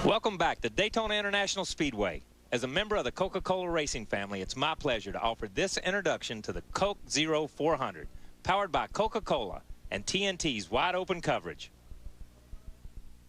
Welcome back to Daytona International Speedway. As a member of the Coca-Cola Racing family, it's my pleasure to offer this introduction to the Coke Zero 400, powered by Coca-Cola and TNT's wide open coverage.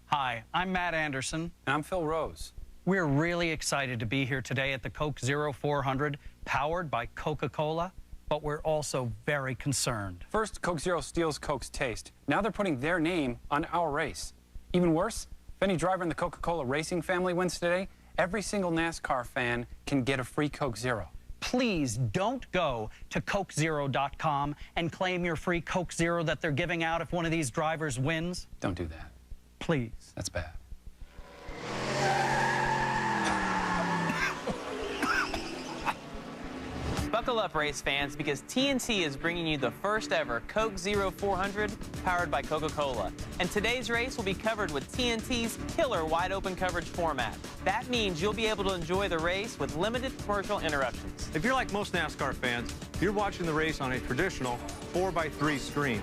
Hi, I'm Matt Anderson. And I'm Phil Rose. We're really excited to be here today at the Coke Zero 400, powered by Coca-Cola, but we're also very concerned. First, Coke Zero steals Coke's taste. Now they're putting their name on our race. Even worse, if any driver in the Coca-Cola Racing family wins today, every single NASCAR fan can get a free Coke Zero. Please don't go to CokeZero.com and claim your free Coke Zero that they're giving out if one of these drivers wins. Don't do that. Please. That's bad. Buckle up, race fans, because TNT is bringing you the first ever Coke Zero 400 powered by Coca-Cola. And today's race will be covered with TNT's killer wide open coverage format. That means you'll be able to enjoy the race with limited commercial interruptions. If you're like most NASCAR fans, you're watching the race on a traditional 4x3 screen.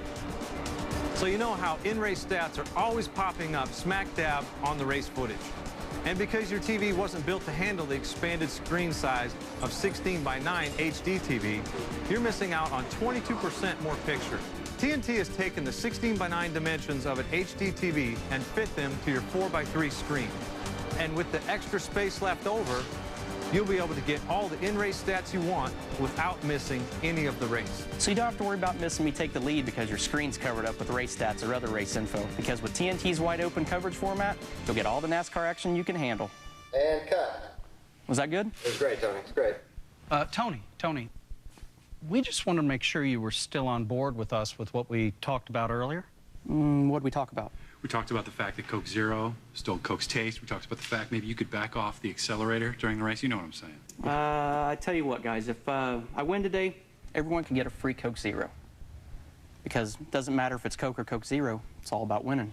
So you know how in-race stats are always popping up smack dab on the race footage. And because your TV wasn't built to handle the expanded screen size of 16:9 HD TV, you're missing out on 22% more pictures. TNT has taken the 16:9 dimensions of an HD TV and fit them to your 4x3 screen. And with the extra space left over, you'll be able to get all the in-race stats you want without missing any of the race. So you don't have to worry about missing me take the lead because your screen's covered up with race stats or other race info. Because with TNT's wide open coverage format, you'll get all the NASCAR action you can handle. And cut. Was that good? It was great, Tony. It's great. Tony, we just wanted to make sure you were still on board with us with what we talked about earlier. What did we talk about? We talked about the fact that Coke Zero stole Coke's taste. We talked about the fact maybe you could back off the accelerator during the race. You know what I'm saying. I tell you what, guys, if I win today, everyone can get a free Coke Zero. Because it doesn't matter if it's Coke or Coke Zero, it's all about winning.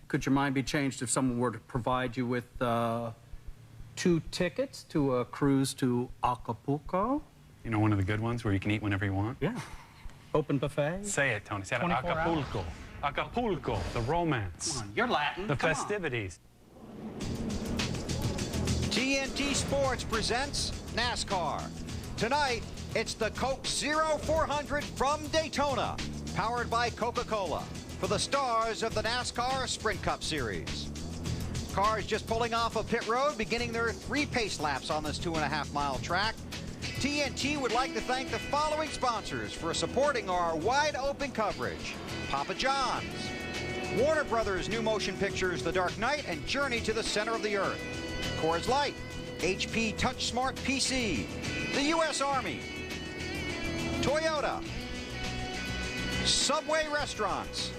Could your mind be changed if someone were to provide you with 2 tickets to a cruise to Acapulco? You know, one of the good ones where you can eat whenever you want? Yeah. Open buffet? Say it, Tony. Say it. 24 Acapulco. hours. Acapulco. The romance. Come on, you're Latin. The Come festivities. TNT Sports presents NASCAR. Tonight, it's the Coke Zero 400 from Daytona, powered by Coca-Cola, for the stars of the NASCAR Sprint Cup Series. Cars just pulling off of pit road, beginning their 3 pace laps on this 2.5-mile track. TNT would like to thank the following sponsors for supporting our wide open coverage: Papa John's, Warner Brothers New Motion Pictures The Dark Knight and Journey to the Center of the Earth, Coors Light, HP TouchSmart PC, the U.S. Army, Toyota, Subway Restaurants,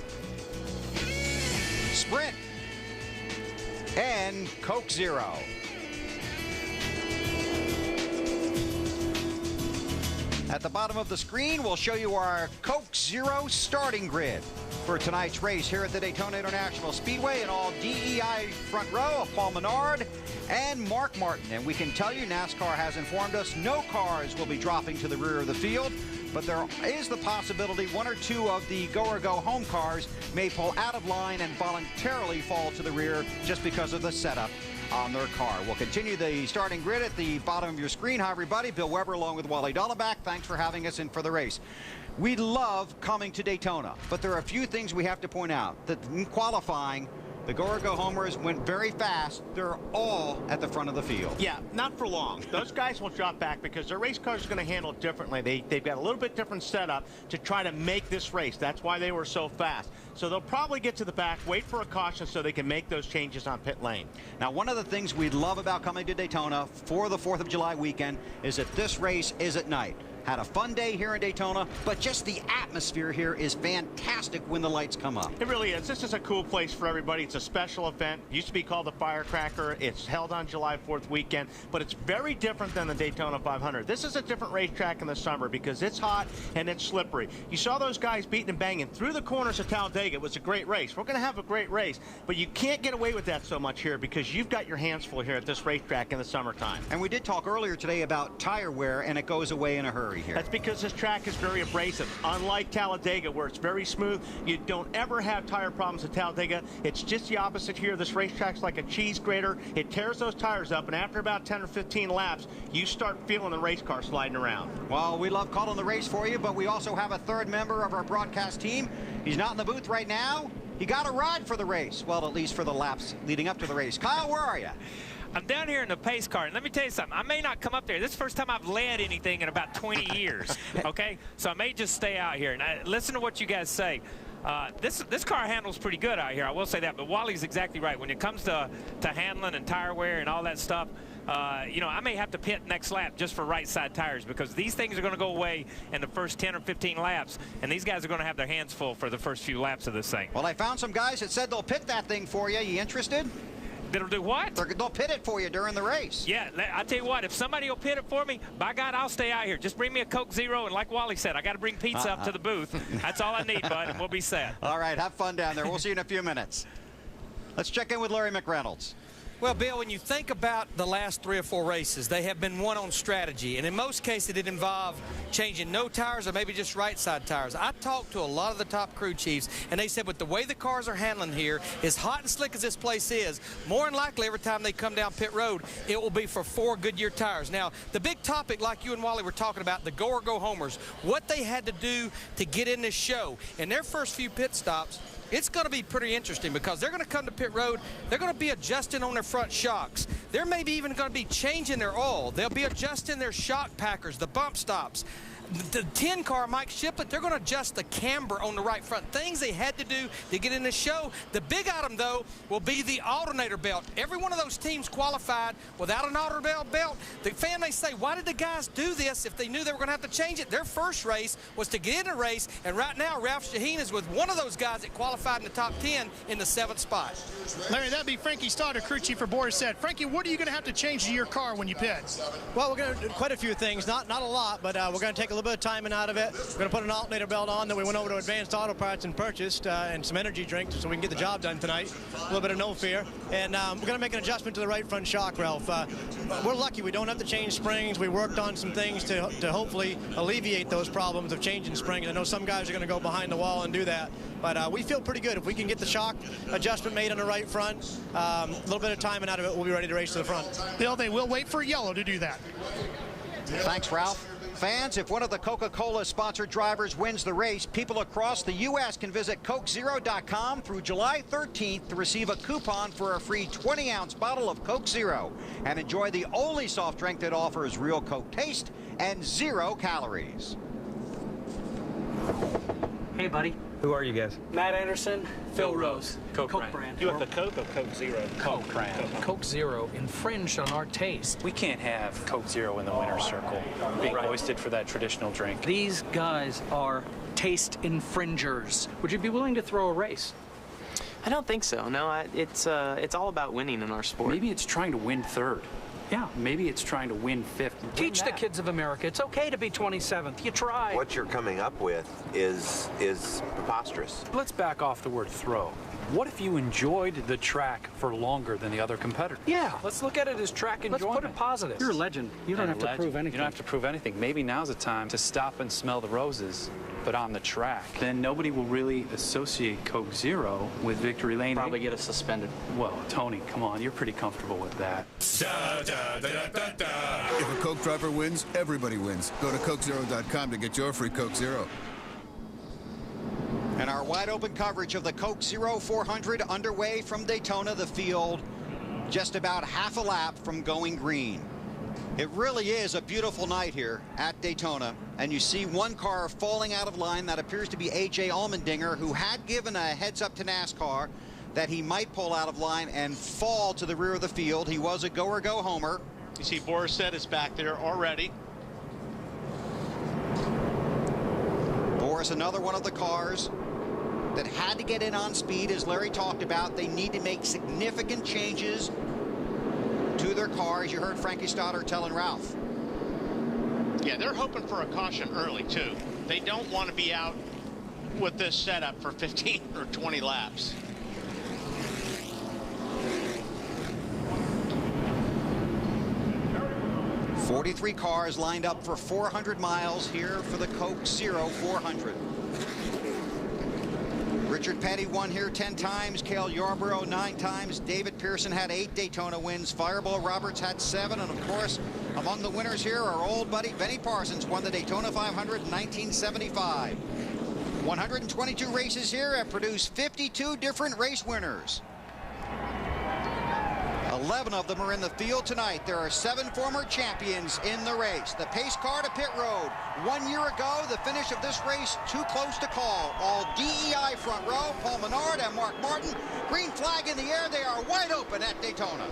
Sprint, and Coke Zero. At the bottom of the screen, we'll show you our Coke Zero starting grid for tonight's race here at the Daytona International Speedway. And all DEI front row of Paul Menard and Mark Martin. And we can tell you, NASCAR has informed us no cars will be dropping to the rear of the field, but there is the possibility 1 or 2 of the go-or-go home cars may pull out of line and voluntarily fall to the rear just because of the setup on their car. We'll continue the starting grid at the bottom of your screen. Hi, everybody. Bill Weber along with Wally Dallenbach. Thanks for having us in for the race. We love coming to Daytona, but there are a few things we have to point out. That in qualifying, the go-or-go homers went very fast. They're all at the front of the field. Yeah, not for long. Those guys will drop back because their race car is going to handle it differently. They've got a little bit different setup to try to make this race. That's why they were so fast. So they'll probably get to the back, wait for a caution so they can make those changes on pit lane. Now, one of the things we love about coming to Daytona for the 4th of July weekend is that this race is at night. Had a fun day here in Daytona, but just the atmosphere here is fantastic when the lights come up. It really is. This is a cool place for everybody. It's a special event. It used to be called the Firecracker. It's held on July 4th weekend, but it's very different than the Daytona 500. This is a different racetrack in the summer because it's hot and it's slippery. You saw those guys beating and banging through the corners of Talladega. It was a great race. We're going to have a great race, but you can't get away with that so much here because you've got your hands full here at this racetrack in the summertime. And we did talk earlier today about tire wear, and it goes away in a hurry. scary here. That's because this track is very abrasive. Unlike Talladega, where it's very smooth, you don't ever have tire problems at Talladega. It's just the opposite here. This racetrack's like a cheese grater. It tears those tires up, and after about 10 or 15 laps, you start feeling the race car sliding around. Well, we love calling the race for you, but we also have a third member of our broadcast team. He's not in the booth right now. He got a ride for the race. Well, at least for the laps leading up to the race. Kyle, where are you? I'm down here in the pace car, and let me tell you something. I may not come up there. This is the first time I've led anything in about 20 years, okay? So I may just stay out here. And listen to what you guys say. This car handles pretty good out here, I will say that. But Wally's exactly right. When it comes to handling and tire wear and all that stuff, you know, I may have to pit next lap just for right side tires, because these things are going to go away in the first 10 or 15 laps, and these guys are going to have their hands full for the first few laps of this thing. Well, I found some guys that said they'll pit that thing for you. You interested? That'll do what? They'll pit it for you during the race. Yeah, I tell you what, if somebody will pit it for me, by God, I'll stay out here. Just bring me a Coke Zero, and like Wally said, I got to bring pizza up to the booth. That's all I need, bud, and we'll be set. All right, have fun down there. We'll see you in a few minutes. Let's check in with Larry McReynolds. Well, Bill, when you think about the last 3 or 4 races, they have been won on strategy, and in most cases it involved changing no tires or maybe just right side tires. I talked to a lot of the top crew chiefs, and they said with the way the cars are handling here, as hot and slick as this place is, more than likely every time they come down pit road, it will be for 4 Goodyear tires. Now, the big topic, like you and Wally were talking about, the go or go homers, what they had to do to get in this show. In their first few pit stops, it's going to be pretty interesting, because they're going to come to pit road. They're going to be adjusting on their front shocks. They're maybe even going to be changing their oil. They'll be adjusting their shock packers, the bump stops. The 10 car, Mike Shiplett, they're going to adjust the camber on the right front. Things they had to do to get in the show. The big item, though, will be the alternator belt. Every one of those teams qualified without an alternator belt. The fan may say, why did the guys do this if they knew they were going to have to change it? Their first race was to get in a race, and right now Ralph Shaheen is with one of those guys that qualified in the top 10 in the 7th spot. Larry, that'd be Frankie Stoddard, crew chief for Boris Said. Frankie, what are you going to have to change to your car when you pit? Well, we're going to do quite a few things. Not a lot, but we're going to take a little bit of timing out of it. We're going to put an alternator belt on that we went over to Advanced Auto Parts and purchased, and some energy drinks so we can get the job done tonight. A little bit of no fear. And we're going to make an adjustment to the right front shock, Ralph. We're lucky we don't have to change springs. We worked on some things to hopefully alleviate those problems of changing springs. I know some guys are going to go behind the wall and do that. But we feel pretty good. If we can get the shock adjustment made on the right front, a little bit of timing out of it, we'll be ready to race to the front. Bill, they will wait for yellow to do that. Thanks, Ralph. Fans, if one of the Coca-Cola sponsored drivers wins the race, people across the U.S. can visit CokeZero.com through July 13th to receive a coupon for a free 20-ounce bottle of Coke Zero and enjoy the only soft drink that offers real Coke taste and 0 calories. Hey, buddy. Who are you guys? Matt Anderson, Phil Rose. Coke brand. You want the Coke or Coke Zero? Coke brand. Coke Zero infringed on our taste. We can't have Coke Zero in the winner's circle, being hoisted for that traditional drink. These guys are taste infringers. Would you be willing to throw a race? I don't think so. No, it's all about winning in our sport. Maybe it's trying to win 3rd. Yeah, maybe it's trying to win 5th. Teach the kids of America. It's okay to be 27th. You try. What you're coming up with is preposterous. Let's back off the word throw. What if you enjoyed the track for longer than the other competitor? Yeah, let's look at it as track enjoyment. Let's put it positive. You're a legend. You don't have to prove anything. You don't have to prove anything. Maybe now's the time to stop and smell the roses, but on the track. Then nobody will really associate Coke Zero with victory lane. Probably get us suspended. Well, Tony, come on, you're pretty comfortable with that. If a Coke driver wins, everybody wins. Go to CokeZero.com to get your free Coke Zero. And our wide open coverage of the Coke Zero 400 underway from Daytona, the field just about half a lap from going green. It really is a beautiful night here at Daytona, and you see one car falling out of line. That appears to be A.J. Allmendinger, who had given a heads up to NASCAR that he might pull out of line and fall to the rear of the field. He was a go or go homer. You see Boris Said is back there already. Boris, another one of the cars that had to get in on speed, as Larry talked about. They need to make significant changes to their car, as you heard Frankie Stoddard telling Ralph. Yeah, they're hoping for a caution early, too. They don't want to be out with this setup for 15 or 20 laps. 43 cars lined up for 400 miles here for the Coke Zero 400. Richard Petty won here 10 times, Cale Yarborough 9 times, David Pearson had 8 Daytona wins, Fireball Roberts had 7, and of course, among the winners here, our old buddy Benny Parsons won the Daytona 500 in 1975. 122 races here have produced 52 different race winners. 11 of them are in the field tonight. There are 7 former champions in the race. The pace car to pit road. 1 year ago, the finish of this race too close to call. All DEI front row, Paul Menard and Mark Martin. Green flag in the air. They are wide open at Daytona.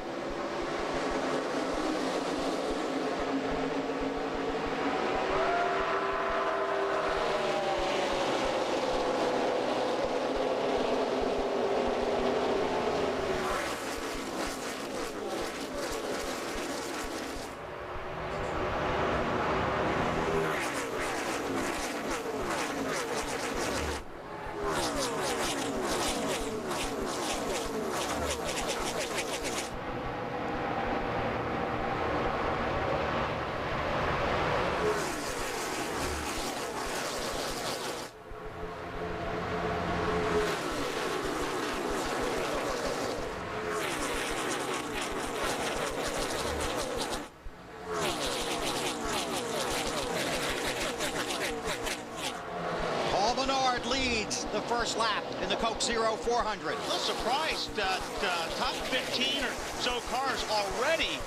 Leads the first lap in the Coke Zero 400. A little surprised that top 15 or so cars already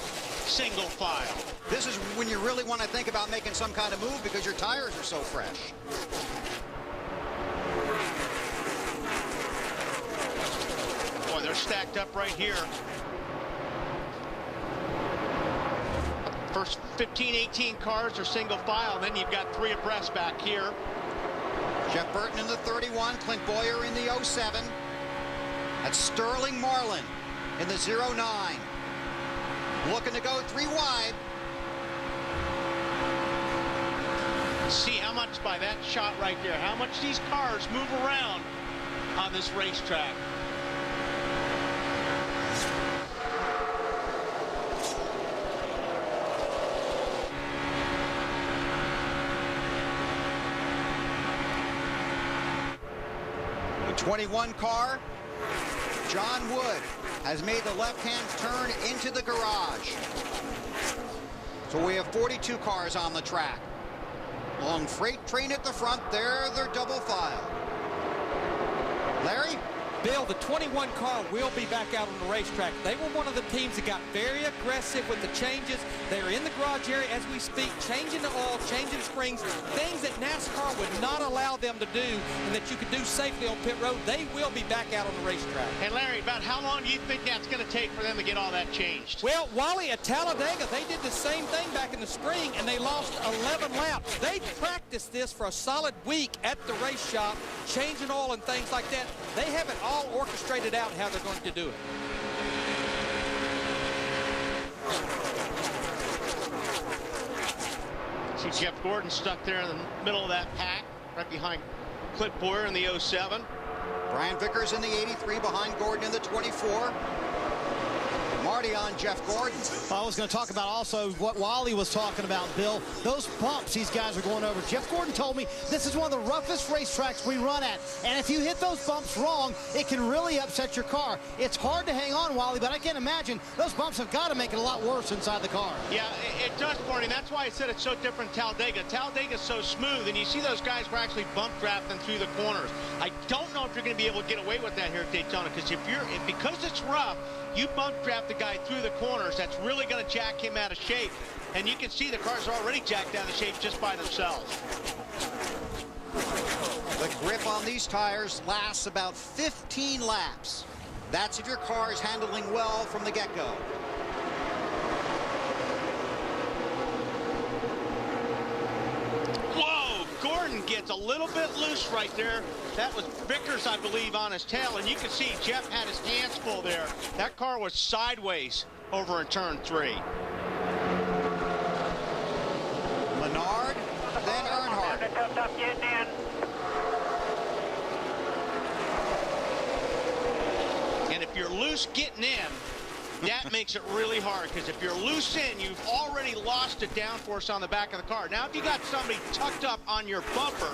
single file. This is when you really want to think about making some kind of move because your tires are so fresh. Boy, they're stacked up right here. First 15, 18 cars are single file, and then you've got 3 abreast back here. Jeff Burton in the 31, Clint Boyer in the 07. That's Sterling Marlin in the 09. Looking to go 3 wide. See how much by that shot right there, how much these cars move around on this racetrack. The 21 car, John Wood, has made the left-hand turn into the garage. So we have 42 cars on the track. Long freight train at the front, there they're double file. Larry? Bill, the 21 car will be back out on the racetrack. They were one of the teams that got very aggressive with the changes. They're in the garage area as we speak, changing the oil, changing springs, things that NASCAR would not allow them to do and that you could do safely on pit road. They will be back out on the racetrack. And Larry, about how long do you think that's going to take for them to get all that changed? Well, Wally, at Talladega, they did the same thing back in the spring, and they lost 11 laps. They practiced this for a solid week at the race shop, changing oil and things like that. They have it all orchestrated out how they're going to do it. See Jeff Gordon stuck there in the middle of that pack, right behind Clint Boyer in the 07. Brian Vickers in the 83 behind Gordon in the 24. Marty on Jeff Gordon. I was going to talk about also what Wally was talking about, Bill. Those bumps these guys are going over. Jeff Gordon told me this is one of the roughest racetracks we run at. And if you hit those bumps wrong, it can really upset your car. It's hard to hang on, Wally, but I can't imagine those bumps have got to make it a lot worse inside the car. Yeah, it does, Marty. That's why I said it's so different Talladega. Talladega's so smooth, and you see those guys were actually bump drafting through the corners. I don't know if you're going to be able to get away with that here at Daytona, because because it's rough, you bump draft the guy through the corners, that's really going to jack him out of shape. And you can see the cars are already jacked out of shape just by themselves. The grip on these tires lasts about 15 laps. That's if your car is handling well from the get-go. Whoa, Gordon gets a little bit loose right there. That was Vickers, I believe, on his tail, and you can see Jeff had his hands full there. That car was sideways over in turn 3. Menard, then Earnhardt. And if you're loose getting in, that makes it really hard, because if you're loose in, you've already lost the downforce on the back of the car. Now, if you got somebody tucked up on your bumper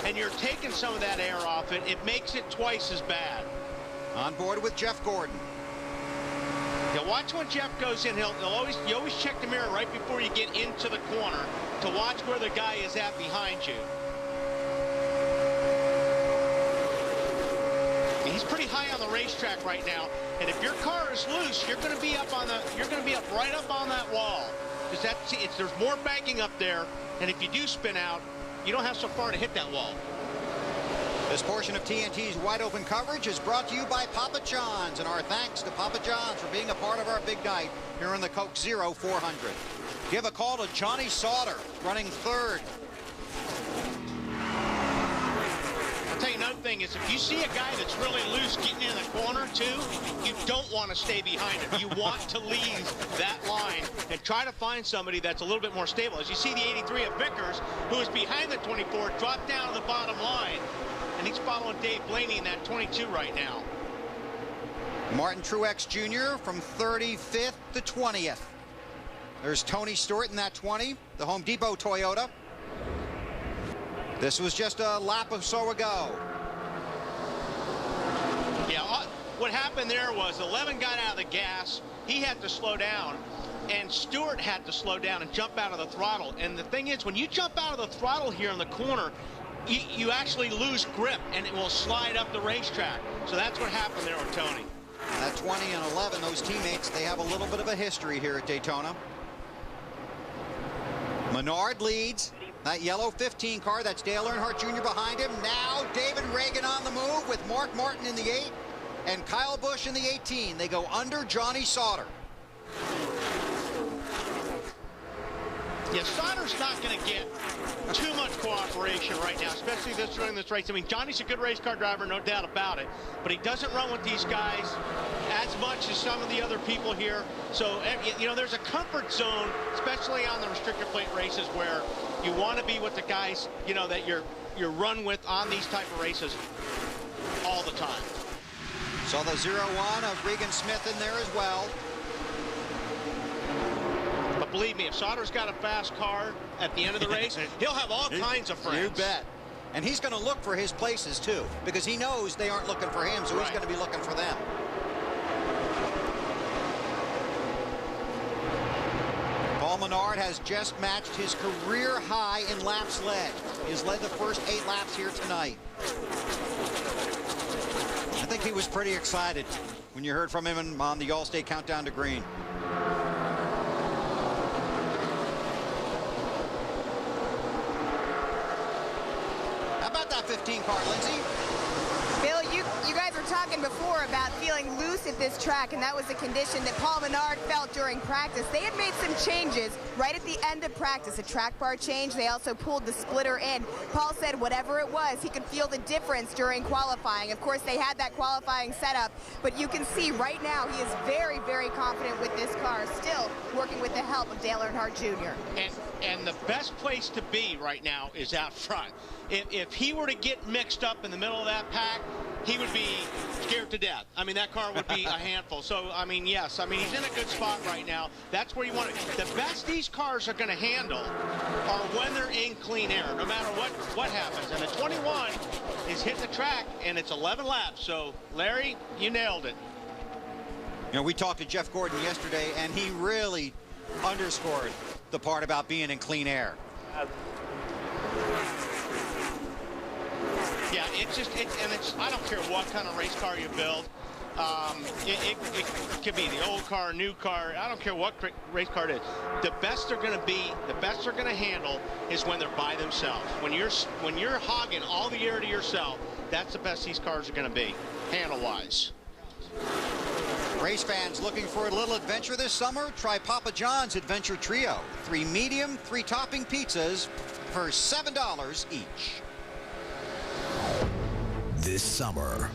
and you're taking some of that air off it, it makes it twice as bad. On board with Jeff Gordon. Yeah, watch when Jeff goes in. You always check the mirror right before you get into the corner to watch where the guy is at behind you. He's pretty high on the racetrack right now, and if your car is loose, you're going to be up right up on that wall, because there's more banking up there, and if you do spin out, you don't have so far to hit that wall. This portion of TNT's Wide Open coverage is brought to you by Papa John's, and our thanks to Papa John's for being a part of our big night here in the Coke Zero 400. Give a call to Johnny Sauter, running third. I'll tell you another thing is, if you see a guy that's really loose getting in the corner too, you don't want to stay behind him. You want to leave that line and try to find somebody that's a little bit more stable. As you see the 83 of Vickers, who is behind the 24, drop down to the bottom line, and he's following Dave Blaney in that 22 right now. Martin Truex Jr. from 35th to 20th. There's Tony Stewart in that 20, the Home Depot Toyota. This was just a lap or so ago. Yeah, what happened there was 11 got out of the gas. He had to slow down, and Stewart had to slow down and jump out of the throttle. And the thing is, when you jump out of the throttle here in the corner, you actually lose grip, and it will slide up the racetrack. So that's what happened there with Tony. That 20 and 11, those teammates, they have a little bit of a history here at Daytona. Menard leads. That yellow 15 car, that's Dale Earnhardt Jr. behind him. Now David Reagan on the move with Mark Martin in the 8 and Kyle Busch in the 18. They go under Johnny Sauter. Yeah, Sauter's not going to get too much cooperation right now, especially during this race. I mean, Johnny's a good race car driver, no doubt about it, but he doesn't run with these guys as much as some of the other people here. So, you know, there's a comfort zone, especially on the restrictor plate races, where you want to be with the guys, you know, that you're run with on these type of races all the time. Saw the 0-1 of Regan Smith in there as well. But believe me, if Sauter's got a fast car at the end of the race, he'll have all kinds of friends. You bet. And he's going to look for his places, too, because he knows they aren't looking for him, so he's going to be looking for them. Paul Menard has just matched his career high in laps led. He has led the first 8 laps here tonight. I think he was pretty excited when you heard from him on the Allstate Countdown to Green. How about that 15 car, Lindsay? Bill, you guys were talking before about feeling loose at this track, and that was a condition that Paul Menard felt during practice. They had made some changes right at the end of practice, a track bar change. They also pulled the splitter in. Paul said whatever it was, he could feel the difference during qualifying. Of course, they had that qualifying setup, but you can see right now he is very, very confident with this car, still working with the help of Dale Earnhardt Jr. And the best place to be right now is out front. If he were to get mixed up in the middle of that pack, he would be scared to death. I mean, that car would be a handful. So, I mean, yes. I mean, he's in a good spot right now. That's where you want it. The best these cars are going to handle are when they're in clean air, no matter what happens. And the 21 is hitting the track, and it's 11 laps. So, Larry, you nailed it. You know, we talked to Jeff Gordon yesterday, and he really underscored the part about being in clean air. Yeah, I don't care what kind of race car you build. It could be the old car, new car. I don't care what race car it is. The best they're going to be, the best they're going to handle is when they're by themselves. When you're hogging all the air to yourself, that's the best these cars are going to be, handle-wise. Race fans looking for a little adventure this summer? Try Papa John's Adventure Trio. 3 medium, 3 topping pizzas for $7 each. This summer,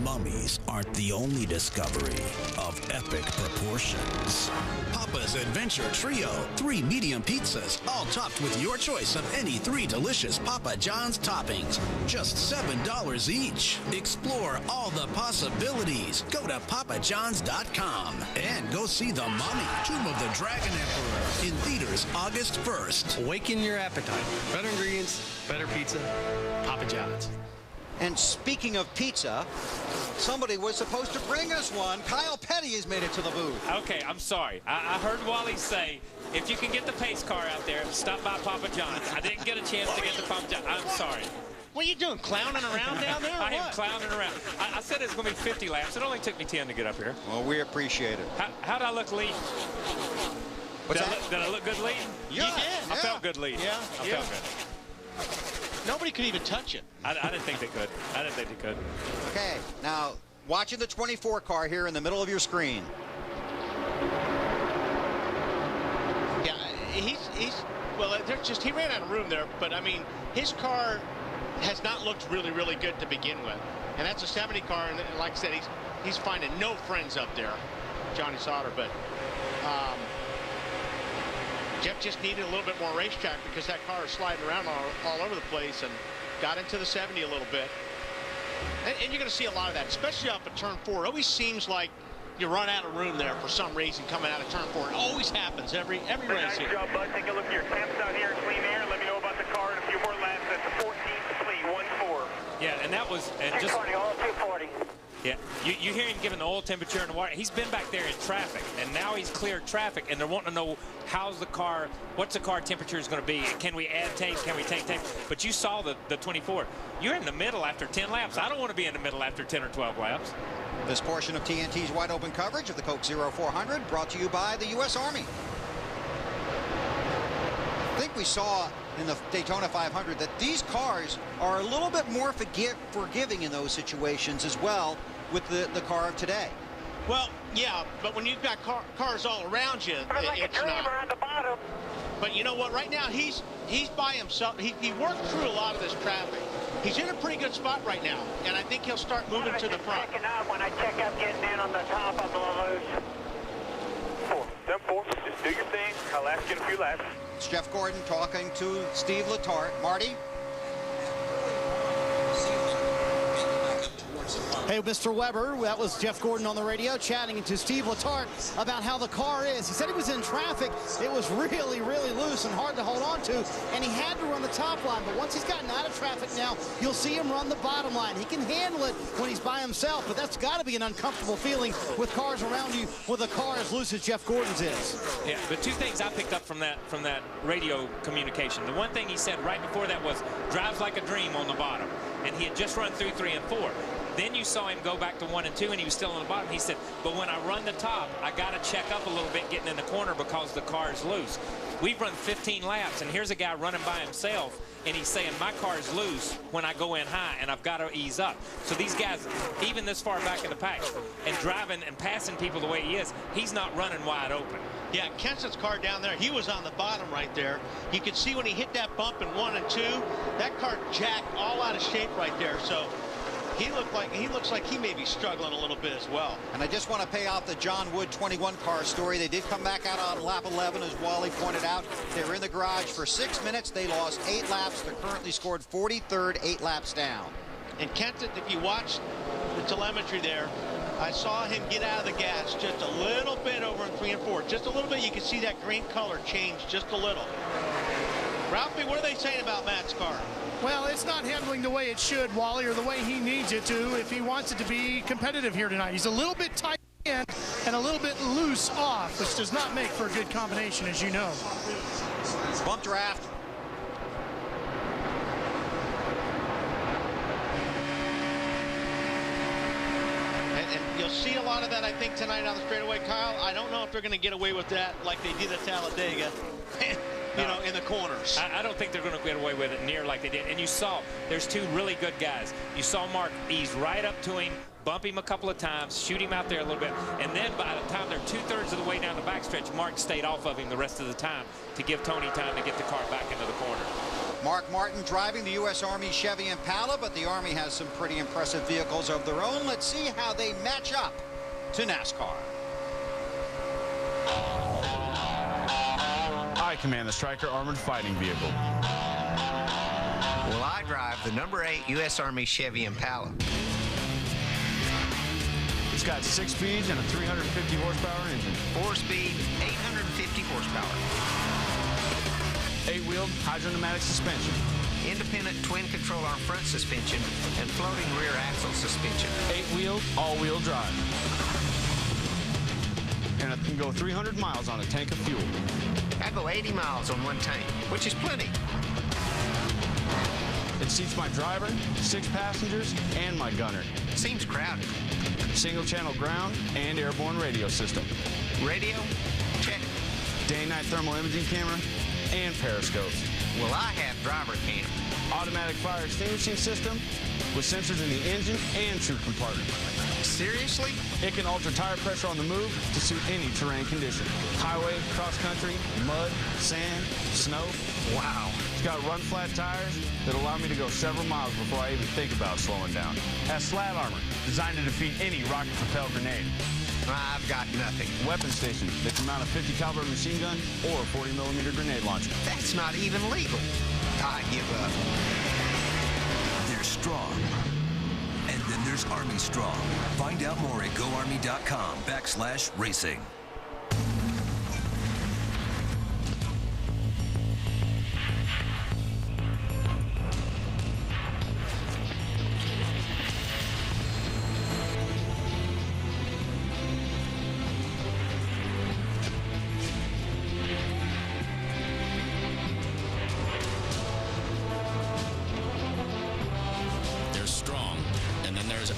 Mummies aren't the only discovery of epic proportions. Papa's Adventure Trio, 3 medium pizzas, all topped with your choice of any 3 delicious Papa John's toppings. Just $7 each. Explore all the possibilities. Go to papajohns.com and go see The Mummy, Tomb of the Dragon Emperor in theaters August 1st. Awaken your appetite. Better ingredients, better pizza, Papa John's. And speaking of pizza, somebody was supposed to bring us one. Kyle Petty has made it to the booth. Okay, I'm sorry. I heard Wally say, if you can get the pace car out there, stop by Papa John's. I didn't get a chance to get to Papa John's. I'm sorry. What are you doing, clowning around down there? I am clowning around. I said it's going to be 50 laps. It only took me 10 to get up here. Well, we appreciate it. How'd I look leading? Did I look good leading? Yeah, you did. I felt good leading. Yeah, I felt good. Nobody could even touch it. I didn't think they could. I didn't think they could. Okay, now watching the 24 car here in the middle of your screen. Yeah, well, he ran out of room there, but I mean, his car has not looked really, really good to begin with. And that's a 70 car, and like I said, he's finding no friends up there, Johnny Sauter, but Jeff just needed a little bit more racetrack because that car is sliding around all over the place and got into the 70 a little bit. And you're going to see a lot of that, especially off of turn 4. It always seems like you run out of room there for some reason coming out of turn 4. It always happens every race here. Nice job, bud. Take a look at your temps out here in clean air. Let me know about the car in a few more laps. That's the 14th complete, 1-4. Yeah, and that was just 240, all 240. Yeah, you hear him giving the oil temperature and the water. He's been back there in traffic, and now he's cleared traffic, and they're wanting to know what's the car temperature is going to be. Can we add tape? Can we take tape? But you saw the 24. You're in the middle after 10 laps. I don't want to be in the middle after 10 or 12 laps. This portion of TNT's wide open coverage of the Coke 0400 brought to you by the U.S. Army. I think we saw in the Daytona 500 that these cars are a little bit more forgiving in those situations as well with the car of today. Well, yeah, but when you've got cars all around you, it's not. At the bottom. But you know what? Right now, he's by himself. He worked through a lot of this traffic. He's in a pretty good spot right now, and I think he'll start moving to the front. When I check out getting in on the top, I'm a little loose. 4. Just do your thing. I'll ask you in a few laps. It's Jeff Gordon talking to Steve Letarte. Marty? Hey, Mr. Weber, that was Jeff Gordon on the radio chatting to Steve Letarte about how the car is. He said he was in traffic. It was really, really loose and hard to hold on to, and he had to run the top line. But once he's gotten out of traffic now, you'll see him run the bottom line. He can handle it when he's by himself, but that's got to be an uncomfortable feeling with cars around you with a car as loose as Jeff Gordon's is. Yeah, the two things I picked up from that radio communication. The one thing he said right before that was, drives like a dream on the bottom. And he had just run through 3 and 4. Then you saw him go back to 1 and 2, and he was still on the bottom. He said, but when I run the top, I got to check up a little bit getting in the corner because the car is loose. We've run 15 laps, and here's a guy running by himself, and he's saying, my car is loose when I go in high, and I've got to ease up. So these guys, even this far back in the pack, and driving and passing people the way he is, he's not running wide open. Yeah, Kenseth's car down there, he was on the bottom right there. You could see when he hit that bump in 1 and 2, that car jacked all out of shape right there. So he looks like he may be struggling a little bit as well. And I just want to pay off the John Wood 21 car story. They did come back out on lap 11, as Wally pointed out. They were in the garage for 6 minutes. They lost 8 laps. They're currently scored 43rd, 8 laps down. And Kenseth, if you watch the telemetry there, I saw him get out of the gas just a little bit over in 3 and 4. Just a little bit. You can see that green color change just a little. Ralphie, what are they saying about Matt's car? Well, it's not handling the way it should, Wally, or the way he needs it to if he wants it to be competitive here tonight. He's a little bit tight in and a little bit loose off, which does not make for a good combination, as you know. Bump draft. And you'll see a lot of that, I think, tonight on the straightaway, Kyle. I don't know if they're going to get away with that like they did at Talladega. You know, in the corners. I don't think they're going to get away with it near like they did. And you saw, there's 2 really good guys. You saw Mark ease right up to him, bump him a couple of times, shoot him out there a little bit. And then by the time they're 2/3 of the way down the backstretch, Mark stayed off of him the rest of the time to give Tony time to get the car back into the corner. Mark Martin driving the U.S. Army Chevy Impala, but the Army has some pretty impressive vehicles of their own. Let's see how they match up to NASCAR. I command the Stryker Armored Fighting Vehicle. Well, I drive the number 8 U.S. Army Chevy Impala. It's got 6 speeds and a 350 horsepower engine. 4-speed, 850 horsepower. 8-wheel hydro-pneumatic suspension. Independent twin control arm front suspension and floating rear axle suspension. 8-wheel, all-wheel drive. And it can go 300 miles on a tank of fuel. I go 80 miles on one tank, which is plenty. It seats my driver, 6 passengers, and my gunner. Seems crowded. Single-channel ground and airborne radio system. Radio? Check. Day-night thermal imaging camera and periscopes. Well, I have driver cam. Automatic fire extinguishing system with sensors in the engine and chute compartment. Seriously? It can alter tire pressure on the move to suit any terrain condition. Highway, cross-country, mud, sand, snow. Wow. It's got run-flat tires that allow me to go several miles before I even think about slowing down. Has slat armor, designed to defeat any rocket-propelled grenade. I've got nothing. Weapon station that can mount a 50 caliber machine gun or a 40mm grenade launcher. That's not even legal. I give up. There's Strong. And then there's Army Strong. Find out more at goarmy.com/racing.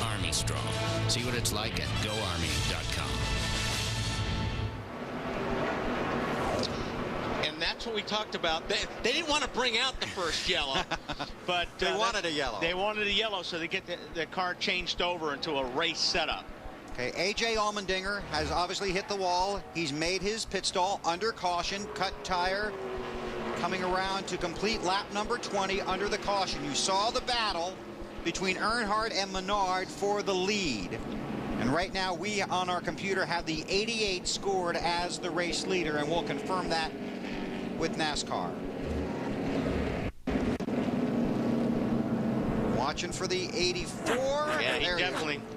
Army Strong. See what it's like at goarmy.com. And that's what we talked about. They didn't want to bring out the first yellow, but they wanted a yellow. They wanted a yellow, so they get the car changed over into a race setup. Okay, A.J. Allmendinger has obviously hit the wall. He's made his pit stall under caution, cut tire, coming around to complete lap number 20 under the caution. You saw the battle between Earnhardt and Menard for the lead. And right now we on our computer have the 88 scored as the race leader, and we'll confirm that with NASCAR. Watching for the 84. Yeah, he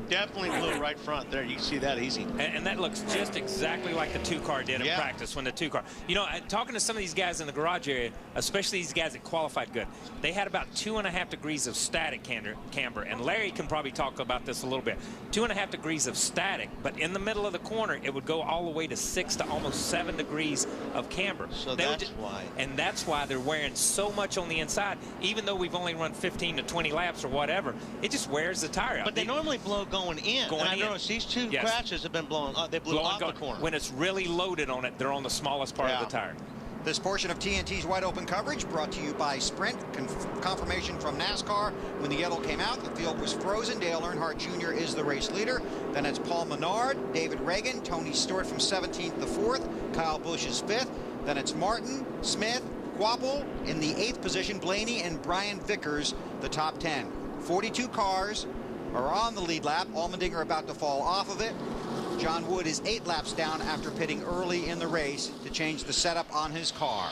definitely blew right front there. You can see that easy. And that looks just exactly like the 2-car did in practice when the 2-car. You know, talking to some of these guys in the garage area, especially these guys that qualified good, they had about 2.5 degrees of static camber. And Larry can probably talk about this a little bit. 2.5 degrees of static, but in the middle of the corner, it would go all the way to 6 to almost 7 degrees of camber. So that's why. And that's why they're wearing so much on the inside. Even though we've only run 15 to 20 laps or whatever, it just wears the tire out. But they normally blow going in. Going and I noticed these two crashes have been blowing. They blew off the corner. When it's really loaded on it, they're on the smallest part of the tire. This portion of TNT's Wide Open Coverage brought to you by Sprint. Confirmation from NASCAR. When the yellow came out, the field was frozen. Dale Earnhardt Jr. is the race leader. Then it's Paul Menard, David Reagan, Tony Stewart from 17th to 4th, Kyle Busch is 5th. Then it's Martin, Smith, Quapple in the 8th position, Blaney and Brian Vickers, the top 10. 42 cars are on the lead lap. Allmendinger about to fall off of it. John Wood is 8 laps down after pitting early in the race to change the setup on his car.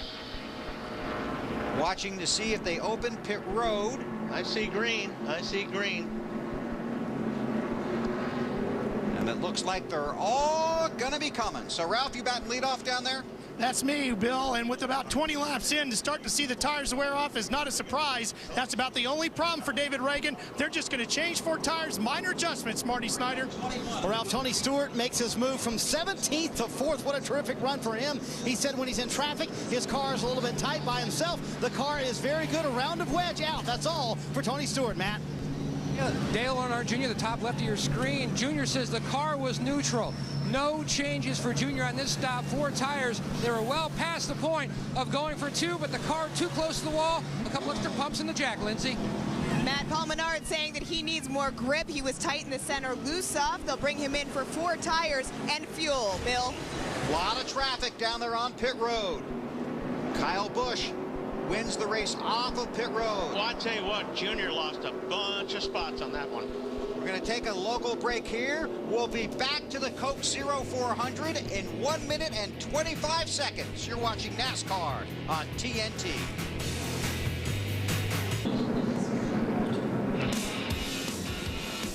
Watching to see if they open pit road. I see green. I see green. And it looks like they're all going to be coming. So, Ralph, you batting lead off down there? That's me, Bill, and with about 20 laps in, to start to see the tires wear off is not a surprise. That's about the only problem for David Reagan. They're just going to change 4 tires, minor adjustments, Marty Snyder. Ralph, Tony Stewart makes his move from 17th to 4th. What a terrific run for him. He said when he's in traffic, his car is a little bit tight by himself. The car is very good, a round of wedge out. That's all for Tony Stewart, Matt. Dale Earnhardt Jr., the top left of your screen. Jr. says the car was neutral. No changes for Jr. on this stop. 4 tires. They were well past the point of going for 2, but the car too close to the wall. A couple extra pumps in the jack, Lindsay. Matt, Paul Menard saying that he needs more grip. He was tight in the center, loose off. They'll bring him in for 4 tires and fuel. Bill? A lot of traffic down there on pit road. Kyle Busch wins the race off of pit road. Well, I tell you what, Junior lost a bunch of spots on that one. We're going to take a local break here. We'll be back to the Coke Zero 400 in 1 minute and 25 seconds. You're watching NASCAR on TNT.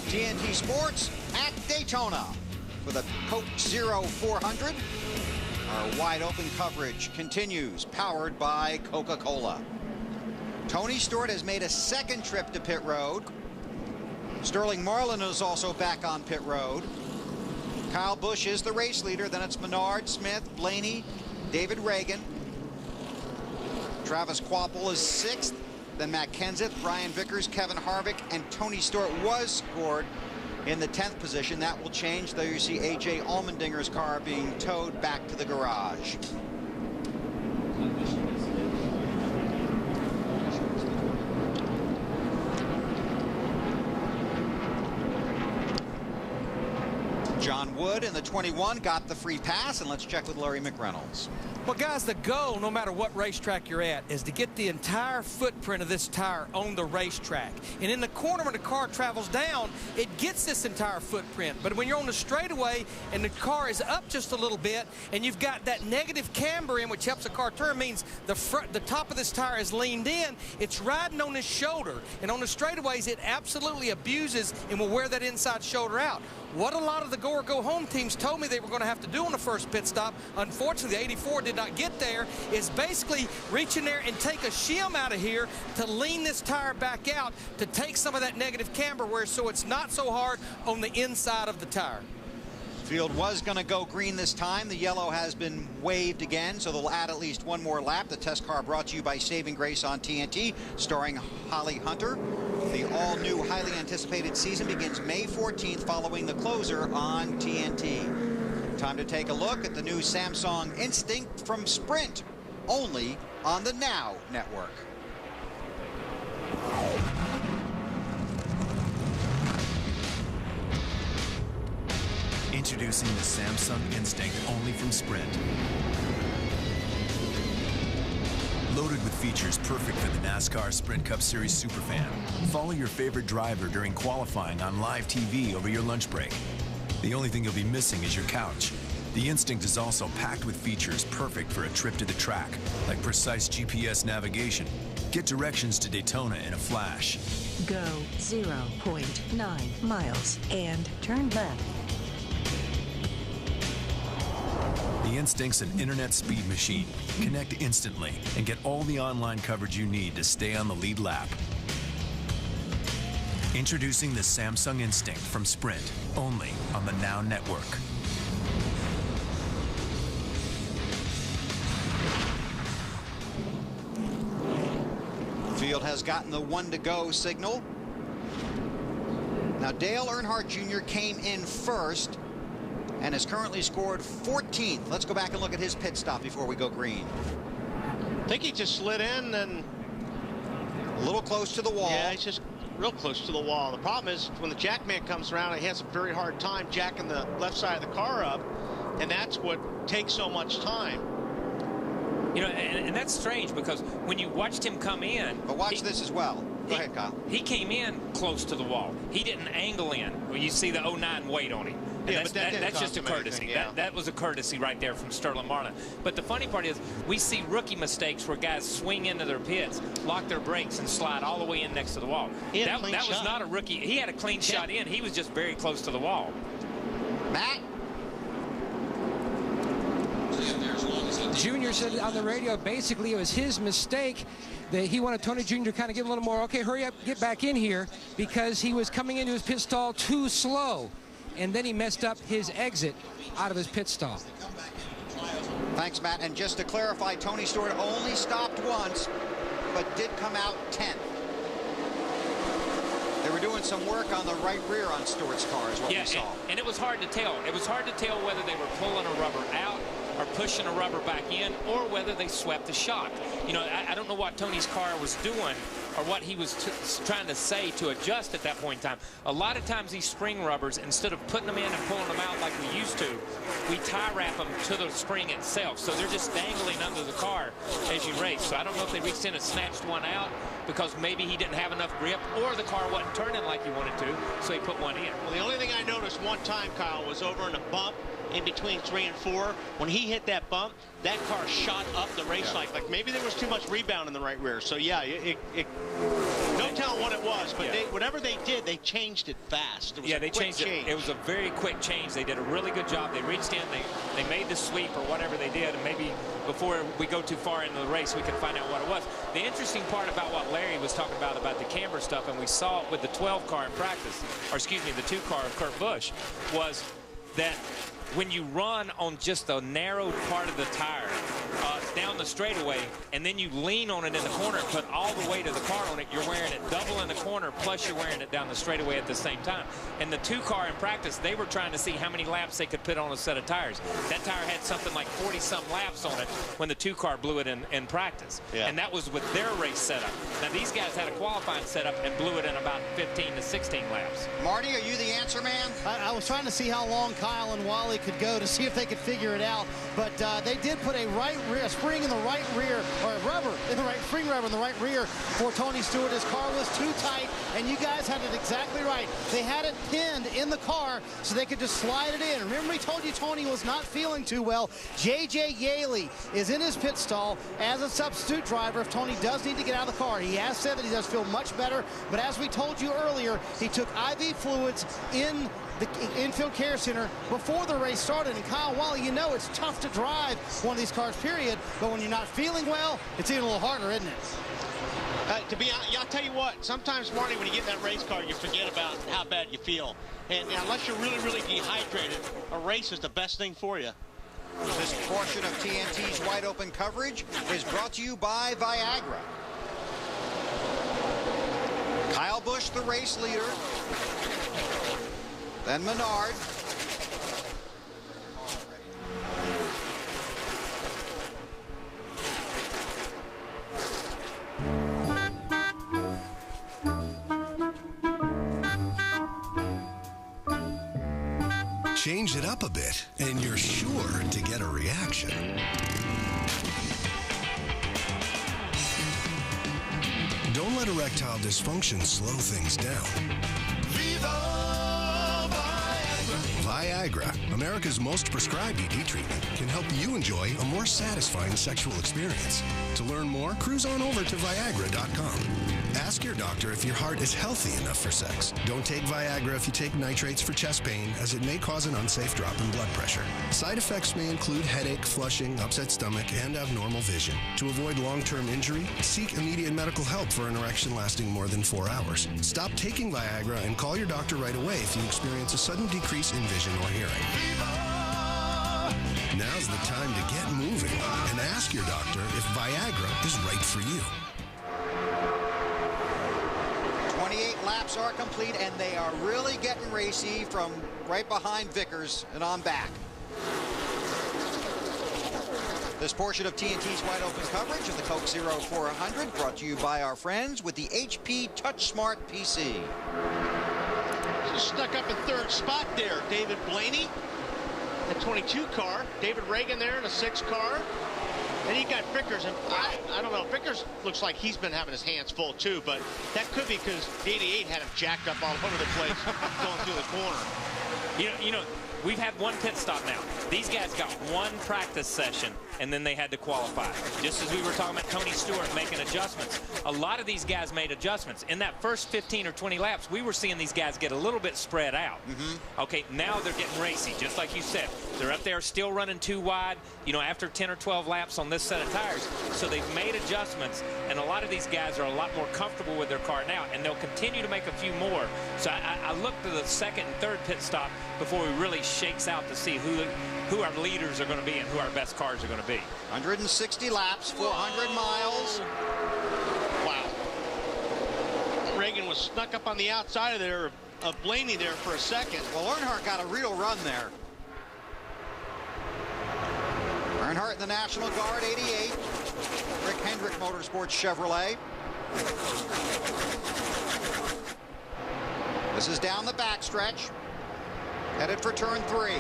TNT Sports at Daytona for the Coke Zero 400. Our wide open coverage continues, powered by Coca-Cola. Tony Stewart has made a second trip to pit road. Sterling Marlin is also back on pit road. Kyle Busch is the race leader. Then it's Menard, Smith, Blaney, David Reagan. Travis Kvapil is 6th. Then Matt Kenseth, Brian Vickers, Kevin Harvick, and Tony Stewart was scored in the 10th position. That will change, though you see A.J. Allmendinger's car being towed back to the garage. John Wood in the 21 got the free pass, and let's check with Larry McReynolds. Well, guys, the goal, no matter what racetrack you're at, is to get the entire footprint of this tire on the racetrack. And in the corner when the car travels down, it gets this entire footprint. But when you're on the straightaway and the car is up just a little bit and you've got that negative camber in, which helps the car turn, means the top of this tire is leaned in, it's riding on this shoulder. And on the straightaways, it absolutely abuses and will wear that inside shoulder out. What a lot of the go or go home teams told me they were going to have to do on the first pit stop, unfortunately the 84 did not get there, is basically reach in there and take a shim out of here to lean this tire back out to take some of that negative camber wear so it's not so hard on the inside of the tire. Field was going to go green this time. The yellow has been waved again, so they'll add at least one more lap. The test car brought to you by Saving Grace on TNT, starring Holly Hunter. The all-new, highly anticipated season begins May 14th following the closer on TNT. Time to take a look at the new Samsung Instinct from Sprint, only on the Now Network. Introducing the Samsung Instinct only from Sprint. Loaded with features perfect for the NASCAR Sprint Cup Series Superfan. Follow your favorite driver during qualifying on live TV over your lunch break. The only thing you'll be missing is your couch. The Instinct is also packed with features perfect for a trip to the track, like precise GPS navigation. Get directions to Daytona in a flash. Go 0.9 miles and turn left. The Instinct's an internet speed machine. Connect instantly and get all the online coverage you need to stay on the lead lap. Introducing the Samsung Instinct from Sprint, only on the Now Network. Field has gotten the 1 to go signal. Now Dale Earnhardt Jr. came in first and has currently scored 14th. Let's go back and look at his pit stop before we go green. I think he just slid in and a little close to the wall. Yeah, he's just real close to the wall. The problem is when the jackman comes around, he has a very hard time jacking the left side of the car up, and that's what takes so much time. You know, and that's strange because when you watched him come in... But watch this as well. Go ahead, Kyle. He came in close to the wall. He didn't angle in. Well, you see the 09 weight on him. Yeah, but that's just a courtesy. Anything, yeah. That was a courtesy right there from Sterling Marlin. But the funny part is we see rookie mistakes where guys swing into their pits, lock their brakes, and slide all the way in next to the wall. That was not a rookie. He had a clean shot in. He was just very close to the wall. Matt? Junior said on the radio basically it was his mistake that he wanted Tony Jr. to kind of give a little more, okay, hurry up, get back in here, because he was coming into his pit stall too slow. And then he messed up his exit out of his pit stall. Thanks, Matt. And just to clarify, Tony Stewart only stopped once, but did come out 10th. They were doing some work on the right rear on Stewart's car is what we saw. And it was hard to tell. It was hard to tell whether they were pulling a rubber out or pushing a rubber back in, or whether they swept the shock. You know, I don't know what Tony's car was doing or what he was trying to say to adjust at that point in time. A lot of times these spring rubbers, instead of putting them in and pulling them out like we used to, we tie wrap them to the spring itself. So they're just dangling under the car as you race. So I don't know if they reached in and snatched one out because maybe he didn't have enough grip or the car wasn't turning like he wanted to, so he put one in. Well, the only thing I noticed one time, Kyle, was over in a bump in between 3 and 4. When he hit that bump, that car shot up the race like maybe there was too much rebound in the right rear. So yeah, no telling what it was, but whatever they did, they changed it fast. It was they changed it. It was a very quick change. They did a really good job. They reached in, they made the sweep or whatever they did, and maybe before we go too far into the race, we can find out what it was. The interesting part about what Larry was talking about the camber stuff, and we saw it with the 12 car in practice, or excuse me, the 2 car of Kurt Busch, was that when you run on just a narrow part of the tire down the straightaway, and then you lean on it in the corner and put all the weight of the car on it, you're wearing it double in the corner, plus you're wearing it down the straightaway at the same time. And the 2 car in practice, they were trying to see how many laps they could put on a set of tires. That tire had something like 40-some laps on it when the 2 car blew it in practice. Yeah. And that was with their race setup. Now, these guys had a qualifying setup and blew it in about 15 to 16 laps. Marty, are you the answer man? I was trying to see how long Kyle and Wally could go to see if they could figure it out, but they did put a spring in the right rear, or a rubber in the right spring rubber in the right rear for Tony Stewart. His car was too tight, and you guys had it exactly right. They had it pinned in the car so they could just slide it in. Remember, we told you Tony was not feeling too well. J.J. Yaley is in his pit stall as a substitute driver if Tony does need to get out of the car. He has said that he does feel much better, but as we told you earlier, he took IV fluids in the infield care center before the race started. And Kyle, Wally, you know it's tough to drive one of these cars, period, but when you're not feeling well, it's even a little harder, isn't it? To be honest, I'll tell you what, sometimes, Marty, when you get in that race car, you forget about how bad you feel. And unless you're really, really dehydrated, a race is the best thing for you. This portion of TNT's Wide Open coverage is brought to you by Viagra. Kyle Busch, the race leader. Then Menard. Change it up a bit, and you're sure to get a reaction. Don't let erectile dysfunction slow things down. Viagra, America's most prescribed ED treatment, can help you enjoy a more satisfying sexual experience. To learn more, cruise on over to Viagra.com. Ask your doctor if your heart is healthy enough for sex. Don't take Viagra if you take nitrates for chest pain, as it may cause an unsafe drop in blood pressure. Side effects may include headache, flushing, upset stomach, and abnormal vision. To avoid long-term injury, seek immediate medical help for an erection lasting more than 4 hours. Stop taking Viagra and call your doctor right away if you experience a sudden decrease in vision or hearing. Now's the time to get moving and ask your doctor if Viagra is right for you. 28 laps are complete, and they are really getting racy from right behind Vickers and on back. This portion of TNT's Wide Open coverage of the Coke Zero 400 brought to you by our friends with the HP TouchSmart PC. Just stuck up in 3rd spot there, David Blaney. The 22 car, David Reagan there in a 6 car. Then you got Vickers, and I don't know, Vickers looks like he's been having his hands full too, but that could be because the 88 had him jacked up all over the place going through the corner. You know, we've had one pit stop now. These guys got one practice session, and then they had to qualify. Just as we were talking about Tony Stewart making adjustments, a lot of these guys made adjustments. In that first 15 or 20 laps, we were seeing these guys get a little bit spread out. Okay, now they're getting racy, just like you said. They're up there still running too wide, you know, after 10 or 12 laps on this set of tires. So they've made adjustments, and a lot of these guys are a lot more comfortable with their car now, and they'll continue to make a few more. So I look to the 2nd and 3rd pit stop before we really shakes out to see who our leaders are going to be and who our best cars are going to be. 160 laps, 400 miles. Wow. Reagan was snuck up on the outside of there of Blaney there for a second. Well, Earnhardt got a real run there. Earnhardt in the National Guard 88. Rick Hendrick Motorsports Chevrolet. This is down the backstretch. Headed for turn 3.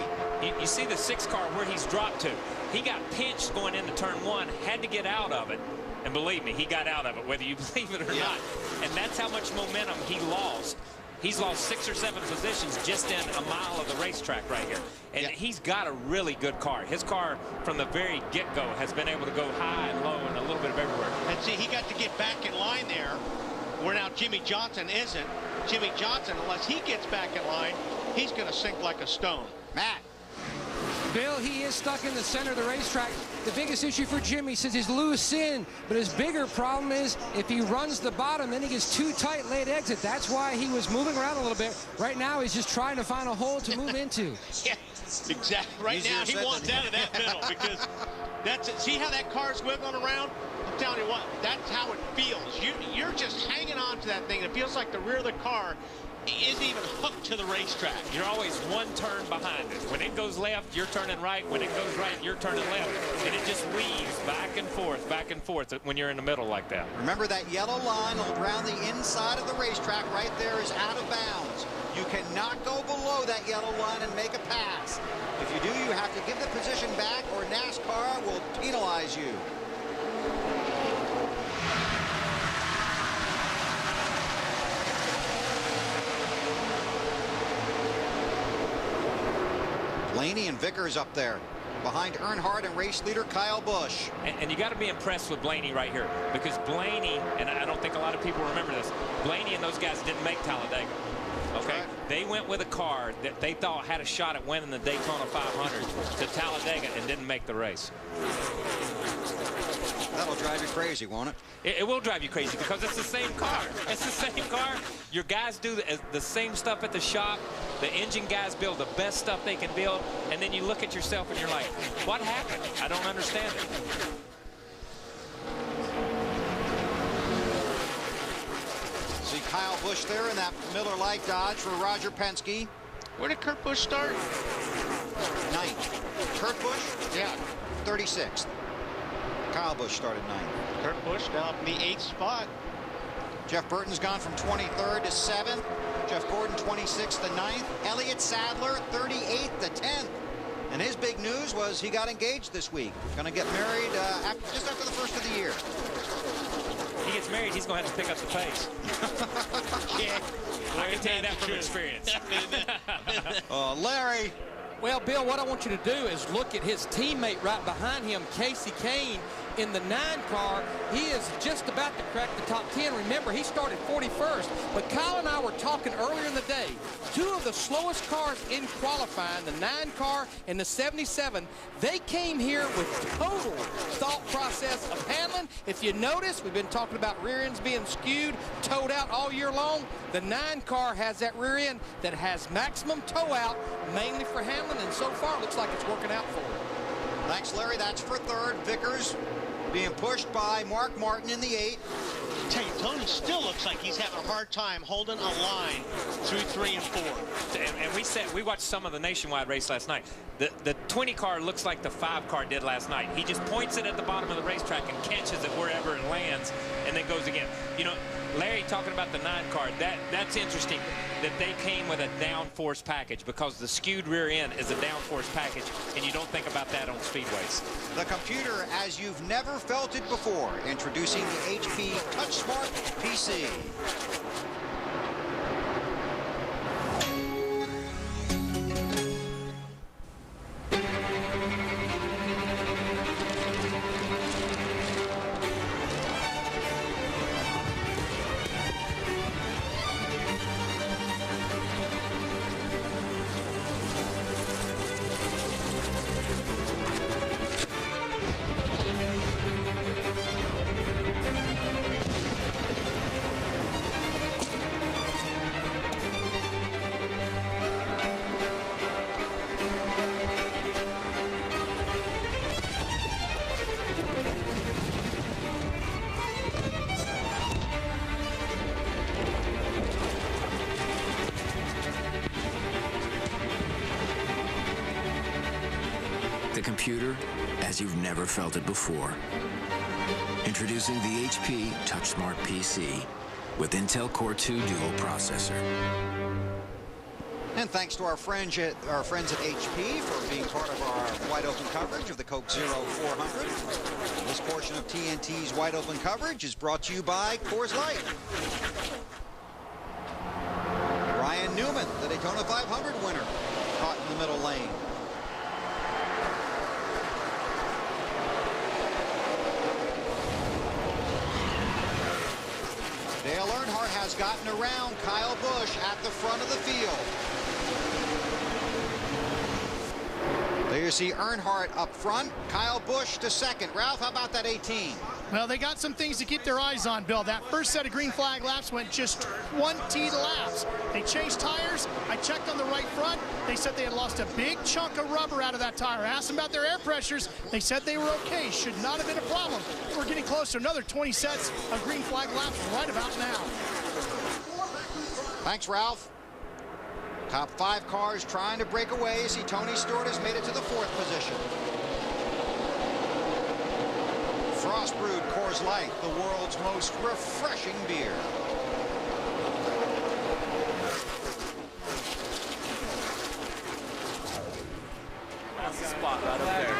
You see the 6 car where he's dropped to. He got pinched going into turn 1, had to get out of it. And believe me, he got out of it, whether you believe it or not. And that's how much momentum he lost. He's lost 6 or 7 positions just in a mile of the racetrack right here. And he's got a really good car. His car, from the very get-go, has been able to go high and low and a little bit of everywhere. And see, he got to get back in line there, where now Jimmie Johnson isn't. Jimmie Johnson, unless he gets back in line, he's going to sink like a stone. Matt. Bill, he is stuck in the center of the racetrack. The biggest issue for Jimmy says he's loose in, but his bigger problem is if he runs the bottom, then he gets too tight late exit. That's why he was moving around a little bit. Right now, he's just trying to find a hole to move into. Yeah, exactly. Right now, he wants out of that middle because that's it. See how that car's wiggling around? I'm telling you what, that's how it feels. You're just hanging on to that thing. It feels like the rear of the car isn't even hooked to the racetrack. You're always one turn behind it. When it goes left, you're turning right. When it goes right, you're turning left. And it just weaves back and forth when you're in the middle like that. Remember that yellow line around the inside of the racetrack right there is out of bounds. You cannot go below that yellow line and make a pass. If you do, you have to give the position back or NASCAR will penalize you. Blaney and Vickers up there behind Earnhardt and race leader Kyle Busch. And you got to be impressed with Blaney right here, because Blaney, and I don't think a lot of people remember this, Blaney and those guys didn't make Talladega. Okay, they went with a car that they thought had a shot at winning the Daytona 500 to Talladega and didn't make the race. That'll drive you crazy, won't it? It will drive you crazy because it's the same car. It's the same car. Your guys do the same stuff at the shop. The engine guys build the best stuff they can build, and then you look at yourself and you're like, what happened? I don't understand it. See Kyle Busch there in that Miller Lite Dodge for Roger Penske. Where did Kurt Busch start? 9th. Kurt Busch? Yeah. 36th. Kyle Busch started 9th. Kurt Busch now up in the 8th spot. Jeff Burton's gone from 23rd to 7th. Jeff Gordon 26th to 9th. Elliott Sadler 38th to 10th. And his big news was he got engaged this week. Going to get married just after the first of the year. He gets married, he's going to have to pick up the pace. I can tell you that from experience. Larry. Well, Bill, what I want you to do is look at his teammate right behind him, Casey Kane, in the 9 car. He is just about to crack the top 10. Remember, he started 41st. But Kyle and I were talking earlier in the day. 2 of the slowest cars in qualifying, the 9 car and the 77, they came here with total thought process of handling. If you notice, we've been talking about rear ends being skewed, towed out all year long. The 9 car has that rear end that has maximum tow out, mainly for handling, and so far it looks like it's working out for him. Thanks, Larry. That's for 3rd. Vickers being pushed by Mark Martin in the 8th. I tell you, Tony still looks like he's having a hard time holding a line through 3 and 4. And we watched some of the Nationwide race last night. The 20 car looks like the 5 car did last night. He just points it at the bottom of the racetrack and catches it wherever it lands and then goes again. You know, Larry talking about the 9 car, that's interesting that they came with a downforce package, because the skewed rear end is a downforce package, and you don't think about that on speedways. The computer as you've never felt it before. Introducing the HP TouchSmart PC. The computer as you've never felt it before. Introducing the HP TouchSmart PC with Intel Core 2 Duo processor. And thanks to our friends at HP for being part of our wide open coverage of the Coke Zero 400. This portion of TNT's wide open coverage is brought to you by Coors Light. Ryan Newman, the Daytona 500 winner, caught in the middle lane. Dale Earnhardt has gotten around Kyle Busch at the front of the field. There you see Earnhardt up front, Kyle Busch to second. Ralph, how about that 18? Well, they got some things to keep their eyes on, Bill. That first set of green flag laps went just 20 laps. They changed tires. I checked on the right front. They said they had lost a big chunk of rubber out of that tire. I asked them about their air pressures. They said they were okay. Should not have been a problem. We're getting close to another 20 sets of green flag laps right about now. Thanks, Ralph. Top 5 cars trying to break away. You see Tony Stewart has made it to the 4th position. Frost brewed Coors Light, the world's most refreshing beer. That's the spot right up there.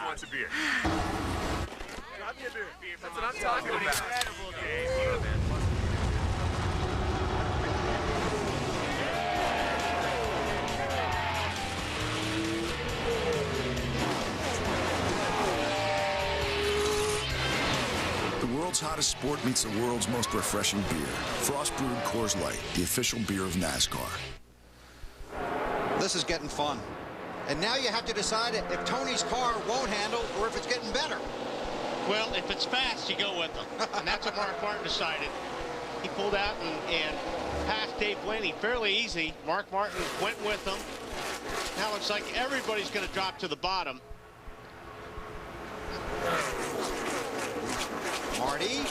Wants a beer. Grab me a beer. That's what I'm talking about. The world's hottest sport meets the world's most refreshing beer. Frost brewed Coors Light, the official beer of NASCAR. This is getting fun. And now you have to decide if Tony's car won't handle or if it's getting better. Well, if it's fast, you go with them. And that's what Mark Martin decided. He pulled out and passed Dave Blaney fairly easy. Mark Martin went with them. Now it looks like everybody's going to drop to the bottom. Marty.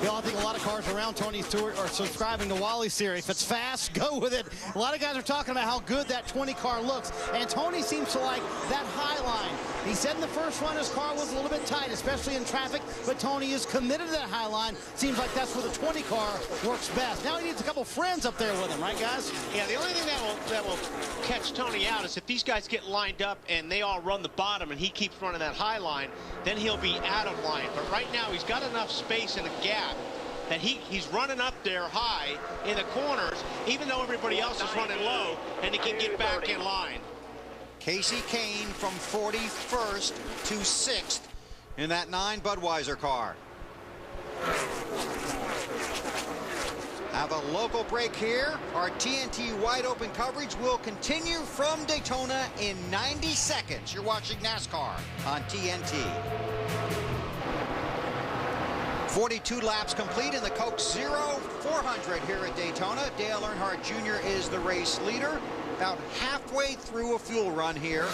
Bill, I think a lot of cars around Tony Stewart are subscribing to Wally's theory. If it's fast, go with it. A lot of guys are talking about how good that 20 car looks, and Tony seems to like that high line. He said in the first run his car was a little bit tight, especially in traffic, but Tony is committed to that high line. Seems like that's where the 20 car works best. Now he needs a couple friends up there with him, right, guys? Yeah, the only thing that will catch Tony out is if these guys get lined up and they all run the bottom and he keeps running that high line, then he'll be out of line. But right now he's got enough space and a gap that he's running up there high in the corners, even though everybody else is running low, and he can get back in line. Casey Kane from 41st to 6th in that 9 Budweiser car. Have a local break here. Our TNT wide open coverage will continue from Daytona in 90 seconds. You're watching NASCAR on TNT. 42 laps complete in the Coke Zero 400 here at Daytona. Dale Earnhardt Jr. is the race leader. About halfway through a fuel run here.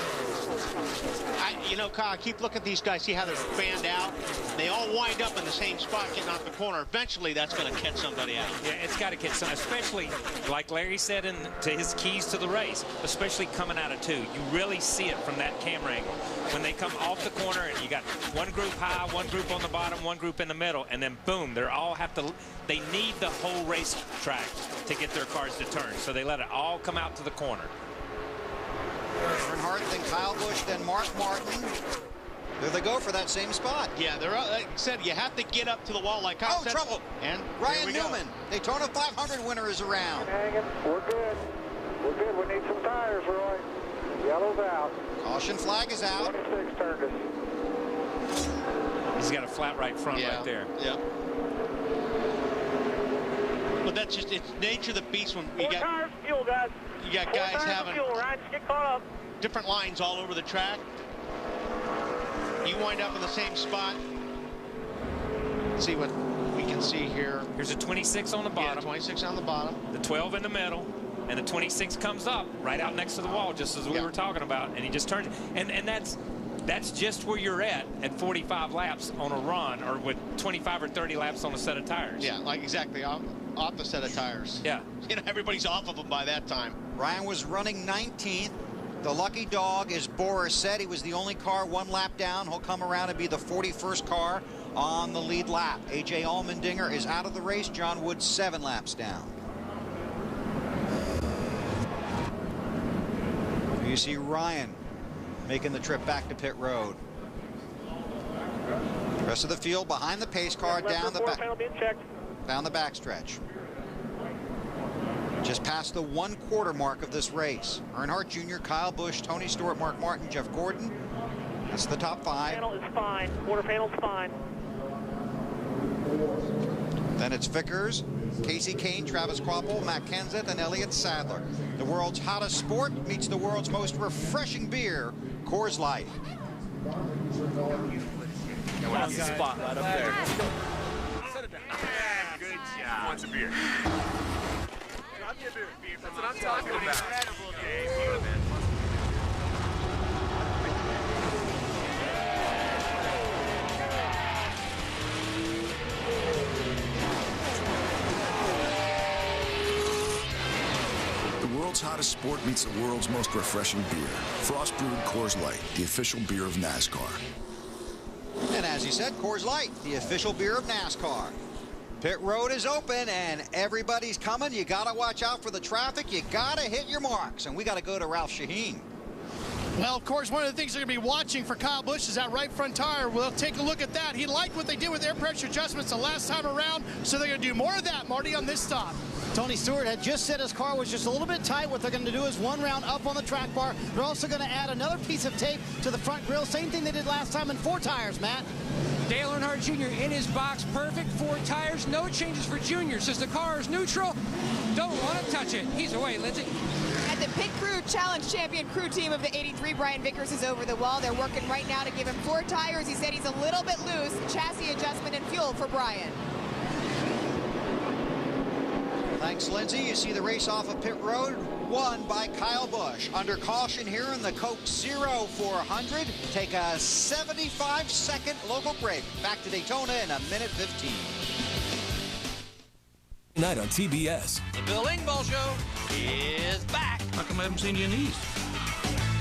You know, Kyle, I keep looking at these guys, see how they're fanned out. They all wind up in the same spot getting off the corner. Eventually, that's going to catch somebody out. Yeah, it's got to catch some, especially, like Larry said to his keys to the race, especially coming out of 2. You really see it from that camera angle. When they come off the corner and you got one group high, one group on the bottom, one group in the middle, and then boom, they need the whole racetrack to get their cars to turn. So they let it all come out to the corner. Earnhardt, then Kyle Busch, then Mark Martin. There they go for that same spot. Yeah, they're like I said, you have to get up to the wall like Kyle said. Trouble. And Ryan Newman, Daytona 500 winner, is around. Hanging. We're good. We're good. We need some tires, Roy. Yellow's out. Caution flag is out. 26 turned us. He's got a flat right front right there. Yeah. But that's just, it's nature of the beast when you got fuel, guys. You got guys having fuel, right? Get caught up. Different lines all over the track. You wind up in the same spot. Let's see what we can see here. Here's a 26 on the bottom. Yeah, 26 on the bottom. The 12 in the middle. And the 26 comes up right out next to the wall, just as we were talking about. And he just turns. And that's just where you're at 45 laps on a run, or with 25 or 30 laps on a set of tires. Yeah, like exactly off the set of tires. Yeah. You know, everybody's off of them by that time. Ryan was running 19th. The lucky dog, as Boris said, he was the only car 1 lap down. He'll come around and be the 41st car on the lead lap. A.J. Allmendinger is out of the race. John Wood 7 laps down. You see Ryan making the trip back to pit road. The rest of the field behind the pace car down the backstretch. Just past the 1/4 mark of this race. Earnhardt Jr., Kyle Busch, Tony Stewart, Mark Martin, Jeff Gordon. That's the top 5. Panel is fine. Quarter panel's fine. Then it's Vickers, Casey Kane, Travis Kvapil, Matt Kenseth, and Elliott Sadler. The world's hottest sport meets the world's most refreshing beer, Coors Light. That's the spot right up there. Good job. Wants a beer. Drop your beer. That's what I'm talking about. Incredible game. The world's hottest sport meets the world's most refreshing beer. Frost brewed Coors Light, the official beer of NASCAR. And as he said, Coors Light, the official beer of NASCAR. Pit road is open and everybody's coming. You got to watch out for the traffic. You got to hit your marks. And we got to go to Ralph Shaheen. Well, of course, one of the things they're going to be watching for Kyle Busch is that right front tire. We'll take a look at that. He liked what they did with air pressure adjustments the last time around, so they're going to do more of that, Marty, on this stop. Tony Stewart had just said his car was just a little bit tight. What they're going to do is 1 round up on the track bar. They're also going to add another piece of tape to the front grille. Same thing they did last time in 4 tires, Matt. Dale Earnhardt Jr. in his box, perfect 4 tires, no changes for Junior. Since the car is neutral, don't want to touch it. He's away, Lindsay. And the Pit Crew Challenge Champion crew team of the 83, Brian Vickers, is over the wall. They're working right now to give him 4 tires. He said he's a little bit loose. Chassis adjustment and fuel for Brian. Thanks, Lindsay. You see the race off of pit road, won by Kyle Busch. Under caution here in the Coke 0400. Take a 75-second local break. Back to Daytona in a minute 15. Tonight on TBS. The Bill Engvall Show is back. How come I haven't seen you in these?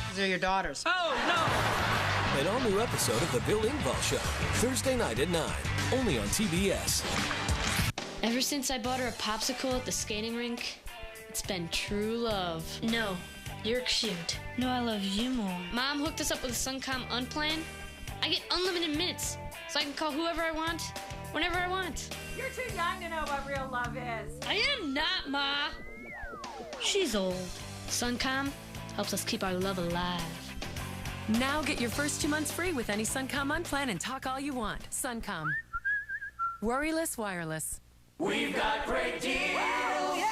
These are your daughters. Oh, no. An all-new episode of The Bill Engvall Show. Thursday night at 9. Only on TBS. Ever since I bought her a popsicle at the skating rink, it's been true love. No, you're cute. No, I love you more. Mom hooked us up with a Suncom Unplan. I get unlimited minutes, so I can call whoever I want, whenever I want. You're too young to know what real love is. I am not, Ma. She's old. Suncom helps us keep our love alive. Now get your first 2 months free with any Suncom Unplan and talk all you want. Suncom. Worryless wireless. We've got great deals.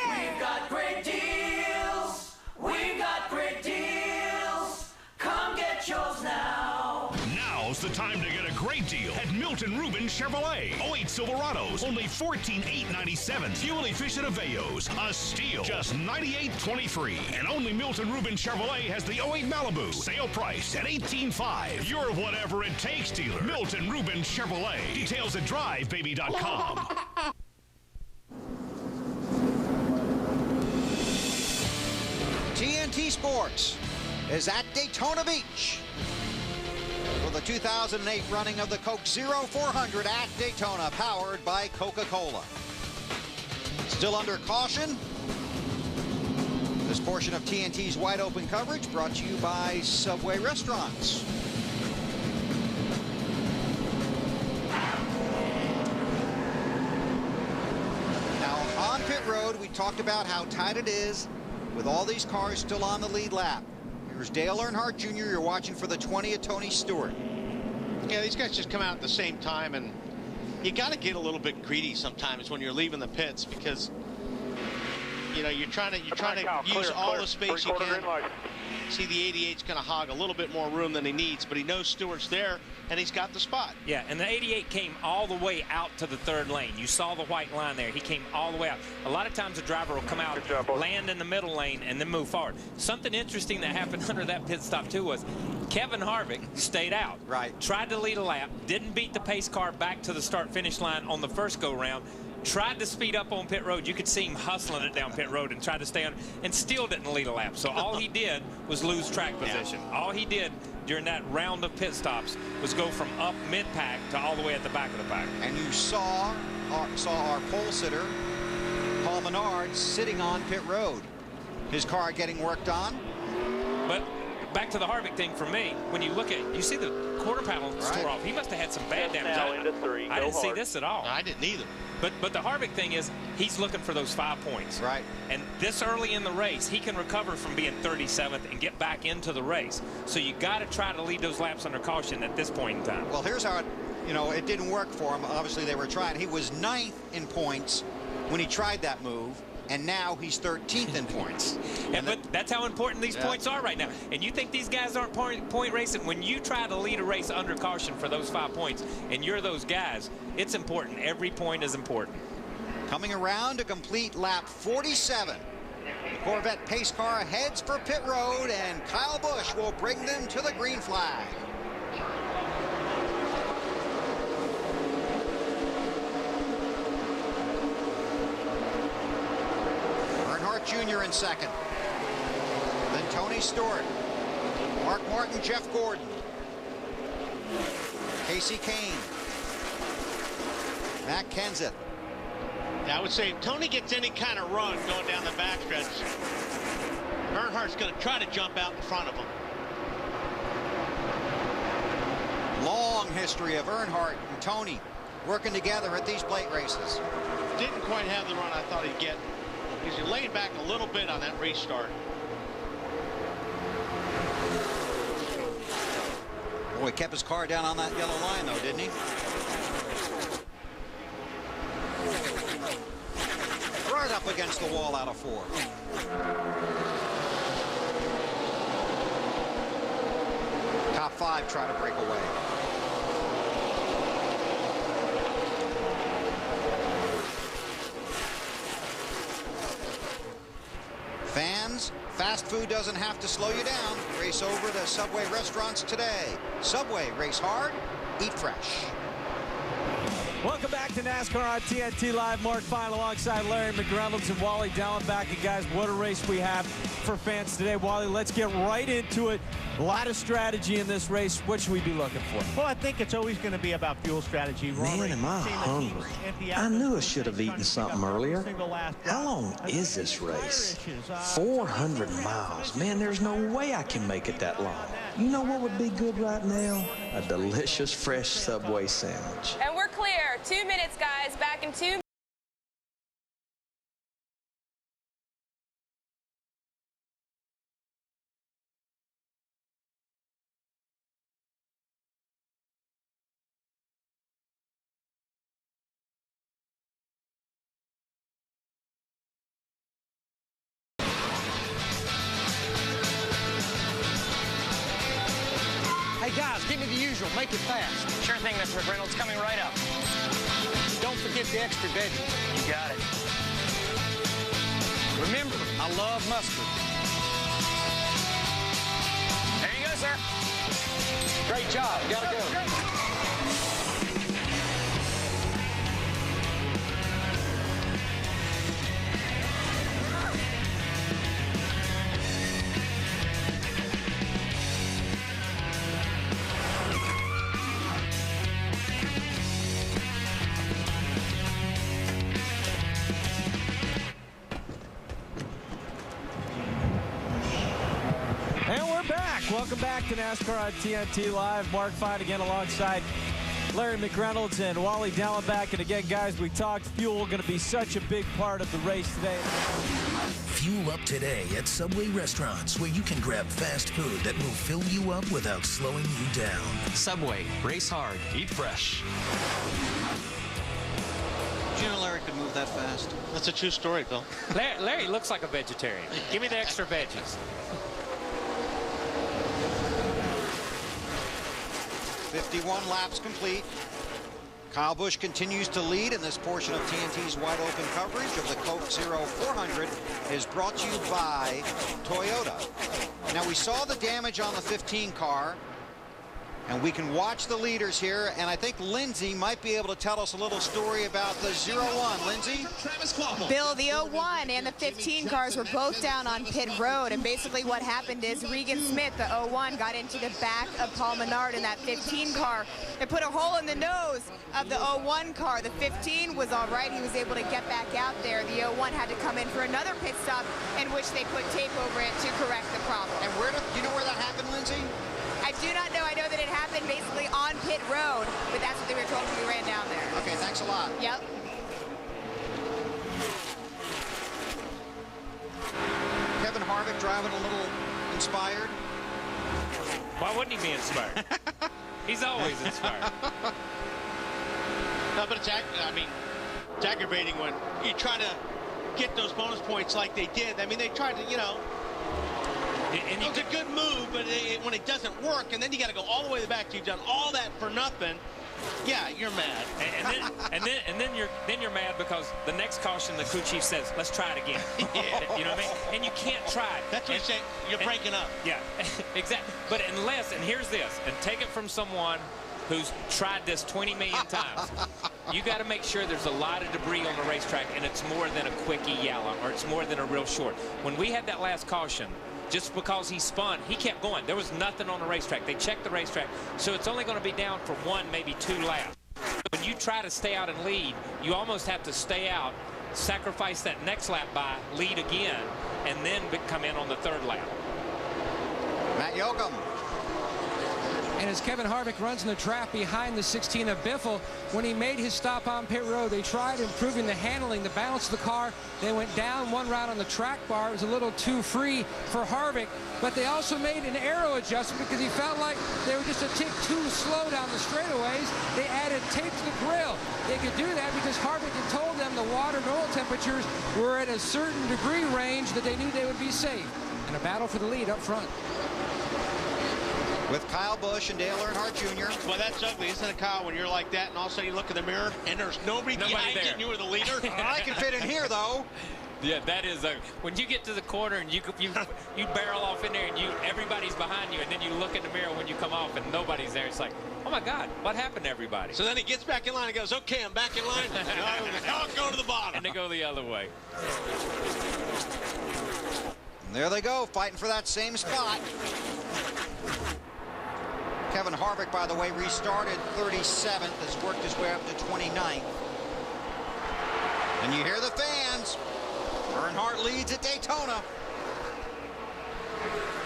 We've got great deals. We've got great deals. Come get yours now. Now's the time to get a great deal at Milton Ruben Chevrolet. 08 Silverados, only $14,897. Fuel efficient Aveos, a steal, just $98.23. And only Milton Ruben Chevrolet has the 08 Malibu, sale price at $18,500. You're whatever it takes dealer. Milton Ruben Chevrolet. Details at drivebaby.com. TNT Sports is at Daytona Beach for the 2008 running of the Coke 0400 at Daytona, powered by Coca-Cola. Still under caution. This portion of TNT's wide open coverage brought to you by Subway Restaurants. Now on pit road, we talked about how tight it is with all these cars still on the lead lap. Here's Dale Earnhardt Jr. You're watching for the 20 of Tony Stewart. Yeah, these guys just come out at the same time, and you got to get a little bit greedy sometimes when you're leaving the pits, because you know you're trying to use all the space you can. See, the 88's going to hog a little bit more room than he needs, but he knows Stewart's there, and he's got the spot. Yeah, and the 88 came all the way out to the third lane. You saw the white line there. He came all the way out. A lot of times the driver will come out, land in the middle lane, and then move forward. Something interesting that happened under that pit stop, too, was Kevin Harvick stayed out. Right. Tried to lead a lap, didn't beat the pace car back to the start-finish line on the first go-round. tried to speed up on pit road. You could see him hustling it down pit road and tried to stay on, and still didn't lead a lap. So all he did was lose track position. All he did during that round of pit stops was go from up mid-pack to all the way at the back of the pack. And you saw our pole sitter, Paul Menard, sitting on pit road. His car getting worked on. But back to the Harvick thing for me, when you look at, you see the quarter panel tore off. He must have had some bad damage. Now into 3. I didn't see this at all. I didn't either. But the Harvick thing is, he's looking for those 5 points. Right. And this early in the race, he can recover from being 37th and get back into the race. So you got to try to lead those laps under caution at this point in time. Well, here's how it didn't work for him. Obviously, they were trying. He was 9th in points when he tried that move. And now he's 13th in points. But that's how important these points are right now. And you think these guys aren't point racing? When you try to lead a race under caution for those 5 points, and you're those guys, it's important. Every point is important. Coming around to complete lap 47. The Corvette pace car heads for pit road, and Kyle Busch will bring them to the green flag. Jr. in second. Then Tony Stewart, Mark Martin, Jeff Gordon, Casey Kane, Matt Kenseth. Yeah, I would say if Tony gets any kind of run going down the backstretch, Earnhardt's going to try to jump out in front of him. Long history of Earnhardt and Tony working together at these plate races. Didn't quite have the run I thought he'd get. He's laid back a little bit on that restart. Boy, he kept his car down on that yellow line, though, didn't he? Right up against the wall out of 4. Top 5 try to break away. Fans, fast food doesn't have to slow you down. Race over to Subway restaurants today. Subway, race hard, eat fresh. Welcome back to NASCAR on TNT Live. Mark Fine alongside Larry McReynolds and Wally Dallenbach. And guys, what a race we have for fans today. Wally, let's get right into it. A lot of strategy in this race. What should we be looking for? Well, I think it's always going to be about fuel strategy. Man, am I hungry. I knew I should have eaten something earlier. How long is this race? 400 miles. Man, there's no way I can make it that long. You know what would be good right now? A delicious, fresh Subway sandwich. And we're clear. 2 minutes, guys. Back in 2 minutes. Guys, give me the usual. Make it fast. Sure thing, Mr. McReynolds. Coming right up. Don't forget the extra veggies. You got it. Remember, I love mustard. There you go, sir. Great job. Gotta go. Welcome back to NASCAR on TNT Live. Mark Fine again alongside Larry McReynolds and Wally Dallenbach. And again, guys, we talked fuel going to be such a big part of the race today. Fuel up today at Subway restaurants where you can grab fast food that will fill you up without slowing you down. Subway, race hard, eat fresh. Did you know Larry could move that fast? That's a true story, Bill. Larry looks like a vegetarian. Give me the extra veggies. 51 laps complete. Kyle Busch continues to lead, and this portion of TNT's wide open coverage of the Coke Zero 400 is brought to you by Toyota. Now, we saw the damage on the 15 car And we can watch the leaders here, and I think Lindsay might be able to tell us a little story about the 01. Lindsay? Bill, the 01 and the 15 cars were both down on pit road, and basically what happened is Regan Smith, the 01, got into the back of Paul Menard in that 15 car. It put a hole in the nose of the 01 car. The 15 was all right. He was able to get back out there. The 01 had to come in for another pit stop in which they put tape over it to correct the problem. And do you know where that happened, Lindsay? I do not know. I know that it happened basically on pit road, but that's what they were told when we ran down there. Okay, thanks a lot. Yep. Kevin Harvick driving a little inspired. Why wouldn't he be inspired? He's always inspired. No, but it's aggravating when you try to get those bonus points like they did. I mean, they tried to, you know. It was a good move, but when it doesn't work, and then you got to go all the way back. You've done all that for nothing. Yeah, you're mad. And then you're mad because the next caution the crew chief says, "Let's try it again." Yeah. You know what I mean? And you can't try it. That's what you're saying. You're breaking up. Yeah, exactly. But unless, and here's this, and take it from someone who's tried this 20 million times. You got to make sure there's a lot of debris on the racetrack, and it's more than a quickie yellow, or it's more than a real short. When we had that last caution, just because he spun, he kept going. There was nothing on the racetrack. They checked the racetrack, so it's only going to be down for 1, maybe 2 laps. When you try to stay out and lead, you almost have to stay out, sacrifice that next lap by, lead again, and then come in on the 3rd lap. Matt Yoakum. And as Kevin Harvick runs in the trap behind the 16 of Biffle, when he made his stop on pit road, they tried improving the handling, the balance of the car. They went down one route on the track bar. It was a little too free for Harvick, but they also made an aero adjustment because he felt like they were just a tick too slow down the straightaways. They added tape to the grill. They could do that because Harvick had told them the water and oil temperatures were at a certain degree range that they knew they would be safe. And a battle for the lead up front. With Kyle Busch and Dale Earnhardt Jr. Well, that's ugly, isn't it, Kyle, when you're like that and all of a sudden you look in the mirror and there's nobody behind you and you were the leader? I can fit in here, though. Yeah, that is when you get to the corner and you barrel off in there and everybody's behind you, and then you look in the mirror when you come off and nobody's there. It's like, oh my God, what happened to everybody? So then he gets back in line and goes, okay, I'm back in line. I'll go to the bottom. And they go the other way. And there they go, fighting for that same spot. Kevin Harvick, by the way, restarted 37th, has worked his way up to 29th. And you hear the fans. Earnhardt leads at Daytona.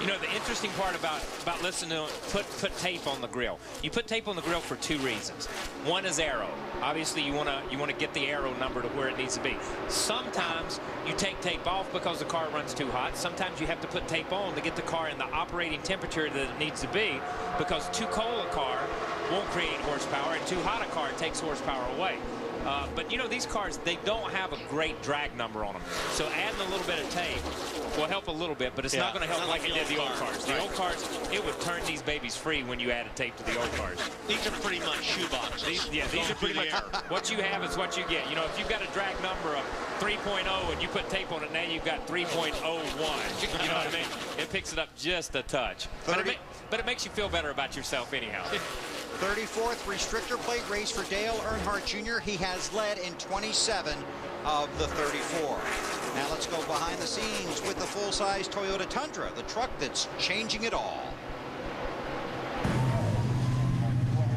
You know, the interesting part about listening to put tape on the grill. You put tape on the grill for 2 reasons. One is aero. Obviously, you want to get the aero number to where it needs to be. Sometimes you take tape off because the car runs too hot. Sometimes you have to put tape on to get the car in the operating temperature that it needs to be, because too cold a car won't create horsepower, and too hot a car takes horsepower away. But, you know, these cars, they don't have a great drag number on them. So adding a little bit of tape will help a little bit, but it's not going to help like it did the old cars. The old cars, it would turn these babies free when you added tape to the old cars. These are pretty much shoeboxes. These are pretty much what you have is what you get. You know, if you've got a drag number of 3.0 and you put tape on it, now you've got 3.01. You know what I mean? It picks it up just a touch. But it makes you feel better about yourself anyhow. 34th restrictor plate race for Dale Earnhardt Jr. He has led in 27 of the 34. Now let's go behind the scenes with the full-size Toyota Tundra, the truck that's changing it all.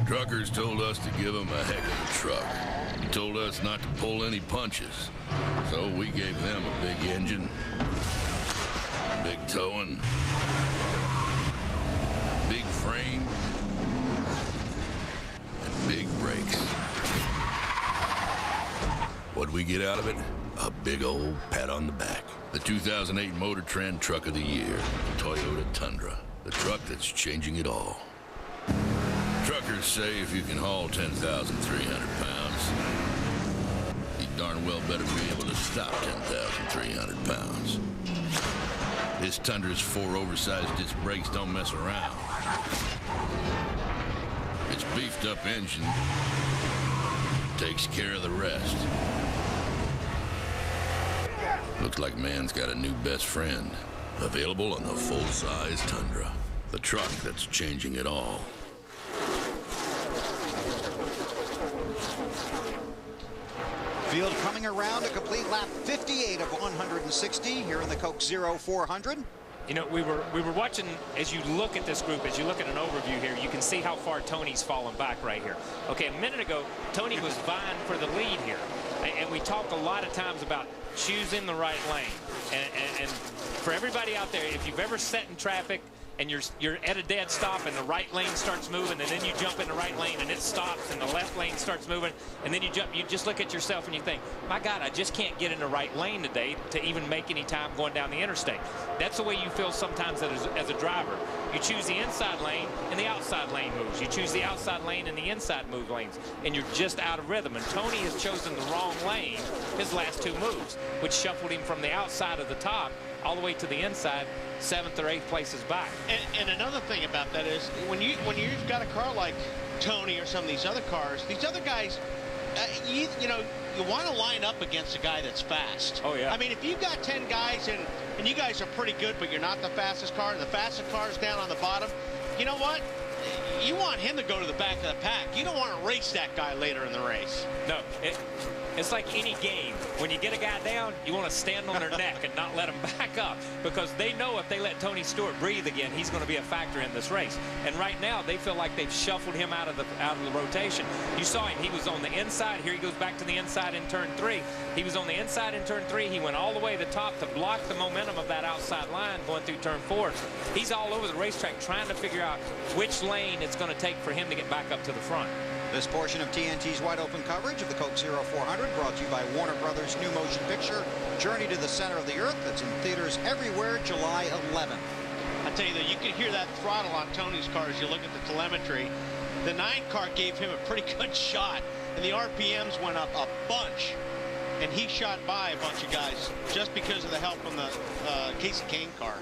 Truckers told us to give them a heck of a truck. He told us not to pull any punches. So we gave them a big engine, big towing, big frame, and big brakes. What'd we get out of it? A big old pat on the back. The 2008 Motor Trend Truck of the Year, the Toyota Tundra. The truck that's changing it all. Truckers say if you can haul 10,300 pounds, you darn well better be able to stop 10,300 pounds. This Tundra's 4 oversized disc brakes don't mess around. Its beefed up engine takes care of the rest. Looks like man's got a new best friend. Available on the full-size Tundra. The truck that's changing it all. Field coming around a complete lap 58 of 160 here in the Coke Zero 400. You know, we were watching, as you look at this group, as you look at an overview here, you can see how far Tony's fallen back right here. Okay, a minute ago, Tony was vying for the lead here. And we talked a lot of times about choosing the right lane. And for everybody out there, if you've ever sat in traffic and you're at a dead stop and the right lane starts moving, and then you jump in the right lane and it stops and the left lane starts moving, and then you just look at yourself and you think, my God, I just can't get in the right lane today to even make any time going down the interstate. That's the way you feel sometimes as a driver. You choose the inside lane and the outside lane moves. You choose the outside lane and the inside move lanes, and you're just out of rhythm. And Tony has chosen the wrong lane his last two moves, which shuffled him from the outside of the top all the way to the inside, 7th or 8th places back. And another thing about that is when you've got a car like Tony or some of these other cars, these other guys, you want to line up against a guy that's fast. Oh, yeah. I mean, if you've got 10 guys and you guys are pretty good, but you're not the fastest car, and the fastest car is down on the bottom, you know what? You want him to go to the back of the pack. You don't want to race that guy later in the race. No, it's like any game. When you get a guy down, you want to stand on their neck and not let him back up, because they know if they let Tony Stewart breathe again, he's going to be a factor in this race. And right now, they feel like they've shuffled him out of the rotation. You saw him. He was on the inside. Here he goes back to the inside in turn 3. He was on the inside in turn 3. He went all the way to the top to block the momentum of that outside line going through turn 4. He's all over the racetrack trying to figure out which lane it's going to take for him to get back up to the front. This portion of TNT's wide open coverage of the Coke Zero 400 brought to you by Warner Brothers' new motion picture, Journey to the Center of the Earth, that's in theaters everywhere July 11th. I tell you that you can hear that throttle on Tony's car as you look at the telemetry. The 9 car gave him a pretty good shot, and the RPMs went up a bunch, and he shot by a bunch of guys just because of the help from the Kasey Kahne car.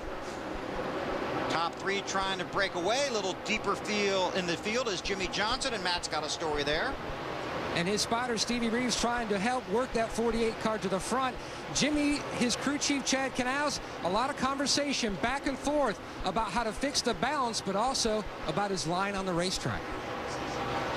Top 3 trying to break away. A little deeper feel in the field is Jimmie Johnson, and Matt's got a story there. And his spotter, Stevie Reeves, trying to help work that 48 car to the front. Jimmy, his crew chief, Chad Canals, a lot of conversation back and forth about how to fix the balance, but also about his line on the racetrack.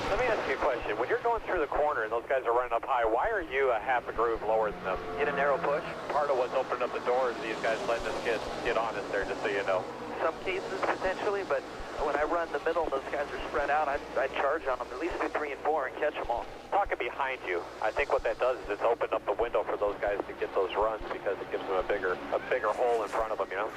Let me ask you a question. When you're going through the corner and those guys are running up high, why are you a half a groove lower than them? In a narrow push? Part of what's opening up the doors, these guys letting us get on us there, just so you know. Some cases, potentially, but when I run the middle and those guys are spread out, I charge on them, at least do 3 and 4 and catch them all. Talking behind you, I think what that does is it's opened up the window for those guys to get those runs, because it gives them a bigger hole in front of them, you know?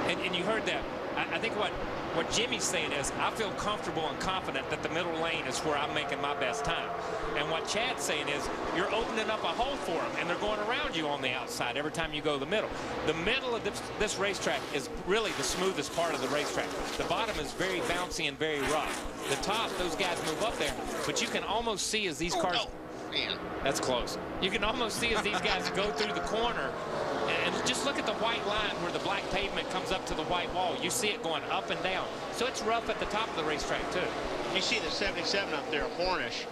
And you heard that. I think what Jimmy's saying is, I feel comfortable and confident that the middle lane is where I'm making my best time. And what Chad's saying is, you're opening up a hole for them, and they're going around you on the outside every time you go the middle. The middle of this racetrack is really the smoothest part of the racetrack. The bottom is very bouncy and very rough. The top, those guys move up there, but you can almost see as these cars... Man. That's close. You can almost see as these guys go through the corner, and just look at the white line where the black pavement comes up to the white wall. You see it going up and down. So it's rough at the top of the racetrack, too. You see the 77 up there, Hornish,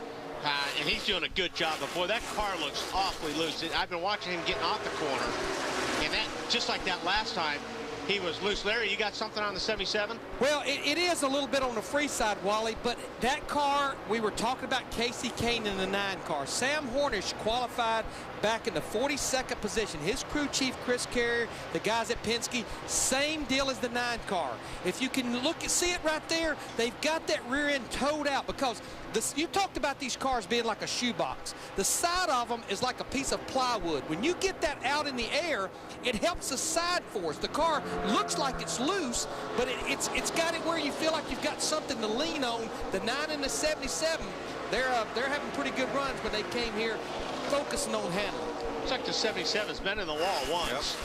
and he's doing a good job. But boy, that car looks awfully loose. I've been watching him getting off the corner, and that, just like that last time, he was loose. Larry, you got something on the 77? Well, it is a little bit on the free side, Wally, but that car, we were talking about Kasey Kahne in the 9 car. Sam Hornish qualified back in the 42nd position. His crew chief, Chris Carrier, the guys at Penske, same deal as the 9 car. If you can see it right there, they've got that rear end towed out, because you talked about these cars being like a shoebox. The side of them is like a piece of plywood. When you get that out in the air, it helps the side force. The car looks like it's loose, but it's got it where you feel like you've got something to lean on. The 9 and the 77, they're having pretty good runs, but they came here focusing on handling. It's like the 77's been in the wall once.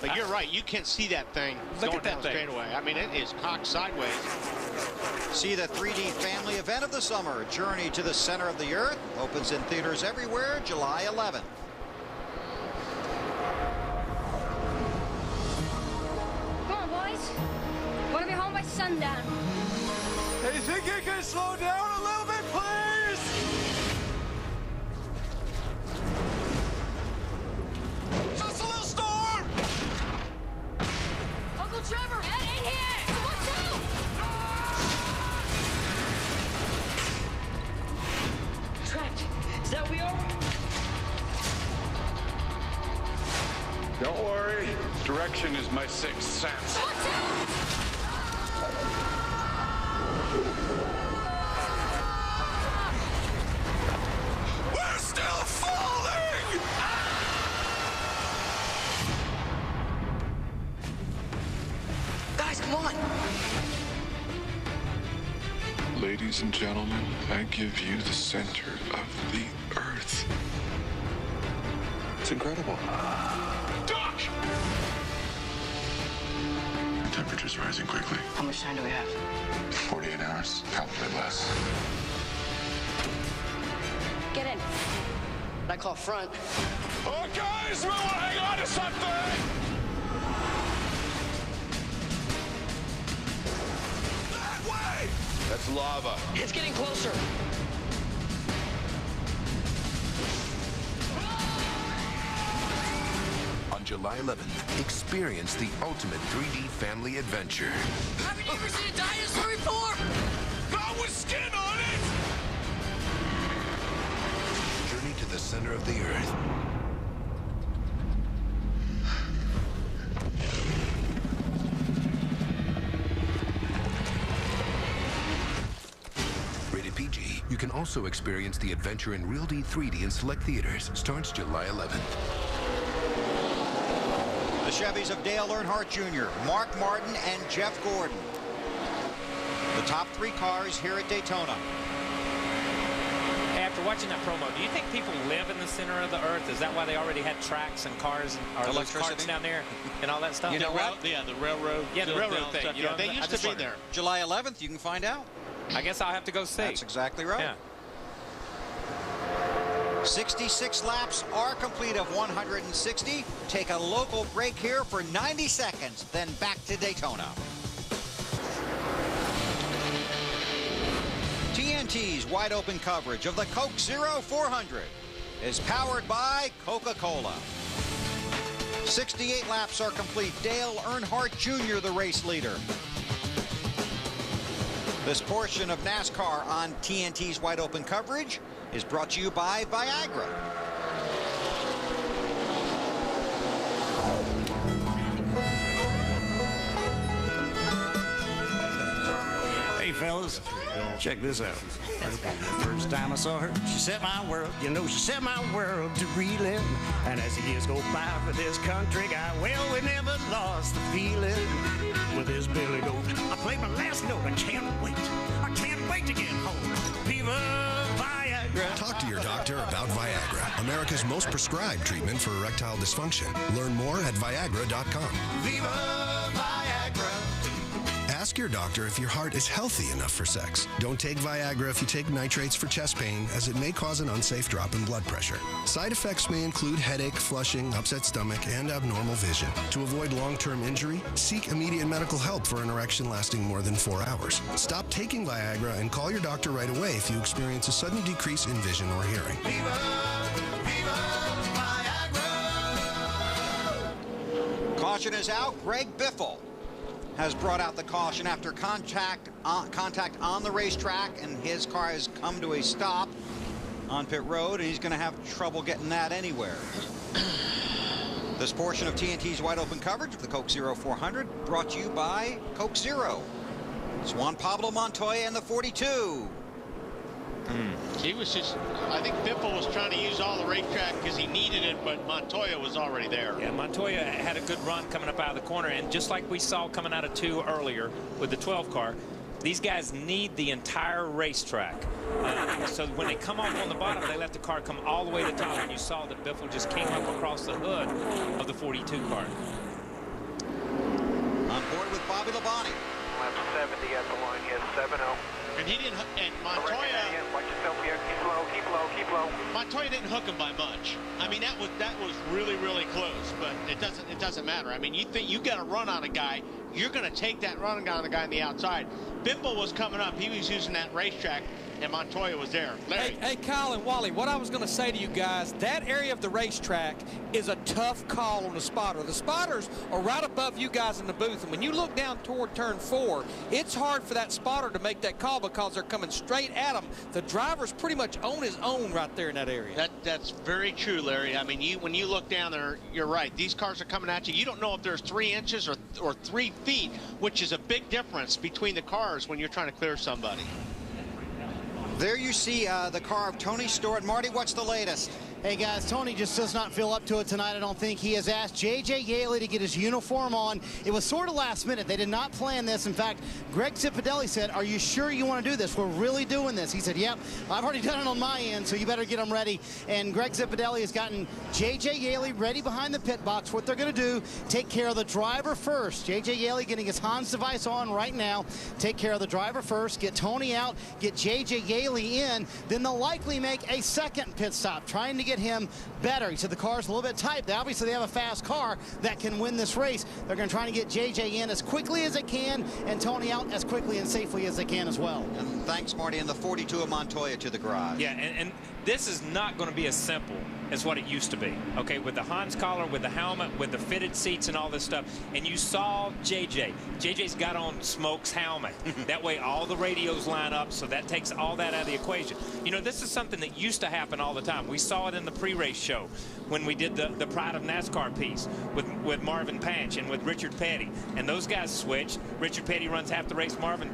But you're right, you can see that thing going down straight away. I mean, it is cocked sideways. See the 3D family event of the summer, Journey to the Center of the Earth, opens in theaters everywhere July 11th. Come on, boys. Want to be home by sundown. Hey, you think you can slow down a little bit, please? Just a little storm! Uncle Trevor, head in here! Watch out! Direction is my sixth sense. We're still falling! Guys, come on! Ladies and gentlemen, I give you the center of the Earth. It's incredible. Doc! The temperature's rising quickly. How much time do we have? 48 hours, probably less. Get in. I call front. Oh, guys, we want to hang on to something! That way! That's lava. It's getting closer. On July 11th, experience the ultimate 3D family adventure. Haven't you ever seen a dinosaur before? Not with skin on it! Journey to the center of the Earth. Rated PG. You can also experience the adventure in Real D 3D in select theaters. Starts July 11th. The Chevys of Dale Earnhardt Jr., Mark Martin, and Jeff Gordon. The top 3 cars here at Daytona. Hey, after watching that promo, do you think people live in the center of the Earth? Is that why they already had tracks and cars and those carts down there and all that stuff? You know what? Yeah, the railroad. Yeah, the railroad thing. Stuff. You know, They used to be there. July 11th, you can find out. I guess I'll have to go see. That's exactly right. Yeah. 66 laps are complete of 160. Take a local break here for 90 seconds, then back to Daytona. TNT's wide open coverage of the Coke Zero 400 is powered by Coca-Cola. 68 laps are complete. Dale Earnhardt Jr., the race leader. This portion of NASCAR on TNT's wide open coverage is brought to you by Viagra. Hey, fellas, check this out. First time I saw her, she set my world, you know, she set my world to reeling. And as the years go by for this country guy, well, we never lost the feeling. With this Billy Goat, I played my last note, I can't wait to get home. Viva Viagra. Talk to your doctor about Viagra, America's most prescribed treatment for erectile dysfunction. Learn more at Viagra.com. Viva Viagra. Ask your doctor if your heart is healthy enough for sex. Don't take Viagra if you take nitrates for chest pain, as it may cause an unsafe drop in blood pressure. Side effects may include headache, flushing, upset stomach, and abnormal vision. To avoid long-term injury, seek immediate medical help for an erection lasting more than 4 hours. Stop taking Viagra and call your doctor right away if you experience a sudden decrease in vision or hearing. Caution is out. Greg Biffle has brought out the caution after contact on the racetrack, and his car has come to a stop on pit road, and he's going to have trouble getting that anywhere. This portion of TNT's wide open coverage of the Coke Zero 400 brought to you by Coke Zero. It's Juan Pablo Montoya and the 42. He was just, I think Biffle was trying to use all the racetrack because he needed it, but Montoya was already there. Yeah, Montoya had a good run coming up out of the corner, and just like we saw coming out of 2 earlier with the 12 car, these guys need the entire racetrack. So when they come off on the bottom, they let the car come all the way to the top, and you saw that Biffle just came up across the hood of the 42 car. On board with Bobby Labonte. Lap 70 at the line, yes, 7-0. And he didn't, and Montoya, Watch yourself here, keep low, keep low, keep low. Montoya didn't hook him by much. I mean, that was really, really close, but it doesn't matter. I mean, you think you got a run on a guy, you're going to take that run on the guy on the outside. Biffle was coming up, he was using that racetrack, and Montoya was there. Hey, Kyle and Wally, what I was going to say to you guys, that area of the racetrack is a tough call on the spotter. The spotters are right above you guys in the booth, and when you look down toward turn 4, it's hard for that spotter to make that call because they're coming straight at him. The driver's pretty much on his own right there in that area. That's very true, Larry. I mean, when you look down there, you're right. These cars are coming at you. You don't know if there's 3 inches or 3 feet, which is a big difference between the cars when you're trying to clear somebody. There you see the car of Tony Stewart. Marty, what's the latest? Hey guys, Tony just does not feel up to it tonight. I don't think he has asked J.J. Yeley to get his uniform on. It was sort of last minute. They did not plan this. In fact, Greg Zipadelli said, "Are you sure you want to do this? We're really doing this." He said, "Yep, I've already done it on my end, so you better get them ready." And Greg Zipadelli has gotten J.J. Yeley ready behind the pit box. What they're going to do, take care of the driver first. J.J. Yeley getting his Hans device on right now. Take care of the driver first, get Tony out, get J.J. Yeley in. Then they'll likely make a second pit stop, trying to get him better. He said the car's a little bit tight. Obviously, they have a fast car that can win this race. They're going to try to get JJ in as quickly as they can and Tony out as quickly and safely as they can as well. And thanks, Marty, and the 42 of Montoya to the garage. Yeah, and this is not going to be as simple as what it used to be, okay, with the Hans collar, with the helmet, with the fitted seats and all this stuff. And you saw JJ. JJ's got on Smoke's helmet. That way all the radios line up, so that takes all that out of the equation. You know, this is something that used to happen all the time. We saw it in the pre-race show when we did the Pride of NASCAR piece with Marvin Panch and with Richard Petty. And those guys switched. Richard Petty runs half the race, Marvin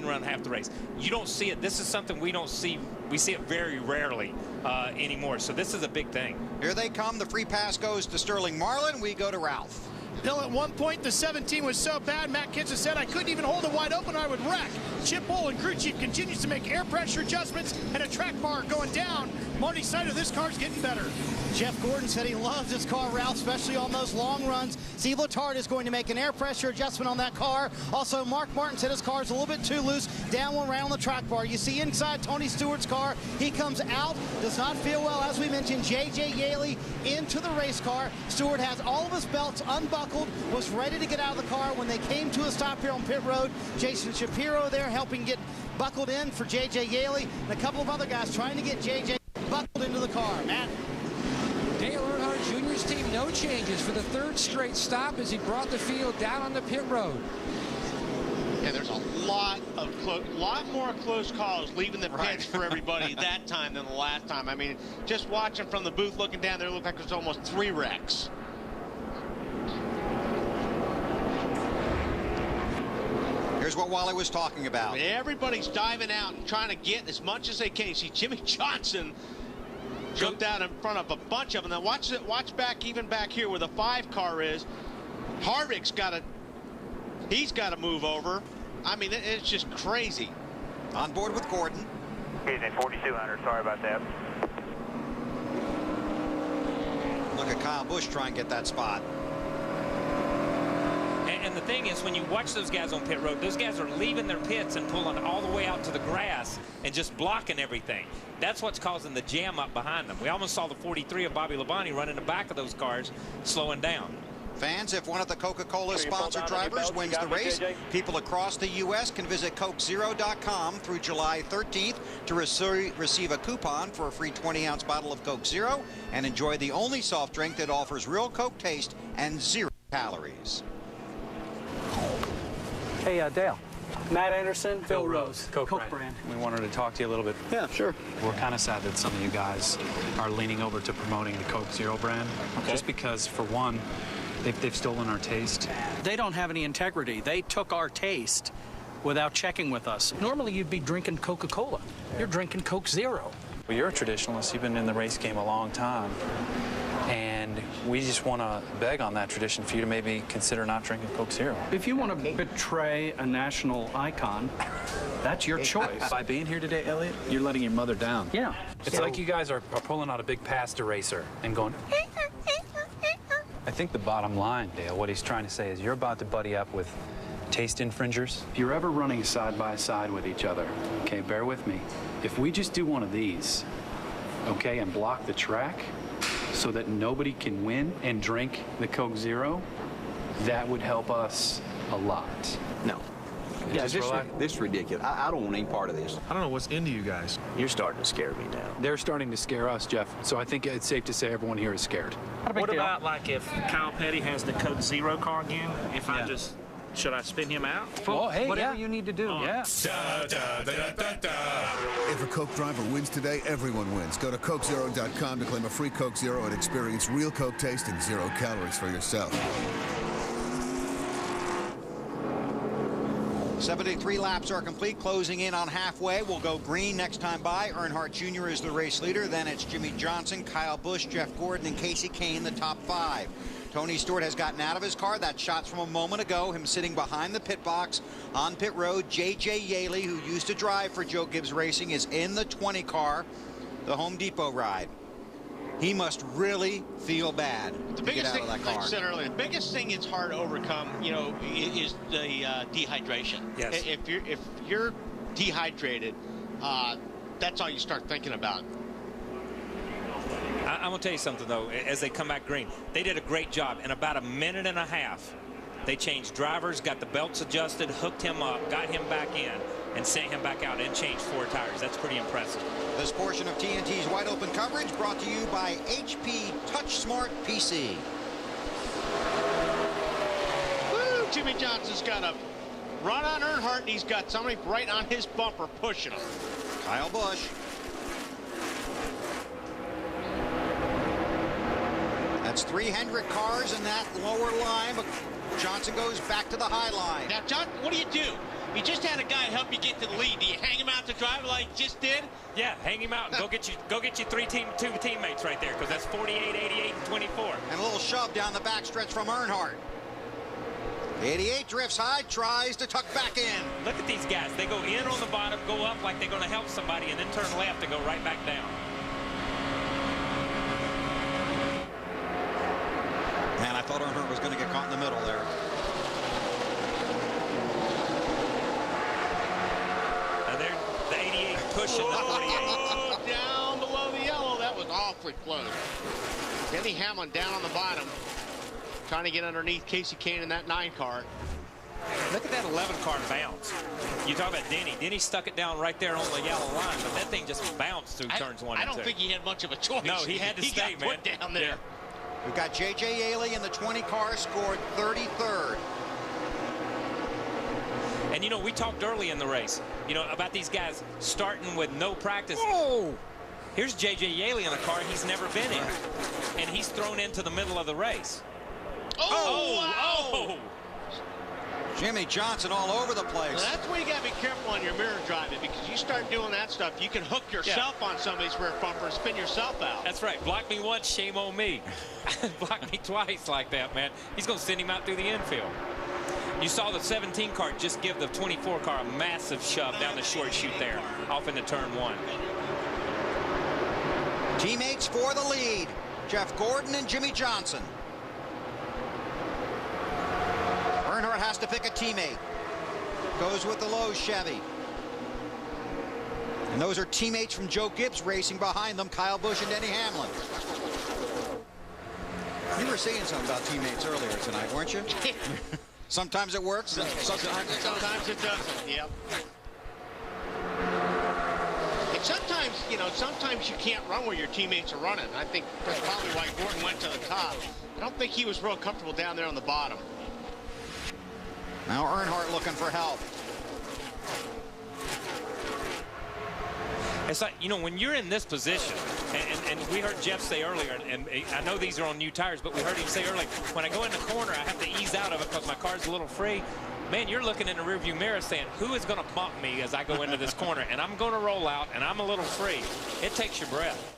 run half the race. You don't see it. This is something we don't see. We see it very rarely anymore. So this is a big thing. Here they come. The free pass goes to Sterling Marlin. We go to Ralph. Bill, at one point, the 17 was so bad, Matt Kenseth said, "I couldn't even hold it wide open, I would wreck." Chip Bull, crew chief, continues to make air pressure adjustments and a track bar going down. Marty Snyder, this car's getting better. Jeff Gordon said he loves his car, Ralph, especially on those long runs. Steve Letarte is going to make an air pressure adjustment on that car. Also, Mark Martin said his car is a little bit too loose down one around the track bar. You see inside Tony Stewart's car, he comes out, does not feel well. As we mentioned, J.J. Yeley into the race car. Stewart has all of his belts unbuckled, was ready to get out of the car when they came to a stop here on pit road. Jason Shapiro there helping get buckled in for J.J. Yeley, and a couple of other guys trying to get J.J. buckled into the car. Matt? Dale Earnhardt Jr.'s team, no changes for the third straight stop as he brought the field down on the pit road. And there's a lot more close calls leaving the pits for everybody that time than the last time. I mean, just watching from the booth looking down there, it looked like there's almost 3 wrecks. Here's what Wally was talking about. Everybody's diving out and trying to get as much as they can. You see Jimmy Johnson jumped out in front of a bunch of them. Now watch back, even back here where the 5 car is. Harvick's he's got to move over. I mean, it's just crazy. On board with Gordon. He's in 4200. Sorry about that. Look at Kyle Busch try and get that spot. And the thing is, when you watch those guys on pit road, those guys are leaving their pits and pulling all the way out to the grass and just blocking everything. That's what's causing the jam up behind them. We almost saw the 43 of Bobby Labonte run in the back of those cars, slowing down. Fans, if one of the Coca-Cola sponsored drivers wins the race, people across the U.S. can visit CokeZero.com through July 13th to receive a coupon for a free 20-ounce bottle of Coke Zero and enjoy the only soft drink that offers real Coke taste and 0 calories. Hey, Dale. Matt Anderson, Phil Rose, Coke brand. We wanted to talk to you a little bit. Yeah, sure. We're kind of sad that some of you guys are leaning over to promoting the Coke Zero brand. Okay. Just because, for one, they've stolen our taste. They don't have any integrity. They took our taste without checking with us. Normally, you'd be drinking Coca-Cola. You're drinking Coke Zero. Well, you're a traditionalist. You've been in the race game a long time. And we just want to beg on that tradition for you to maybe consider not drinking Coke Zero. If you want to betray a national icon, that's your choice. By being here today, Elliot, you're letting your mother down. Yeah. It's like you guys are pulling out a big past eraser and going... I think the bottom line, Dale, what he's trying to say is you're about to buddy up with taste infringers. If you're ever running side by side with each other, okay, bear with me. If we just do one of these, okay, and block the track so that nobody can win and drink the Coke Zero, that would help us a lot. No. Yeah, this is ridiculous. I don't want any part of this. I don't know what's into you guys. You're starting to scare me now. They're starting to scare us, Jeff. So I think it's safe to say everyone here is scared. What about like if Kyle Petty has the Coke Zero car again? If I just Should I spin him out? Oh, hey, Whatever yeah. you need to do, yeah. If a Coke driver wins today, everyone wins. Go to CokeZero.com to claim a free Coke Zero and experience real Coke taste and 0 calories for yourself. 73 laps are complete, closing in on halfway. We'll go green next time by. Earnhardt Jr. is the race leader. Then it's Jimmy Johnson, Kyle Busch, Jeff Gordon, and Kasey Kahne, the top 5. Tony Stewart has gotten out of his car. That shot's from a moment ago. Him sitting behind the pit box on pit road. J.J. Yaley, who used to drive for Joe Gibbs Racing, is in the 20 car, the Home Depot ride. He must really feel bad to get out of that car. Like I said earlier, the biggest thing it's hard to overcome, you know, is the dehydration. Yes. If you're dehydrated, that's all you start thinking about. I'm going to tell you something, though, as they come back green. They did a great job. In about a minute and a half, they changed drivers, got the belts adjusted, hooked him up, got him back in, and sent him back out and changed 4 tires. That's pretty impressive. This portion of TNT's Wide Open coverage brought to you by HP TouchSmart PC. Woo! Jimmy Johnson's got a run on Earnhardt, and he's got somebody right on his bumper pushing him. Kyle Busch. That's 3 Hendrick cars in that lower line, but Johnson goes back to the high line. Now, John, what do? You just had a guy help you get to the lead. Do you hang him out to drive like you just did? Yeah, hang him out and go get you two teammates right there, because that's 48, 88, and 24. And a little shove down the backstretch from Earnhardt. 88 drifts high, tries to tuck back in. Look at these guys. They go in on the bottom, go up like they're going to help somebody, and then turn left and go right back down. Man, I thought Earnhardt was going to get caught in the middle there. And they're the 88 pushing the 48. Down below the yellow. That was awfully close. Denny Hamlin down on the bottom, trying to get underneath Kasey Kahne in that 9 car. Look at that 11 car bounce. You talk about Denny. Denny stuck it down right there on the yellow line, but that thing just bounced through turns 1 and 2. I don't think he had much of a choice. No, he had to stay, got man. Put down there. Yeah. We've got J.J. Yaley in the 20 car, scored 33rd. And, you know, we talked early in the race, you know, about these guys starting with no practice. Whoa! Here's J.J. Yaley in a car he's never been in, and he's thrown into the middle of the race. Oh! Jimmy Johnson all over the place. Well, that's where you got to be careful on your mirror driving, because you start doing that stuff, you can hook yourself on somebody's rear bumper and spin yourself out. That's right. Block me once, shame on me. Block me twice like that, man. He's going to send him out through the infield. You saw the 17 car just give the 24 car a massive shove down the short chute there, off into turn 1. Teammates for the lead, Jeff Gordon and Jimmy Johnson. Earnhardt has to pick a teammate. Goes with the Lowe's Chevy. And those are teammates from Joe Gibbs Racing behind them, Kyle Busch and Denny Hamlin. You were saying something about teammates earlier tonight, weren't you? Sometimes it works, sometimes it doesn't. Yep. And sometimes, you know, sometimes you can't run where your teammates are running. I think that's probably why Gordon went to the top. I don't think he was real comfortable down there on the bottom. Now Earnhardt looking for help. It's like, you know, when you're in this position, and we heard Jeff say earlier, and I know these are on new tires, but we heard him say earlier, when I go in the corner, I have to ease out of it because my car's a little free. Man, you're looking in the rearview mirror saying, who is going to bump me as I go into this corner? And I'm going to roll out, and I'm a little free. It takes your breath.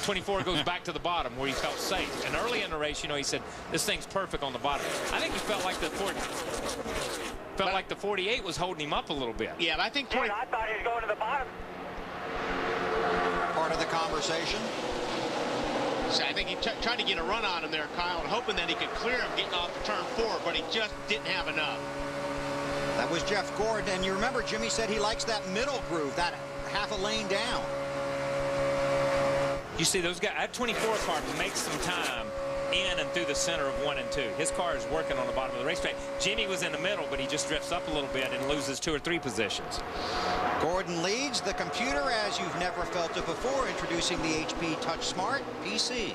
24 goes back to the bottom where he felt safe. And early in the race, you know, he said, this thing's perfect on the bottom. I think he felt like the 48 was holding him up a little bit. Yeah, but I think I thought he was going to the bottom. Part of the conversation. So I think he tried to get a run on him there, Kyle, and hoping that he could clear him getting off the turn 4, but he just didn't have enough. That was Jeff Gordon, and you remember Jimmy said he likes that middle groove, that half a lane down. You see those guys, that 24 car makes some time in and through the center of 1 and 2. His car is working on the bottom of the racetrack. Jimmy was in the middle, but he just drifts up a little bit and loses 2 or 3 positions. Gordon leads the computer as you've never felt it before, introducing the HP TouchSmart PC.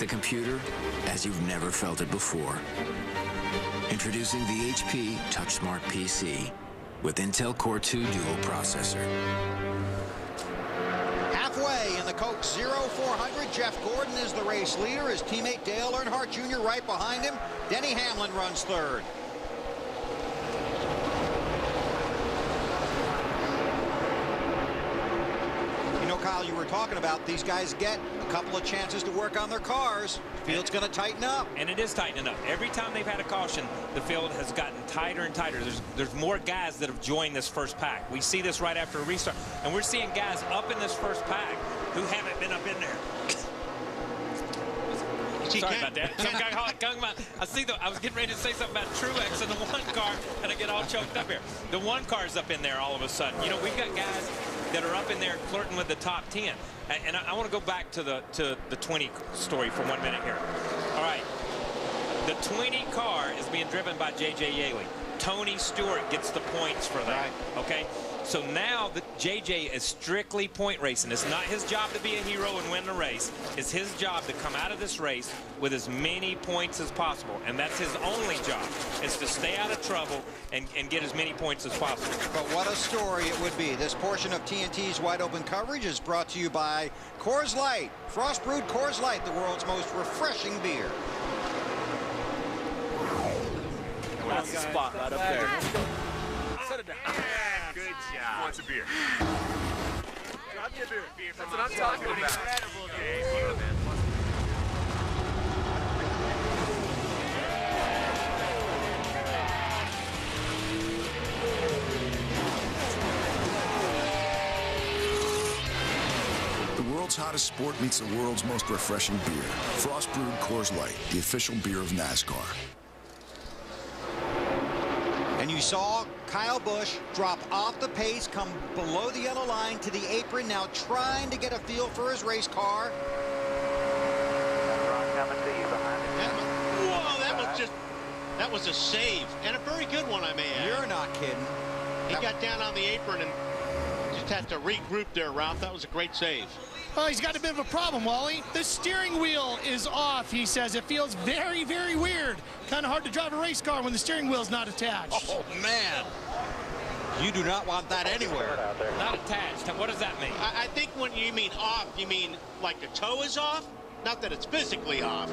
computer as you've never felt it before. Introducing the HP TouchSmart PC with Intel Core 2 Duo processor. Halfway in the Coke 0400, Jeff Gordon is the race leader. His teammate Dale Earnhardt Jr. right behind him. Denny Hamlin runs third. Kyle, you were talking about these guys get a couple of chances to work on their cars. Field's going to tighten up. And it is tightening up. Every time they've had a caution, the field has gotten tighter and tighter. There's more guys that have joined this first pack. We see this right after a restart. And we're seeing guys up in this first pack who haven't been up in there. Sorry about that. Some guy talking about, I was getting ready to say something about Truex in the one car, and I get all choked up here. The one car's up in there all of a sudden. You know, we've got guys that are up in there flirting with the top 10. And I want to go back to the 20 story for 1 minute here. All right. The 20 car is being driven by J.J. Yeley. Tony Stewart gets the points for that. Right. Okay. So now the JJ is strictly point racing. It's not his job to be a hero and win the race. It's his job to come out of this race with as many points as possible. And that's his only job, is to stay out of trouble and get as many points as possible. But what a story it would be. This portion of TNT's Wide Open coverage is brought to you by Coors Light. Frost brewed Coors Light, the world's most refreshing beer. That's the spot right up there. Set it down. Good job. Wants a beer. Drop me a beer. That's what I'm talking about. Incredible, The world's hottest sport meets the world's most refreshing beer. Frost brewed Coors Light, the official beer of NASCAR. And you saw Kyle Busch drop off the pace, come below the yellow line to the apron, now trying to get a feel for his race car. Whoa, that was a save, and a very good one, I may add. You're not kidding. He got down on the apron and just had to regroup there, Ralph. That was a great save. Well, he's got a bit of a problem, Wally. The steering wheel is off, he says. It feels very, very weird. Kind of hard to drive a race car when the steering wheel's not attached. Oh, man. You do not want that anywhere. Not attached. What does that mean? I think when you mean off, you mean like the toe is off? Not that it's physically off.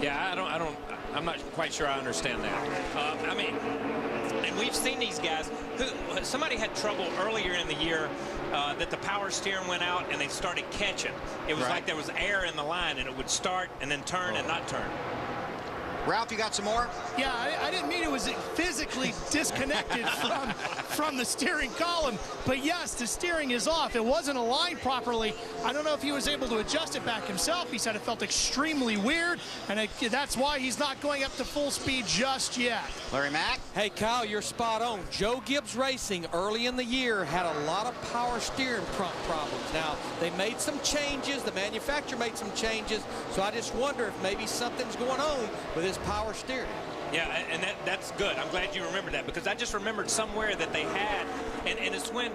Yeah, I'm not quite sure I understand that. I mean, and we've seen these guys who, somebody had trouble earlier in the year that the power steering went out and they started catching. It was like there was air in the line and it would start and then turn and not turn. Ralph, you got some more? Yeah, I didn't mean it was physically disconnected from the steering column. But yes, the steering is off. It wasn't aligned properly. I don't know if he was able to adjust it back himself. He said it felt extremely weird, and that's why he's not going up to full speed just yet. Larry Mack? Hey, Kyle, you're spot on. Joe Gibbs Racing early in the year had a lot of power steering problems. Now, they made some changes. The manufacturer made some changes. So I just wonder if maybe something's going on with his power steering. Yeah, and that's good. I'm glad you remembered that, because I just remembered somewhere that they had, and it's when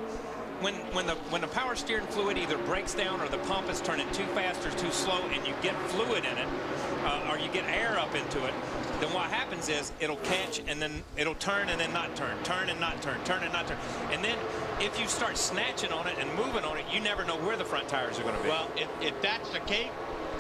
the power steering fluid either breaks down or the pump is turning too fast or too slow, and you get fluid in it, or you get air up into it, then what happens is it'll catch and then it'll turn and then not turn, turn and not turn, turn and not turn. And then if you start snatching on it and moving on it, you never know where the front tires are going to be. Well, if that's the case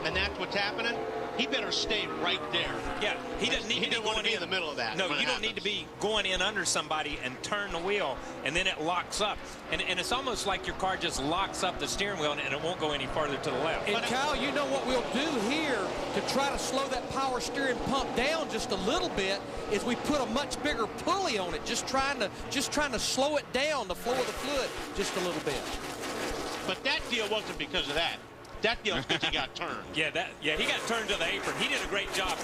and that's what's happening, he better stay right there. Yeah, he doesn't need to want to be in the middle of that. No, you don't need to be going in under somebody and turn the wheel, and then it locks up. And it's almost like your car just locks up the steering wheel, and it won't go any farther to the left. And Kyle, you know what we'll do here to try to slow that power steering pump down just a little bit is we put a much bigger pulley on it, just trying to slow it down, the flow of the fluid, just a little bit. But that deal wasn't because of that. That deal's because he got turned. Yeah, he got turned to the apron. He did a great job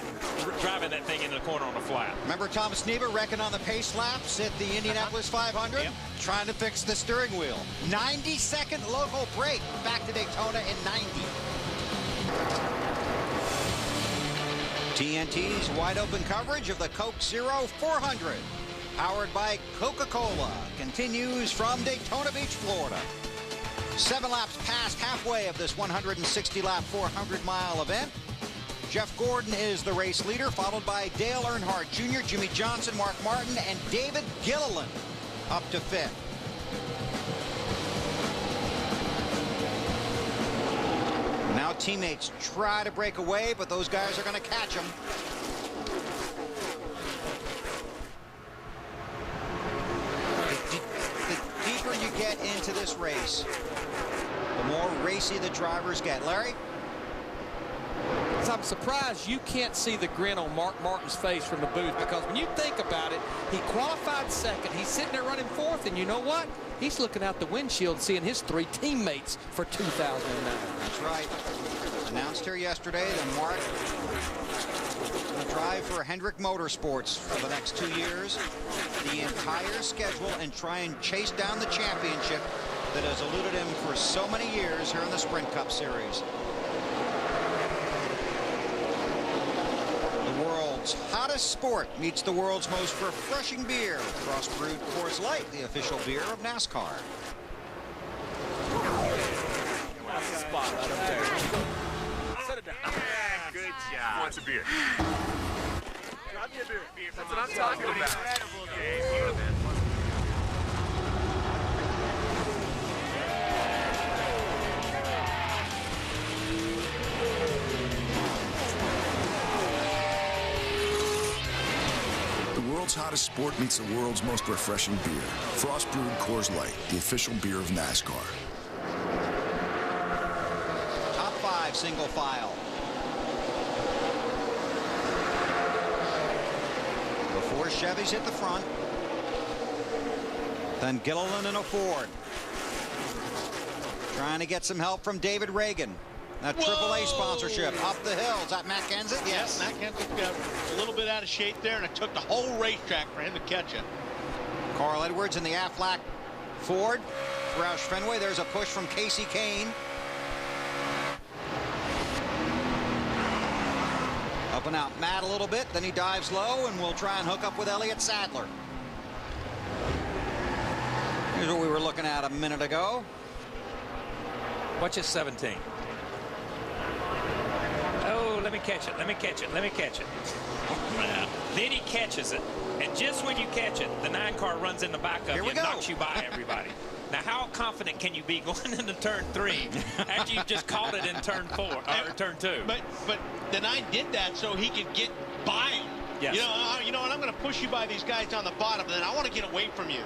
driving that thing into the corner on the flat. Remember Tom Snever wrecking on the pace laps at the Indianapolis 500? Yep. Trying to fix the steering wheel. 90-second local break back to Daytona in 90. TNT's wide open coverage of the Coke Zero 400, powered by Coca-Cola, continues from Daytona Beach, Florida. 7 laps past halfway of this 160-lap 400-mile event. Jeff Gordon is the race leader, followed by Dale Earnhardt Jr., Jimmy Johnson, Mark Martin, and David Gilliland up to 5th. Now teammates try to break away, but those guys are going to catch them. The deeper you get into this race, the more racy the drivers get. Larry? So I'm surprised you can't see the grin on Mark Martin's face from the booth, because when you think about it, he qualified second. He's sitting there running 4th, and you know what? He's looking out the windshield seeing his 3 teammates for 2009. That's right. Announced here yesterday that Mark will drive for Hendrick Motorsports for the next 2 years, the entire schedule, and try and chase down the championship that has eluded him for so many years here in the Sprint Cup Series. The world's hottest sport meets the world's most refreshing beer. Cross-brewed Coors Light, the official beer of NASCAR. Spot right up there. Set it down. Yeah, good job. Wants a beer. Drop me a beer. That's what I'm talking about. Incredible, man. The world's hottest sport meets the world's most refreshing beer. Frost brewed Coors Light, the official beer of NASCAR. Top 5 single file. The 4 Chevys hit the front. Then Gilliland in a Ford. Trying to get some help from David Reagan. That AAA sponsorship up the hill. Is that Matt Kenseth? Yes. Matt Kenseth got a little bit out of shape there, and it took the whole racetrack for him to catch it. Carl Edwards in the Aflac Ford. Roush Fenway. There's a push from Casey Kane. Up and out Matt a little bit. Then he dives low, and we'll try and hook up with Elliott Sadler. Here's what we were looking at a minute ago. Watch his 17. Oh, let me catch it. Let me catch it. Let me catch it. Then he catches it. And just when you catch it, the 9 car runs in the back of you and knocks you by everybody. Now, how confident can you be going into turn 3 after you've just caught it in turn 4 or turn 2? But the 9 did that so he could get by him. Yes. You know what? I'm going to push you by these guys on the bottom, and then I want to get away from you.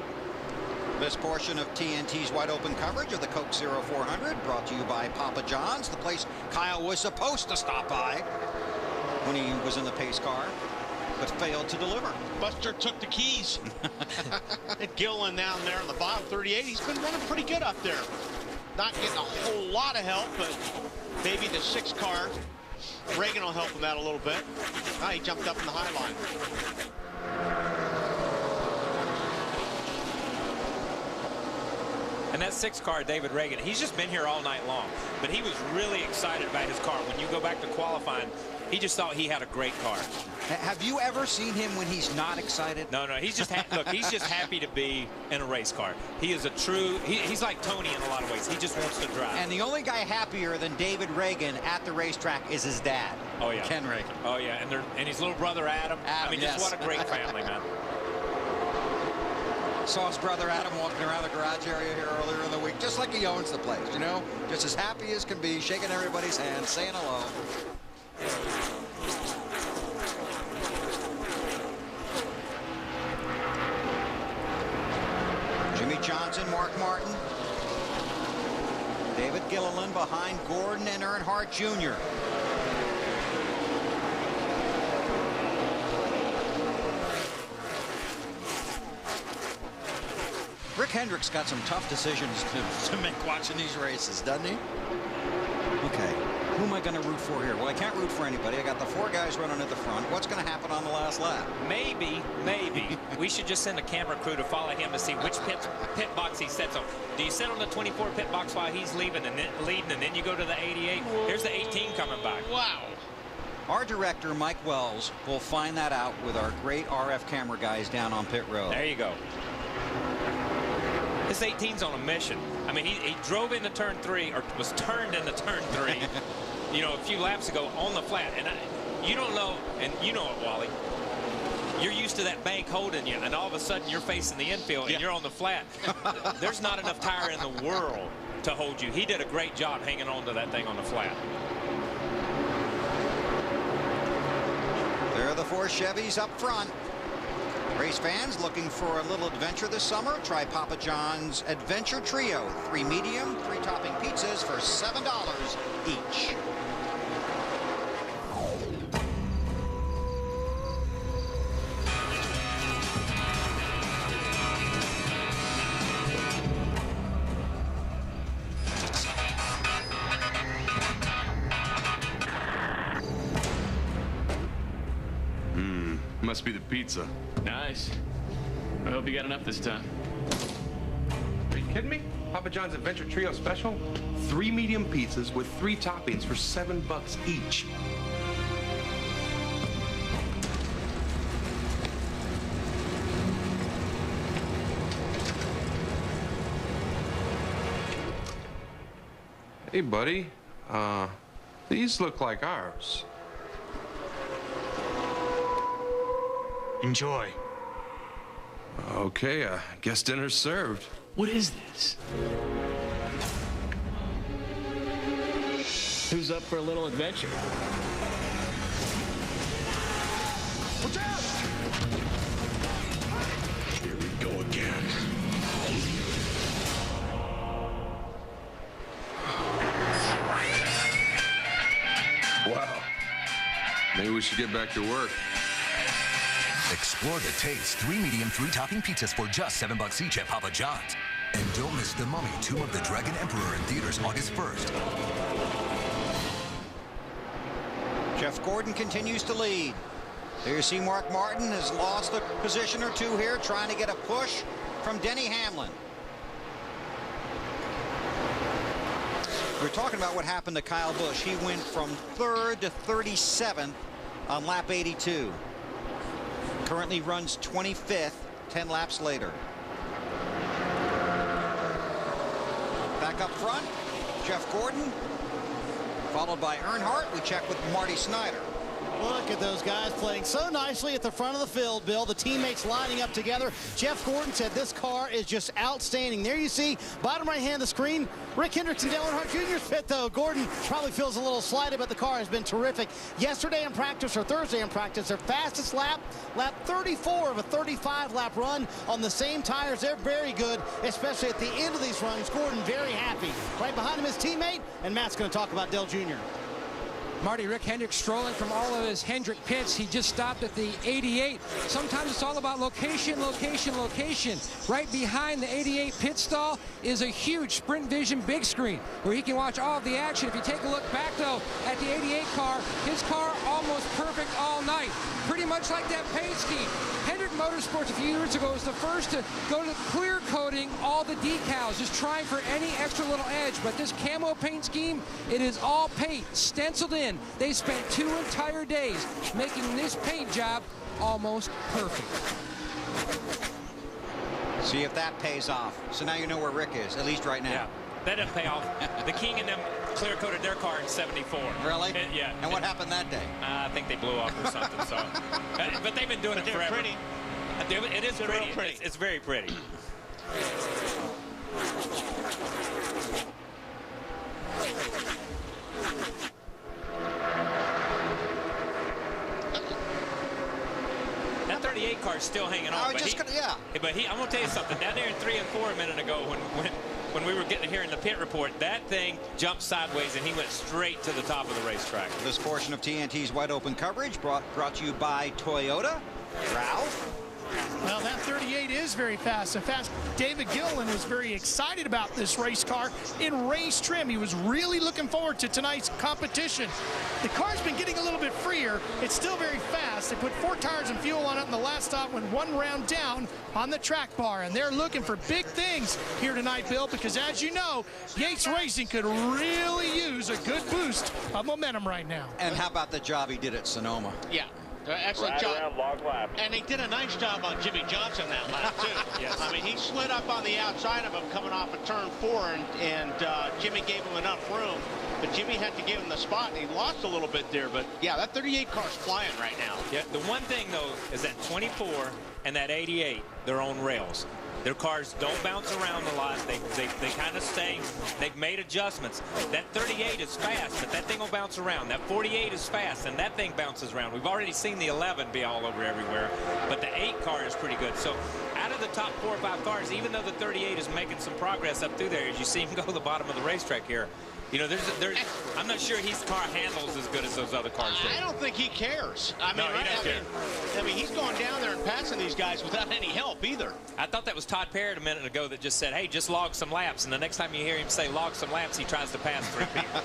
This portion of TNT's wide open coverage of the Coke Zero 400 brought to you by Papa John's, the place Kyle was supposed to stop by when he was in the pace car, but failed to deliver. Buster took the keys. And Gilliland down there in the bottom 38, he's been running pretty good up there. Not getting a whole lot of help, but maybe the 6 car, Reagan will help him out a little bit. Now he jumped up in the high line. And that 6 car, David Reagan, he's just been here all night long. But he was really excited about his car. When you go back to qualifying, he just thought he had a great car. Have you ever seen him when he's not excited? No, he's just look, he's just happy to be in a race car. He is a true, he's like Tony in a lot of ways. He just wants to drive. And the only guy happier than David Reagan at the racetrack is his dad. Oh, yeah. Ken Reagan. Oh, yeah. And his little brother, Adam. I mean, yes. just what a great family, man. Saw his brother Adam walking around the garage area here earlier in the week, just like he owns the place, you know? Just as happy as can be, shaking everybody's hand, saying hello. Jimmy Johnson, Mark Martin. David Gilliland behind Gordon and Earnhardt Jr. Rick Hendrick's got some tough decisions to make watching these races, doesn't he? Okay, who am I going to root for here? Well, I can't root for anybody. I got the 4 guys running at the front. What's going to happen on the last lap? Maybe we should just send a camera crew to follow him to see which pit box he sets on. Do you sit on the 24 pit box while he's leaving and then leading, and then you go to the 88? Here's the 18 coming by. Wow. Our director, Mike Wells, will find that out with our great RF camera guys down on pit road. There you go. This 18's on a mission. I mean, he drove into turn 3, or was turned into turn 3, you know, a few laps ago on the flat. And you don't know, and you know it, Wally. You're used to that bank holding you, and all of a sudden you're facing the infield and you're on the flat. There's not enough tire in the world to hold you. He did a great job hanging on to that thing on the flat. There are the 4 Chevys up front. Race fans looking for a little adventure this summer? Try Papa John's Adventure Trio. 3 medium, 3 topping pizzas for $7 each. Must be the pizza. Nice. I hope you got enough this time. Are you kidding me? Papa John's Adventure Trio special? 3 medium pizzas with 3 toppings for $7 each. Hey, buddy. These look like ours. Enjoy. Okay, I guess dinner's served. What is this? Who's up for a little adventure? Watch out! Here we go again. Wow. Maybe we should get back to work. Explore the taste. 3 medium, 3 topping pizzas for just $7 each at Papa John's. And don't miss The Mummy, Tomb of the Dragon Emperor in theaters August 1st. Jeff Gordon continues to lead. There you see Mark Martin has lost a position or 2 here, trying to get a push from Denny Hamlin. We're talking about what happened to Kyle Busch. He went from 3rd to 37th on lap 82. Currently runs 25th, 10 laps later. Back up front, Jeff Gordon, followed by Earnhardt. We check with Marty Snyder. Look at those guys playing so nicely at the front of the field, Bill. The teammates lining up together. Jeff Gordon said this car is just outstanding. There you see, bottom right hand of the screen, Rick Hendrickson, Dale Earnhardt Jr.'s pit, though. Gordon probably feels a little slighted, but the car has been terrific. Yesterday in practice, or Thursday in practice, their fastest lap 34 of a 35-lap run on the same tires. They're very good, especially at the end of these runs. Gordon very happy. Right behind him, his teammate, and Matt's going to talk about Dale Jr. Marty, Rick Hendrick strolling from all of his Hendrick pits. He just stopped at the 88. Sometimes it's all about location, location, location. Right behind the 88 pit stall is a huge Sprint Vision big screen where he can watch all of the action. If you take a look back, though, at the 88 car, his car almost perfect all night. Pretty much like that paint scheme. Hendrick Motorsports a few years ago was the first to go to clear coating all the decals, just trying for any extra little edge. But this camo paint scheme, it is all paint, stenciled in. They spent 2 entire days making this paint job almost perfect. See if that pays off. So now you know where Rick is, at least right now. Yeah, that didn't pay off. The King and them clear-coated their car in 74. Really? Yeah. And what happened that day? I think they blew off or something. So, but they've been doing it forever. Pretty. It is pretty. It's very pretty. That 38 car is still hanging on. Yeah. But I'm going to tell you something. Down there in 3 and 4 a minute ago, when we were getting here in the pit report, that thing jumped sideways and he went straight to the top of the racetrack. This portion of TNT's Wide Open coverage brought to you by Toyota. Ralph? Well, that 38 is very fast. In fact, David Gilliland was very excited about this race car in race trim. He was really looking forward to tonight's competition. The car's been getting a little bit freer. It's still very fast. They put 4 tires and fuel on it, and the last stop went 1 round down on the track bar. And they're looking for big things here tonight, Bill, because as you know, Yates Racing could really use a good boost of momentum right now. And how about the job he did at Sonoma? Yeah. Excellent job. Long lap. And they did a nice job on Jimmy Johnson that lap, too. Yes. I mean, he slid up on the outside of him coming off of turn 4, and Jimmy gave him enough room. But Jimmy had to give him the spot, and he lost a little bit there. But, yeah, that 38 car's flying right now. Yeah, the one thing, though, is that 24 and that 88, they're on rails. Their cars don't bounce around a lot. They kind of stay. They've made adjustments. That 38 is fast, but that thing will bounce around. That 48 is fast, and that thing bounces around. We've already seen the 11 be all over everywhere, but the 8 car is pretty good. So out of the top 4 or 5 cars, even though the 38 is making some progress up through there, as you see him go to the bottom of the racetrack here, you know, I'm not sure his car handles as good as those other cars do. I don't think he cares. I mean, no, he doesn't care. I mean, he's going down there and passing these guys without any help either. I thought that was Todd Parrott a minute ago that just said, hey, just log some laps. And the next time you hear him say log some laps, he tries to pass 3 people.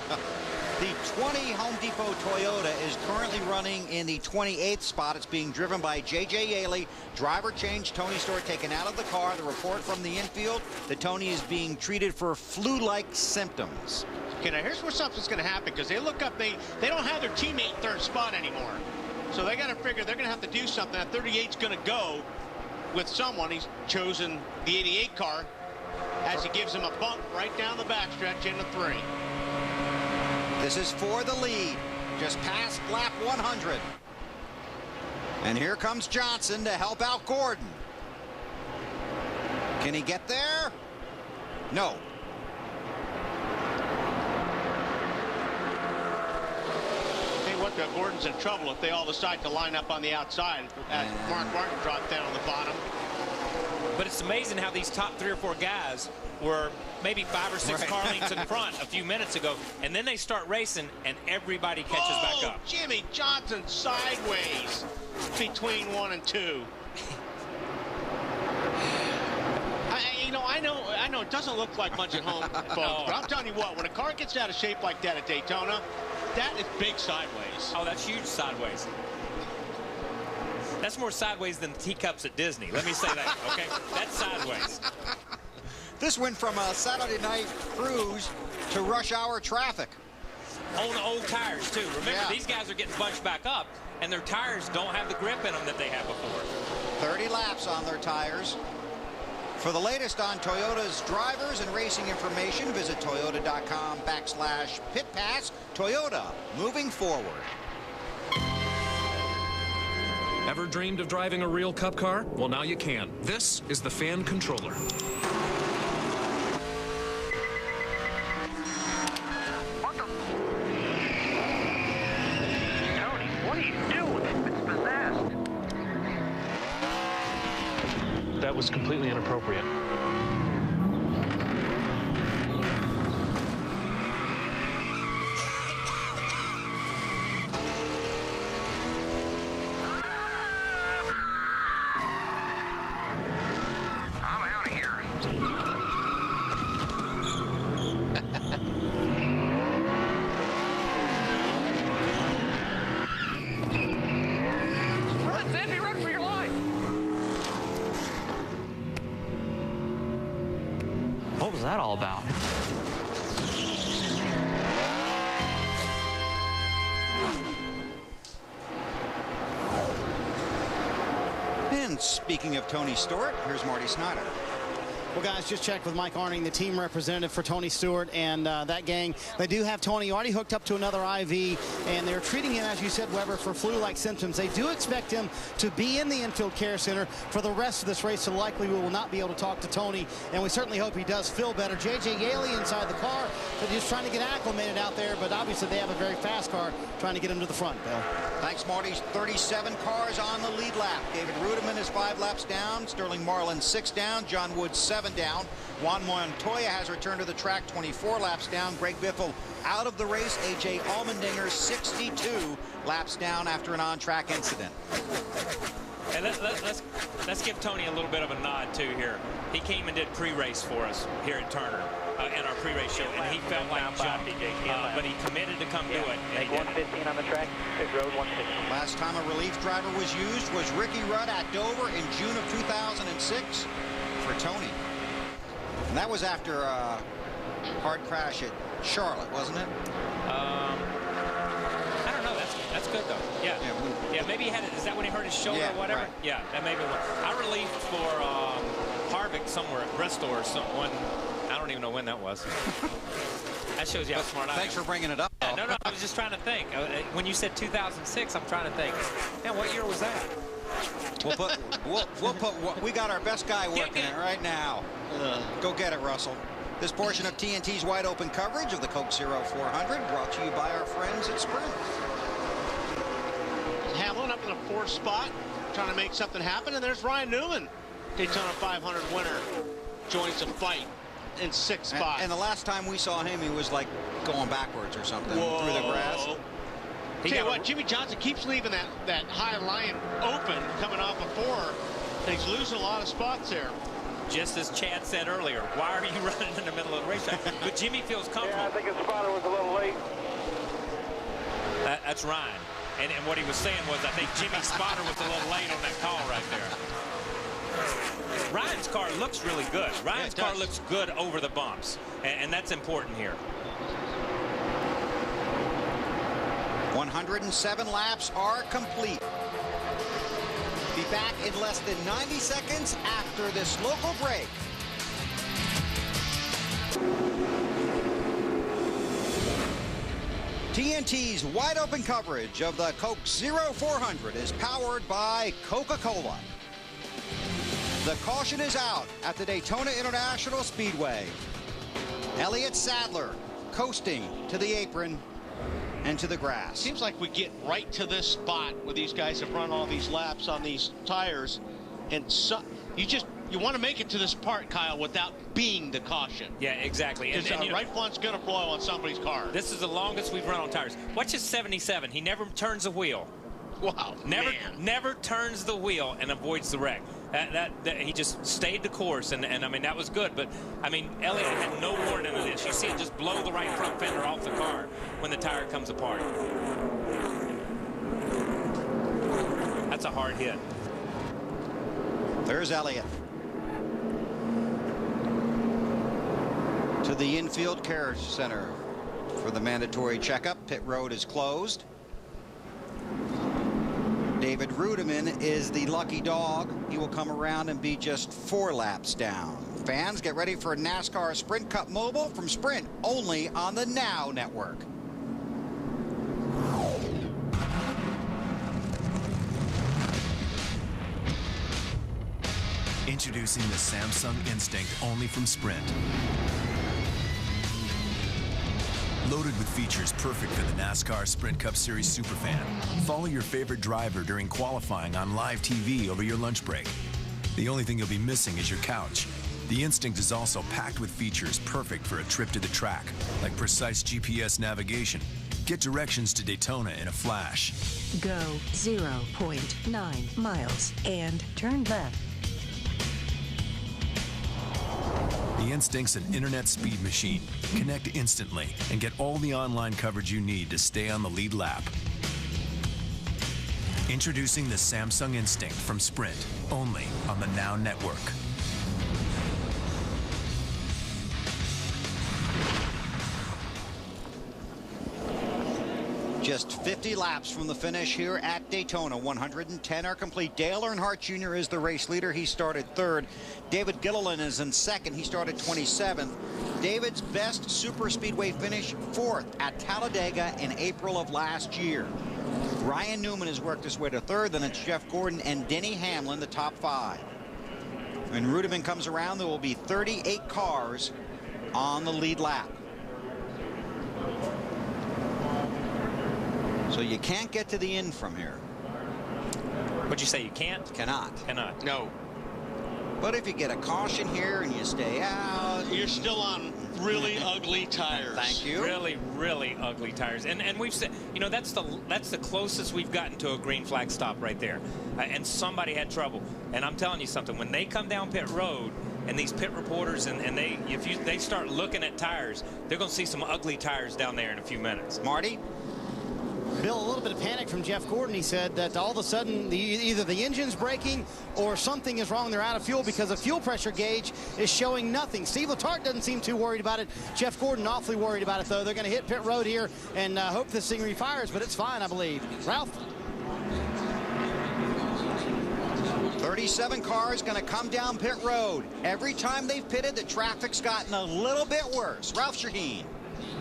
The 20 Home Depot Toyota is currently running in the 28th spot. It's being driven by J.J. Yaley. Driver change, Tony Stewart taken out of the car. The report from the infield that Tony is being treated for flu-like symptoms. Okay, now here's where something's going to happen, because they look up, they don't have their teammate in third spot anymore. So they got to figure they're going to have to do something. That 38's going to go with someone. He's chosen the 88 car as he gives him a bump right down the backstretch into 3. This is for the lead, just past lap 100. And here comes Johnson to help out Gordon. Can he get there? No. Gordon's in trouble if they all decide to line up on the outside as Mark Martin dropped down on the bottom. But it's amazing how these top 3 or 4 guys were maybe 5 or 6 car lengths in front a few minutes ago, and then they start racing and everybody catches back up. Jimmy Johnson sideways between 1 and 2. I know it doesn't look like much at home, folks, but I'm telling you what, when a car gets out of shape like that at Daytona, that is big sideways. Oh, that's huge sideways. That's more sideways than the teacups at Disney. Let me say that, okay? That's sideways. This went from a Saturday night cruise to rush hour traffic. On old tires, too. Remember, these guys are getting bunched back up, and their tires don't have the grip in them that they had before. 30 laps on their tires. For the latest on Toyota's drivers and racing information, visit toyota.com/pitpass. Toyota, moving forward. Ever dreamed of driving a real Cup car? Well, now you can. This is the Fan Controller. Tony, what are you doing? It's possessed. That was completely inappropriate. What was that all about? And speaking of Tony Stewart, here's Marty Snyder. Well, guys, just checked with Mike Arning, the team representative for Tony Stewart, and that gang. They do have Tony already hooked up to another IV, and they're treating him, as you said, Weber, for flu-like symptoms. They do expect him to be in the infield care center for the rest of this race, so likely we will not be able to talk to Tony, and we certainly hope he does feel better. J.J. Yaley inside the car. They're just trying to get acclimated out there, but obviously they have a very fast car trying to get him to the front, Bill. Thanks, Marty. 37 cars on the lead lap. David Rudiman is 5 laps down. Sterling Marlin 6 down. John Wood 7 down. Juan Montoya has returned to the track 24 laps down. Greg Biffle out of the race. A.J. Allmendinger 62 laps down after an on-track incident. And let's give Tony a little bit of a nod, too, here. He came and did pre-race for us here at Turner in our pre-race show, and he felt like jumping, but he committed to come do it. Make 115 on the track, road 115. Last time a relief driver was used was Ricky Rudd at Dover in June of 2006 for Tony. And that was after a hard crash at Charlotte, wasn't it? I don't know. That's good, though. Yeah. Yeah, maybe he had it. Is that when he hurt his shoulder or whatever? Right. Yeah, that may be one. I relieved for Harvick somewhere at Bristol or someone. I don't even know when that was. That shows you how smart I am. Thanks for bringing it up. Yeah, no, I was just trying to think. When you said 2006, I'm trying to think. Man, what year was that? We got our best guy working it right now. Go get it, Russell. This portion of TNT's wide open coverage of the Coke Zero 400 brought to you by our friends at Sprint. Hamlin up in the 4th spot, trying to make something happen, and there's Ryan Newman, Daytona 500 winner, joins the fight in 6th spot. And the last time we saw him, he was like going backwards or something through the grass. Tell you what, Jimmy Johnson keeps leaving that high line open coming off of 4, and he's losing a lot of spots there. Just as Chad said earlier, why are you running in the middle of the racetrack? But Jimmy feels comfortable. Yeah, I think his spotter was a little late. That's Ryan. And what he was saying was, I think Jimmy's spotter was a little late on that call right there. Ryan's car looks really good. Ryan's car looks good over the bumps, and that's important here. 107 laps are complete. Be back in less than 90 seconds after this local break. TNT's wide open coverage of the Coke Zero 400 is powered by Coca-Cola. The caution is out at the Daytona International Speedway. Elliott Sadler coasting to the apron and to the grass. Seems like we get right to this spot where these guys have run all these laps on these tires, and so you want to make it to this part, Kyle, without being the caution. Yeah, exactly. Because the right front's going to blow on somebody's car. This is the longest we've run on tires. Watch his 77. He never turns the wheel. Wow, never turns the wheel and avoids the wreck. He just stayed the course, and I mean, that was good. But I mean, Elliott had no warning of this. You see it just blow the right front fender off the car when the tire comes apart. That's a hard hit. There's Elliott. To the infield care center for the mandatory checkup. Pit road is closed. David Rudiman is the lucky dog. He will come around and be just 4 laps down. Fans, get ready for NASCAR Sprint Cup Mobile from Sprint, only on the Now Network. Introducing the Samsung Instinct, only from Sprint. Loaded with features perfect for the NASCAR Sprint Cup Series Superfan. Follow your favorite driver during qualifying on live TV over your lunch break. The only thing you'll be missing is your couch. The Instinct is also packed with features perfect for a trip to the track, like precise GPS navigation. Get directions to Daytona in a flash. Go 0.9 miles and turn left. The Instinct's an internet speed machine. Connect instantly and get all the online coverage you need to stay on the lead lap. Introducing the Samsung Instinct from Sprint, only on the Now Network. Just 50 laps from the finish here at Daytona. 110 are complete. Dale Earnhardt Jr. is the race leader. He started 3rd. David Gilliland is in 2nd. He started 27th. David's best super speedway finish, 4th at Talladega in April of last year. Ryan Newman has worked his way to 3rd. Then it's Jeff Gordon and Denny Hamlin, the top 5. When Rudiman comes around, there will be 38 cars on the lead lap. So you can't get to the end from here. What'd you say, you can't? Cannot. Cannot. No. But if you get a caution here and you stay out, you're still on really ugly tires. Thank you. Really, really ugly tires. And we've said, you know, that's the closest we've gotten to a green flag stop right there. And somebody had trouble. And I'm telling you something, when they come down pit road, and these pit reporters and they start looking at tires, they're going to see some ugly tires down there in a few minutes. Marty? Bill, a little bit of panic from Jeff Gordon. He said that all of a sudden either the engine's breaking or something is wrong. They're out of fuel because the fuel pressure gauge is showing nothing. Steve Letarte doesn't seem too worried about it. Jeff Gordon awfully worried about it, though. They're going to hit pit road here and hope this thing refires, but it's fine, I believe. Ralph? 37 cars going to come down pit road. Every time they've pitted, the traffic's gotten a little bit worse. Ralph Shaheen.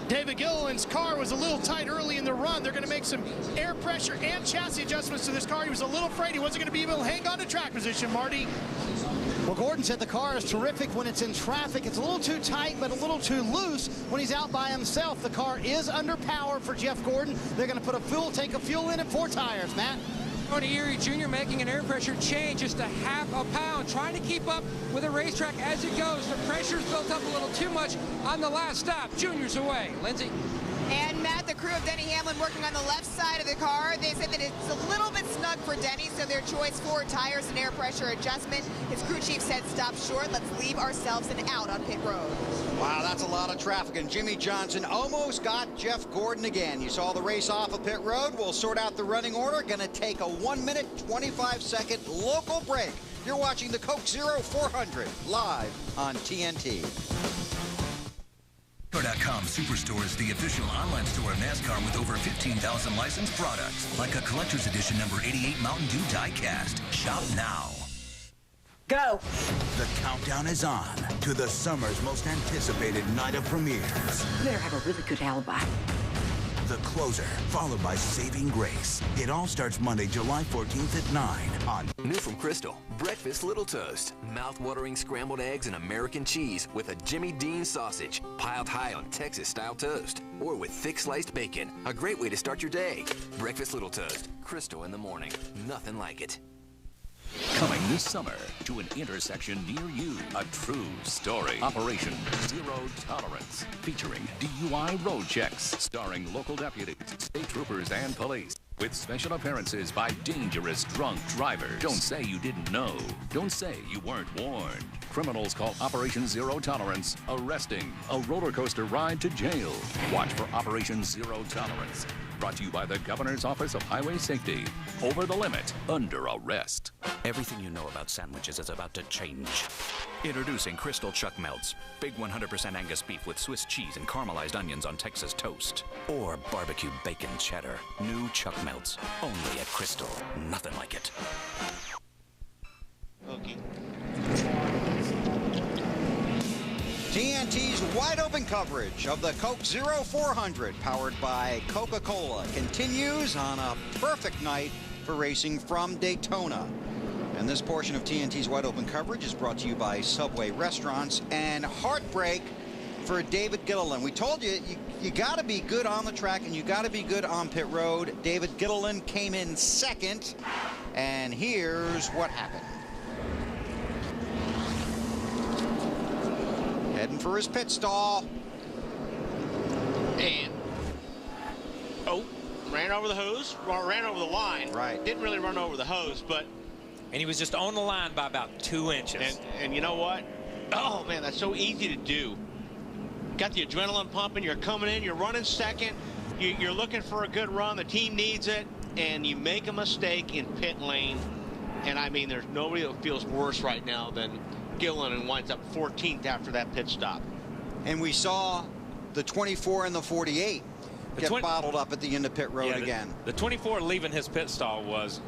David Gilliland's car was a little tight early in the run. They're going to make some air pressure and chassis adjustments to this car. He was a little afraid he wasn't going to be able to hang on to track position, Marty. Well, Gordon said the car is terrific when it's in traffic. It's a little too tight, but a little too loose when he's out by himself. The car is under power for Jeff Gordon. They're going to put a fuel tank of fuel in at 4 tires, Matt. Tony Erie Jr. making an air pressure change, just a half a pound, trying to keep up with the racetrack as it goes. The pressure's built up a little too much on the last stop. Junior's away. Lindsay. And Matt, the crew of Denny Hamlin working on the left side of the car. They said that it's a little bit snug for Denny, so their choice 4 tires and air pressure adjustment. His crew chief said, stop short. Let's leave ourselves an out on pit road. Wow, that's a lot of traffic, and Jimmy Johnson almost got Jeff Gordon again. You saw the race off of pit road. We'll sort out the running order. Going to take a 1-minute, 25-second local break. You're watching the Coke Zero 400 live on TNT. NASCAR.com Superstore is the official online store of NASCAR with over 15,000 licensed products, like a collector's edition number 88 Mountain Dew die-cast. Shop now. Go! The countdown is on to the summer's most anticipated night of premieres. You better have a really good alibi. The Closer, followed by Saving Grace. It all starts Monday, July 14th at 9 on... New from Crystal, Breakfast Little Toast. Mouth-watering scrambled eggs and American cheese with a Jimmy Dean sausage, piled high on Texas-style toast. Or with thick sliced bacon. A great way to start your day. Breakfast Little Toast. Crystal in the morning. Nothing like it. Coming this summer to an intersection near you. A true story. Operation Zero Tolerance. Featuring DUI road checks. Starring local deputies, state troopers, and police. With special appearances by dangerous drunk drivers. Don't say you didn't know. Don't say you weren't warned. Criminals call Operation Zero Tolerance arresting. A roller coaster ride to jail. Watch for Operation Zero Tolerance. Brought to you by the Governor's Office of Highway Safety. Over the limit, under arrest. Everything you know about sandwiches is about to change. Introducing Crystal Chuck Melts. Big 100% Angus beef with Swiss cheese and caramelized onions on Texas toast. Or barbecue bacon cheddar. New Chuck Melts. Only at Crystal. Nothing like it. Okay. TNT's wide open coverage of the Coke Zero 400, powered by Coca-Cola, continues on a perfect night for racing from Daytona. And this portion of TNT's wide open coverage is brought to you by Subway Restaurants and Heartbreak for David Gilliland. We told you, you got to be good on the track and you got to be good on pit road. David Gilliland came in second, and here's what happened. Heading for his pit stall. And, oh, ran over the hose, or ran over the line. Right. Didn't really run over the hose, but. And he was just on the line by about 2 inches. And you know what? Oh, man, that's so easy to do. Got the adrenaline pumping, you're coming in, you're running second, you're looking for a good run, the team needs it, and you make a mistake in pit lane. And I mean, there's nobody that feels worse right now than Gilliland, and winds up 14th after that pit stop. And we saw the 24 and the 48 get bottled up at the end of pit road again. The 24 leaving his pit stall was,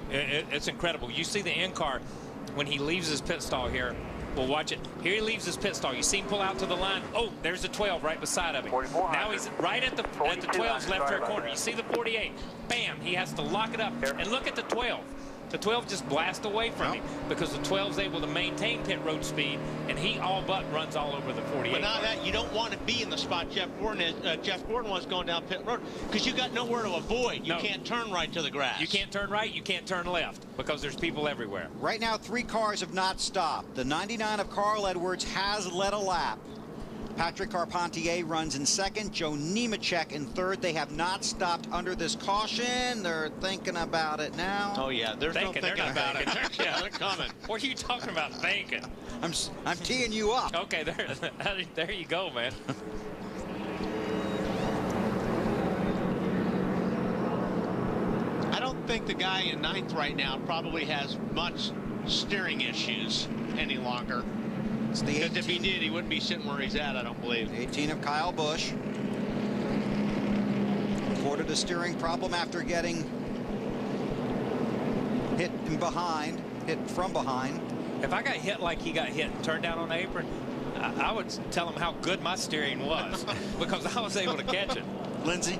it's incredible. You see the in-car when he leaves his pit stall here. Well, watch it. Here he leaves his pit stall. You see him pull out to the line. Oh, there's the 12 right beside of him. Now he's right at the 12's left rear corner. You see the 48. Bam, he has to lock it up. And look at the 12. The 12 just blasts away from him because the 12's able to maintain pit road speed, and he all but runs all over the 48. But not that, you don't want to be in the spot Jeff Gordon was going down pit road, because you got nowhere to avoid. You can't turn right to the grass. You can't turn right, you can't turn left, because there's people everywhere. Right now, 3 cars have not stopped. The 99 of Carl Edwards has led a lap. Patrick Carpentier runs in second. Joe Nemechek in third. They have not stopped under this caution. They're thinking about it now. Oh, yeah. There's no thinking about it. Yeah, they're coming. What are you talking about thinking? I'm teeing you up. Okay, there you go, man. think the guy in 9th right now probably has much steering issues any longer. It's the because if he did, he wouldn't be sitting where he's at, I don't believe. 18 of Kyle Busch. Reported a steering problem after getting hit from behind. If I got hit like he got hit and turned down on the apron, I would tell him how good my steering was because I was able to catch it. Lindsay?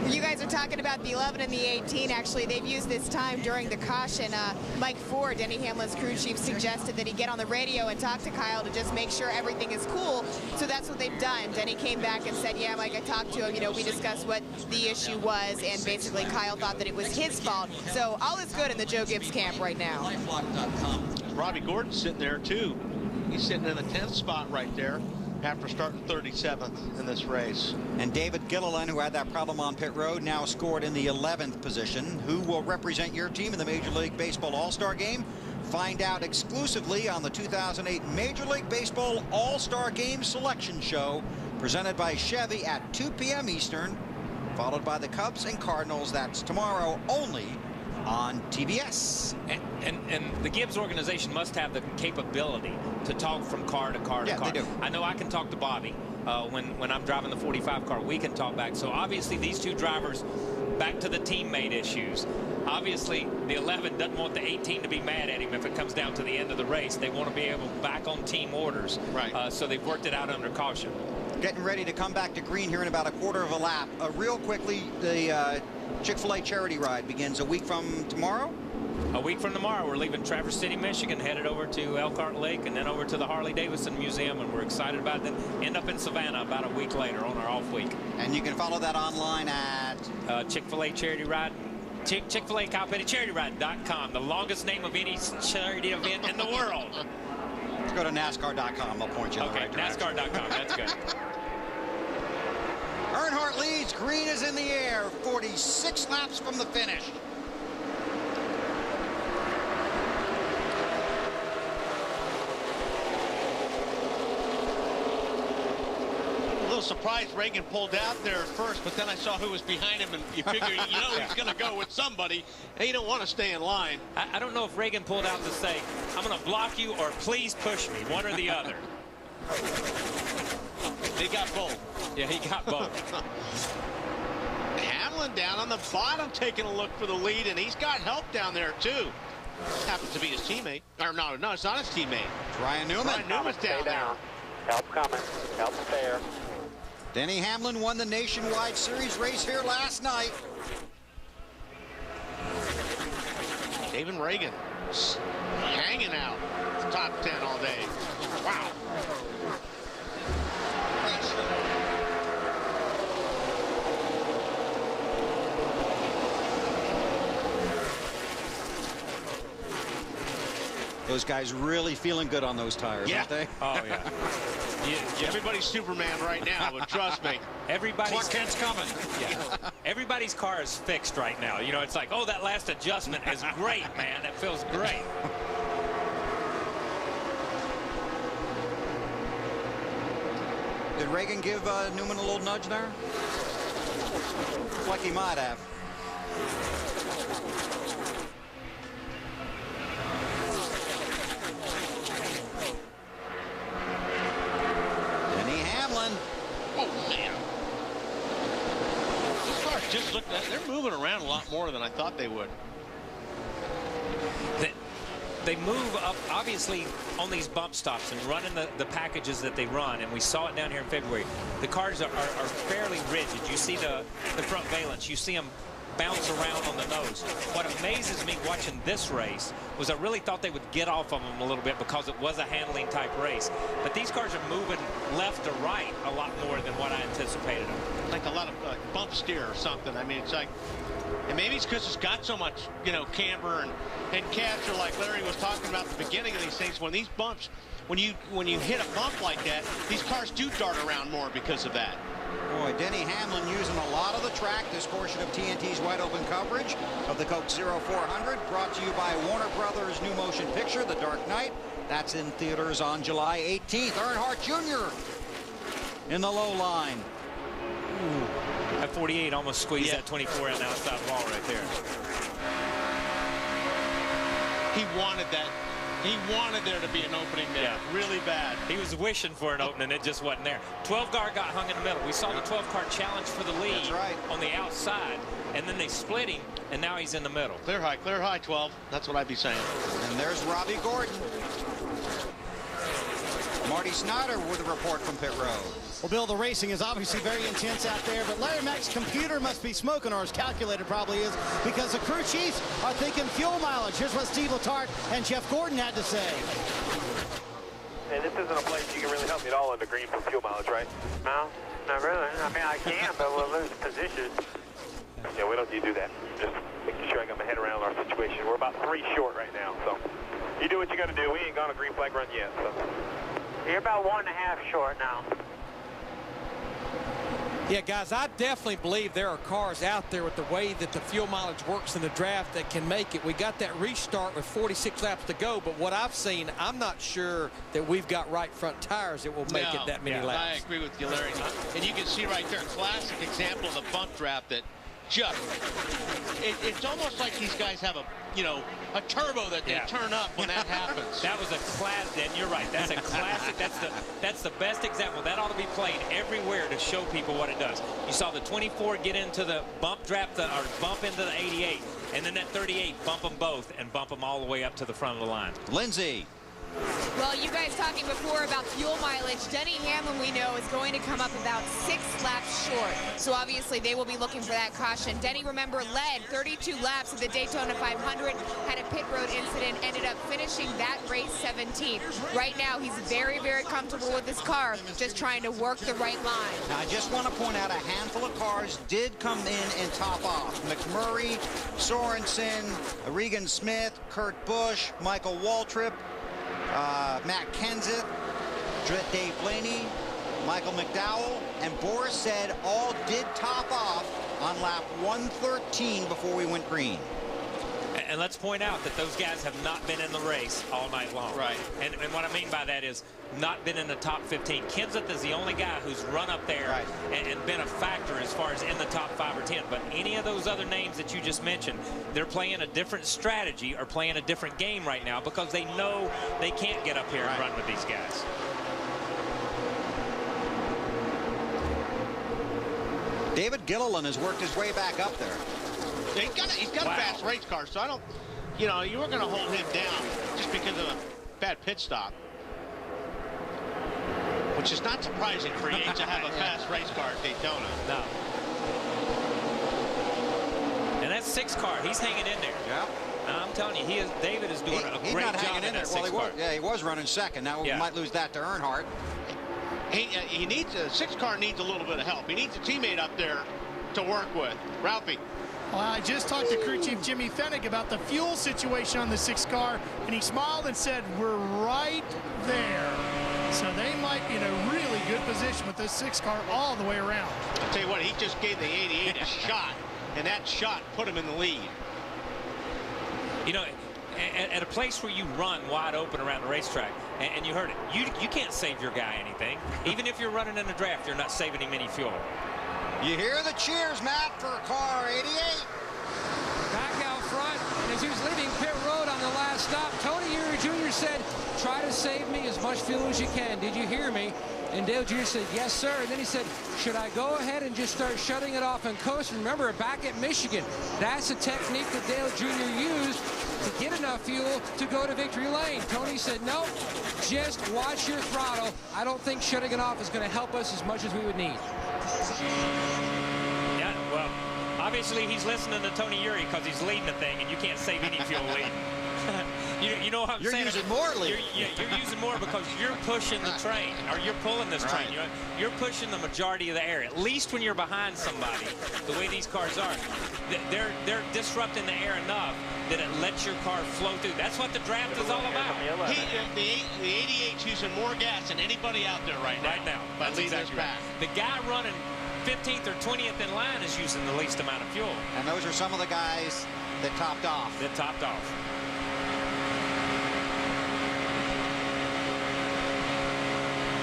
You guys are talking about the 11 and the 18. Actually, they've used this time during the caution. Mike Ford, Denny Hamlin's crew chief, suggested that he get on the radio and talk to Kyle to just make sure everything is cool. So that's what they've done. Denny came back and said, yeah, Mike, I talked to him. You know, we discussed what the issue was, and basically Kyle thought that it was his fault. So all is good in the Joe Gibbs camp right now. Robbie Gordon's sitting there, too. He's sitting in the 10th spot right there after starting 37th in this race. And David Gilliland, who had that problem on pit road, now scored in the 11th position. Who will represent your team in the Major League Baseball All-Star Game? Find out exclusively on the 2008 Major League Baseball All-Star Game Selection Show, presented by Chevy at 2 p.m. Eastern, followed by the Cubs and Cardinals. That's tomorrow only on TBS. And the Gibbs organization must have the capability to talk from car to car to car. They do. I know I can talk to Bobby when I'm driving the 45 car. We can talk back. So obviously these two drivers, back to the teammate issues. Obviously the 11 doesn't want the 18 to be mad at him if it comes down to the end of the race. They want to be able back on team orders. Right. So they've worked it out under caution. Getting ready to come back to green here in about a quarter of a lap. Real quickly, the Chick-fil-A charity ride begins a week from tomorrow. A week from tomorrow, we're leaving Traverse City, Michigan, headed over to Elkhart Lake, and then over to the Harley-Davidson Museum, and we're excited about that. End up in Savannah about a week later on our off week. And you can follow that online at Chick-fil-A charity ride. Chick-fil-A Kyle Petty CharityRide.com, the longest name of any charity event in the world. Let's go to NASCAR.com. I'll point you in the right direction. NASCAR.com. That's good. Earnhardt leads. Green is in the air. 46 laps from the finish. A little surprised Reagan pulled out there at first, but then I saw who was behind him, and you figure, you know, he's going to go with somebody, and you don't want to stay in line. I don't know if Reagan pulled out to say, I'm going to block you or please push me, one or the other. They got both. Yeah, he got both. Hamlin down on the bottom taking a look for the lead, and he's got help down there, too. Happens to be his teammate. Or no, it's not his teammate. Ryan Newman. Ryan Newman's down there. Help coming. Help there. Denny Hamlin won the Nationwide Series race here last night. David Reagan hanging out top 10 all day. Wow. Those guys really feeling good on those tires, aren't they? Oh, yeah. Everybody's Superman right now, but trust me. Clark Kent's coming. Yeah. Everybody's car is fixed right now. You know, it's like, oh, that last adjustment is great, man. That feels great. Did Reagan give Newman a little nudge there? Looks like he might have. Denny Hamlin. Oh, man. These cars just look, they're moving around a lot more than I thought they would. They move up, obviously, on these bump stops and running the packages that they run, and we saw it down here in February. The cars are fairly rigid. You see the front valence. You see them bounce around on the nose. What amazes me watching this race was I really thought they would get off of them a little bit because it was a handling type race. But these cars are moving left to right a lot more than what I anticipated them. Like a lot of bump steer or something. I mean, it's like, and maybe it's because it's got so much, you know, camber and capture, like Larry was talking about at the beginning of these things. When these bumps, when you hit a bump like that, these cars do dart around more because of that. Boy, Denny Hamlin using a lot of the track. This portion of TNT's wide open coverage of the Coke 0400, brought to you by Warner Brothers' new motion picture, The Dark Knight. That's in theaters on July 18th. Earnhardt Jr. in the low line. Ooh. That 48 almost squeezed that 24 on the outside wall right there. He wanted that. He wanted there to be an opening there, really bad. He was wishing for an opening, it just wasn't there. 12 car got hung in the middle. We saw the 12 car challenge for the lead on the outside, and then they split him, and now he's in the middle. Clear high, 12. That's what I'd be saying. And there's Robbie Gordon. Marty Snyder with a report from pit road. Well, Bill, the racing is obviously very intense out there, but Larry Mack's computer must be smoking, or his calculator probably is, because the crew chiefs are thinking fuel mileage. Here's what Steve Letarte and Jeff Gordon had to say. Hey, this isn't a place you can really help me at all on the green for fuel mileage, right? No, not really. I mean, I can, but we'll lose position. Yeah, we don't need to do that. Just making sure I got my head around our situation. We're about 3 short right now, so you do what you got to do. We ain't gone a green flag run yet, so. You're about 1.5 short now. Yeah, guys, I definitely believe there are cars out there with the way that the fuel mileage works in the draft that can make it. We got that restart with 46 laps to go, but what I've seen, I'm not sure that we've got right front tires that will make it that many laps. I agree with you, Larry. And you can see right there, classic example of the bump draft that just, it's almost like these guys have a turbo that they turn up when that happens. That was a class, and you're right. That's a classic. That's the best example. That ought to be played everywhere to show people what it does. You saw the 24 get into the bump draft, or bump into the 88, and then that 38 bump them both and bump them all the way up to the front of the line. Lindsay. Well, you guys talking before about fuel mileage. Denny Hamlin, we know, is going to come up about 6 laps short. So obviously they will be looking for that caution. Denny, remember, led 32 laps at the Daytona 500, had a pit road incident, ended up finishing that race 17th. Right now, he's very, very comfortable with his car, just trying to work the right line. Now, I just want to point out a handful of cars did come in and top off. McMurray, Sorensen, Regan Smith, Kurt Busch, Michael Waltrip, Matt Kenseth, Dave Blaney, Michael McDowell, and Boris said all did top off on lap 113 before we went green. And let's point out that those guys have not been in the race all night long. Right. And what I mean by that is not been in the top 15. Kenseth is the only guy who's run up there and been a factor as far as in the top 5 or 10. But any of those other names that you just mentioned, they're playing a different strategy or playing a different game right now because they know they can't get up here and run with these guys. David Gilliland has worked his way back up there. He's got a fast race car, so I don't, you weren't going to hold him down just because of a bad pit stop. Which is not surprising for Yates to have a fast race car at Daytona. No. And that 6 car, he's hanging in there. Yeah. I'm telling you, David is doing a great job in that 6 car. He was running second. Now we might lose that to Earnhardt. He needs a 6 car needs a little bit of help. He needs a teammate up there to work with. Ralphie. Well, I just talked to crew chief Jimmy Fennick about the fuel situation on the 6 car, and he smiled and said, we're right there. So they might be in a really good position with this 6 car all the way around. I'll tell you what, he just gave the 88 a shot, and that shot put him in the lead. At a place where you run wide open around the racetrack, and you heard it, you can't save your guy anything. Even if you're running in the draft, you're not saving him any fuel. You hear the cheers, Matt, for car 88. Back out front, and as he was leaving pit road on the last stop, Tony Eury Jr. said, try to save me as much fuel as you can. Did you hear me? And Dale Jr. said, yes, sir. And then he said, should I go ahead and just start shutting it off and coast? Remember, back at Michigan, that's a technique that Dale Jr. used to get enough fuel to go to victory lane. Tony said, no, just watch your throttle. I don't think shutting it off is going to help us as much as we would need. Yeah, well, obviously he's listening to Tony Eury because he's leading the thing, and you can't save any fuel leading. You know what I'm saying? You're using more lead. You're using more because you're pushing the train, or you're pulling this train. You're pushing the majority of the air. At least when you're behind somebody, the way these cars are, they're disrupting the air enough that it lets your car flow through. That's what the draft is all about. The 88's using more gas than anybody out there right now. That's exactly right. The guy running 15th or 20th in line is using the least amount of fuel. And those are some of the guys that topped off.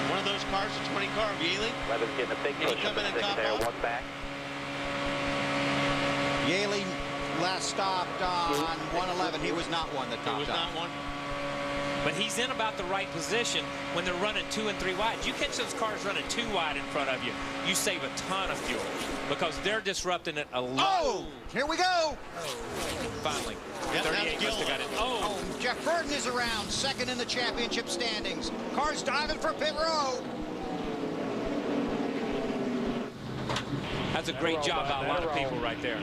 One of those cars, the 20 car of Yaley. Levin's getting a big push up in the 6 there, 1 back. Yaley last stopped on 111. He was not one that topped He was not one. But he's in about the right position when they're running 2 and 3 wide. You catch those cars running 2 wide in front of you, you save a ton of fuel because they're disrupting it a lot. Oh, here we go. Finally. Yep, 38 must have got it. Oh. Jeff Burton is around, second in the championship standings. Cars diving for pit road. That's a great job by a lot of people right there.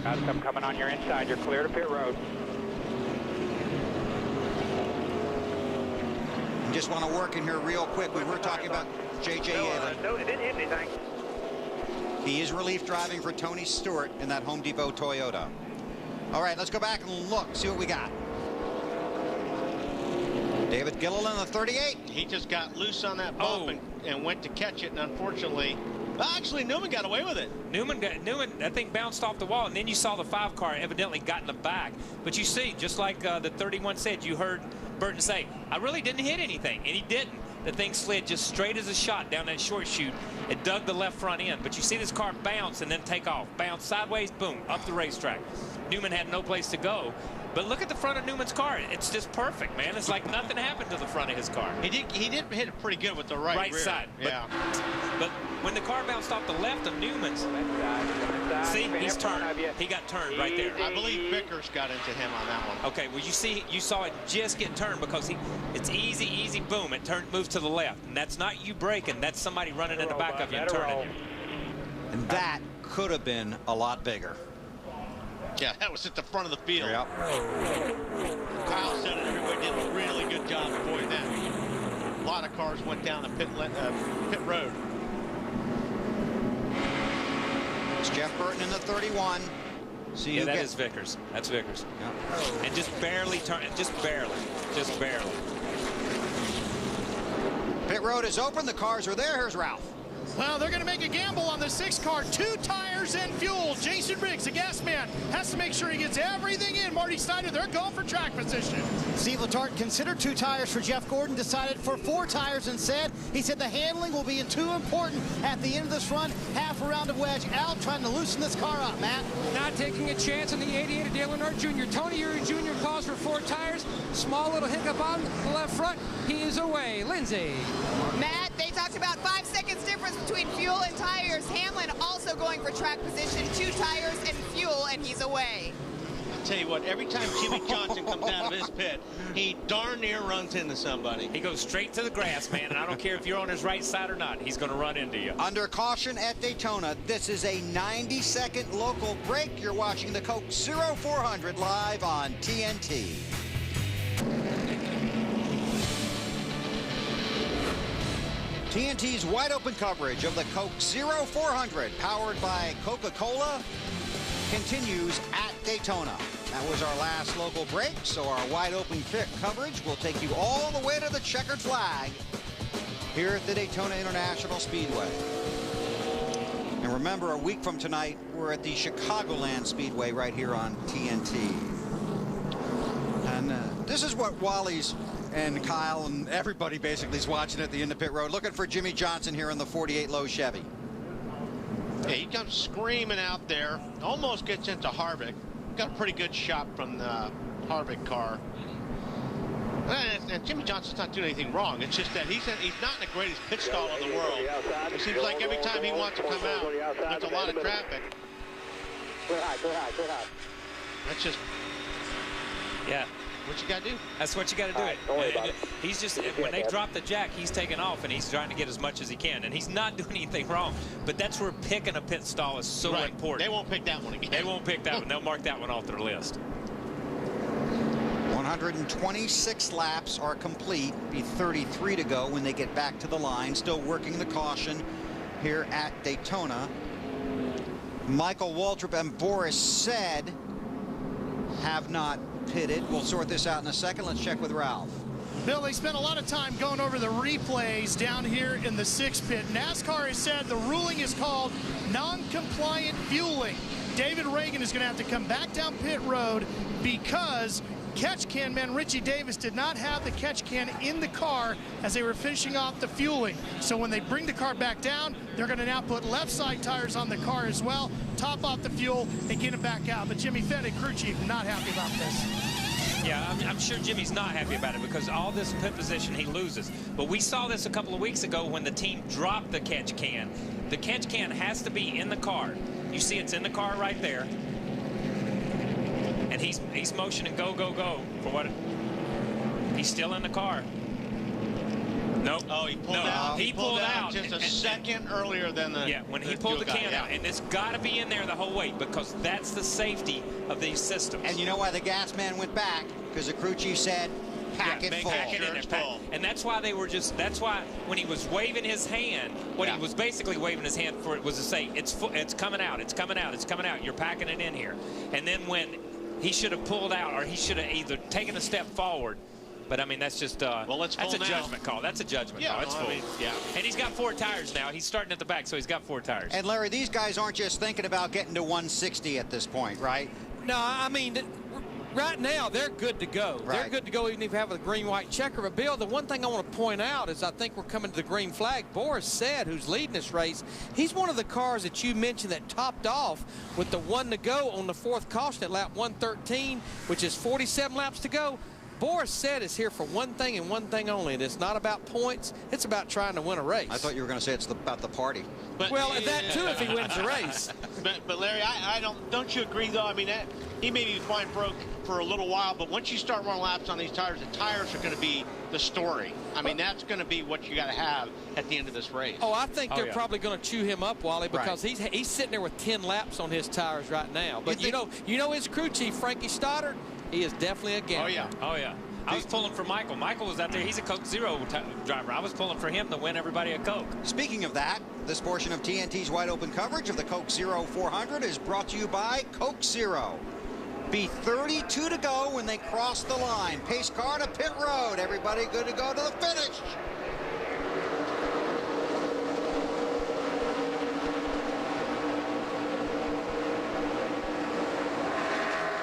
Guys, I'm coming on your inside. You're clear to pit road. Just want to work in here real quick. We were talking about J.J. Yeley. No, it didn't hit anything. He is relief driving for Tony Stewart in that Home Depot Toyota. All right, let's go back and look, see what we got. David Gilliland, the 38. He just got loose on that bump and went to catch it, and unfortunately, actually, Newman got away with it. Newman, that thing bounced off the wall, and then you saw the 5 car evidently got in the back. But you see, just like the 31 said, you heard Burton say, I really didn't hit anything, and he didn't. The thing slid just straight as a shot down that short chute. It dug the left front end, but you see this car bounce and then take off. Bounce sideways, boom, up the racetrack. Newman had no place to go. But look at the front of Newman's car. It's just perfect, man. It's like nothing happened to the front of his car. He did hit it pretty good with the right rear. Side. Yeah. But when the car bounced off the left of Newman's, see, he's turned. He got turned right there. I believe Vickers got into him on that one. Okay, well, you saw it just get turned because it's easy, boom. It moves to the left. And that's not you braking. That's somebody running in the back of you and turning you. And that could have been a lot bigger. Yeah, that was at the front of the field. Yep. Kyle said it. Everybody did a really good job avoiding that. A lot of cars went down the pit road. It's Jeff Burton in the 31. See yeah, that is Vickers. That's Vickers. Yep. And just barely turn. Just barely. Pit road is open. The cars are there. Here's Ralph. Well, they're going to make a gamble on the 6 car. 2 tires and fuel. Jason Riggs, the gas man, has to make sure he gets everything in. Marty Snyder, they're going for track position. Steve Letarte considered 2 tires for Jeff Gordon, decided for 4 tires instead. He said the handling will be too important at the end of this run. Half a round of wedge out, trying to loosen this car up, Matt. Not taking a chance on the 88 of Dale Earnhardt Jr. Tony Eury Jr. calls for 4 tires. Small little hiccup on the left front. He is away. Lindsay. Matt, they talked about 5 seconds difference between fuel and tires. Hamlin also going for track position, 2 tires and fuel, and he's away. I'll tell you what, every time Jimmy Johnson comes out of his pit, he darn near runs into somebody. He goes straight to the grass, man, and I don't care if you're on his right side or not. He's going to run into you. Under caution at Daytona, this is a 90-second local break. You're watching the Coke 0400 live on TNT. TNT's wide open coverage of the Coke 0400, powered by Coca-Cola, continues at Daytona. That was our last local break, so our wide open coverage will take you all the way to the checkered flag here at the Daytona International Speedway. And remember, a week from tonight, we're at the Chicagoland Speedway right here on TNT. And this is what Wally's and Kyle and everybody basically is watching at the end of pit road, looking for Jimmy Johnson here in the 48 low Chevy. Yeah, he comes screaming out there, almost gets into Harvick. Got a pretty good shot from the Harvick car. And Jimmy Johnson's not doing anything wrong. It's just that he's not in the greatest pit stall in the world. It seems like every time he wants to come out, there's a lot of traffic. That's just... Yeah. What you got to do? That's what you got to do. He's just, when they drop the jack, he's taking off, and he's trying to get as much as he can. And he's not doing anything wrong. But that's where picking a pit stall is so important. They won't pick that one again. They won't pick that one. They'll mark that one off their list. 126 laps are complete. Be 33 to go when they get back to the line. Still working the caution here at Daytona. Michael Waltrip and Boris Said have not pitted. We'll sort this out in a second. Let's check with Ralph. Bill, they spent a lot of time going over the replays down here in the 6th pit. NASCAR has said the ruling is called non-compliant fueling. David Reagan is going to have to come back down pit road because catch can man Richie Davis did not have the catch can in the car as they were finishing off the fueling. So when they bring the car back down, they're going to now put left side tires on the car as well, top off the fuel, and get it back out. But Jimmy Fennig, crew chief, not happy about this. Yeah, I'm sure Jimmy's not happy about it because all this pit position he loses. But we saw this a couple of weeks ago when the team dropped the catch can. The catch can has to be in the car. You see it's in the car right there. And he's motioning go, go, go for what? He's still in the car. Nope. Oh, he pulled out. He pulled out just a second earlier than the. Yeah, when he pulled the can out, and it's got to be in there the whole way because that's the safety of these systems. And you know why the gas man went back? Because the crew chief said, pack it full. Pack it in there. And that's why they were just. That's why when he was waving his hand, what he was basically waving his hand for it was to say, it's coming out, it's coming out, it's coming out. You're packing it in here. And then when he should have pulled out, or he should have either taken a step forward. But I mean, that's just that's a judgment call. That's a judgment call. It's full. I mean, and he's got 4 tires now. He's starting at the back, so he's got 4 tires. And Larry, these guys aren't just thinking about getting to 160 at this point, right? No, I mean, right now they're good to go. Right. They're good to go even if you have a green-white checker. But Bill, the one thing I want to point out is I think we're coming to the green flag. Boris Said, who's leading this race, he's one of the cars that you mentioned that topped off with the 1 to go on the 4th caution at lap 113, which is 47 laps to go. Boris Said is here for one thing and one thing only, and it's not about points. It's about trying to win a race. I thought you were going to say it's about the party. But, well, that too if he wins the race. But Larry, I don't you agree though? I mean, he may be fine for a little while, but once you start running laps on these tires, the tires are going to be the story. I mean, that's going to be what you got to have at the end of this race. Oh, I think they're probably going to chew him up, Wally, because he's sitting there with 10 laps on his tires right now. But you know his crew chief, Frankie Stoddard, he is definitely a gambler. Oh yeah, oh yeah. I was pulling for Michael. Michael was out there. He's a Coke Zero driver. I was pulling for him to win everybody a Coke. Speaking of that, this portion of TNT's wide open coverage of the Coke Zero 400 is brought to you by Coke Zero. Be 32 to go when they cross the line. Pace car to pit road. Everybody good to go to the finish.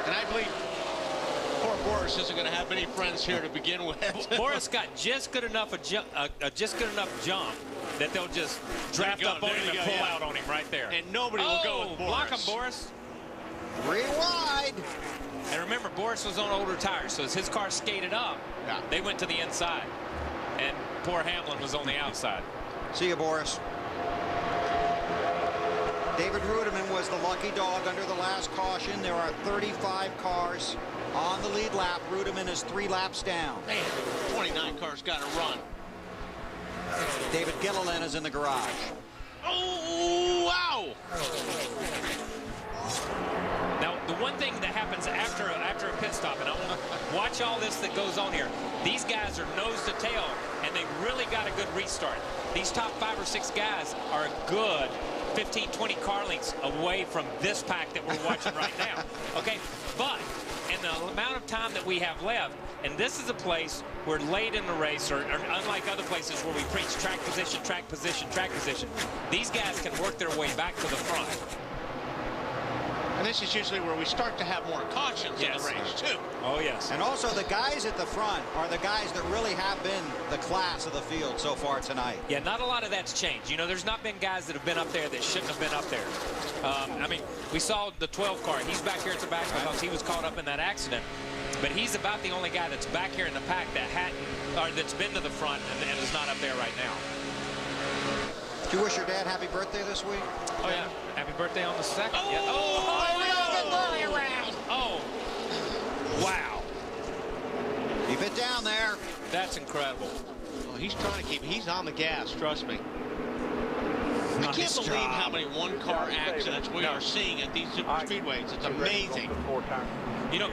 And I believe poor Boris isn't going to have many friends here to begin with. Boris got just good enough jump that they'll just draft up on him and pull out on him right there. And nobody will go with Boris. Block him, Boris. 3 wide. And remember, Boris was on older tires, so as his car skated up, they went to the inside. And poor Hamlin was on the outside. See you, Boris. David Rudiman was the lucky dog under the last caution. There are 35 cars on the lead lap. Rudiman is 3 laps down. Man, 29 cars got to run. David Gilliland is in the garage. Oh, wow. Now, the one thing that happens after a pit stop, and I want to watch all this that goes on here. These guys are nose to tail, and they really got a good restart. These top 5 or 6 guys are a good 15, 20 car lengths away from this pack that we're watching right now. Okay, but in the amount of time that we have left, and this is a place where late in the race, or unlike other places where we preach track position, track position, track position, these guys can work their way back to the front. And this is usually where we start to have more cautions in the race, too. Oh, yes. And also the guys at the front are the guys that really have been the class of the field so far tonight. Yeah, not a lot of that's changed. You know, there's not been guys that have been up there that shouldn't have been up there. I mean, we saw the 12 car. He's back here at the back because he was caught up in that accident. But he's about the only guy that's back here in the pack that that's been to the front and is not up there right now. Did you wish your dad happy birthday this week? Oh, yeah. Happy birthday on the 2nd. Oh, yeah. oh, wow. Keep it down there. That's incredible. Oh, he's trying to he's on the gas, trust me. I can't believe how many one-car accidents we are seeing at these super speedways. It's amazing. You know,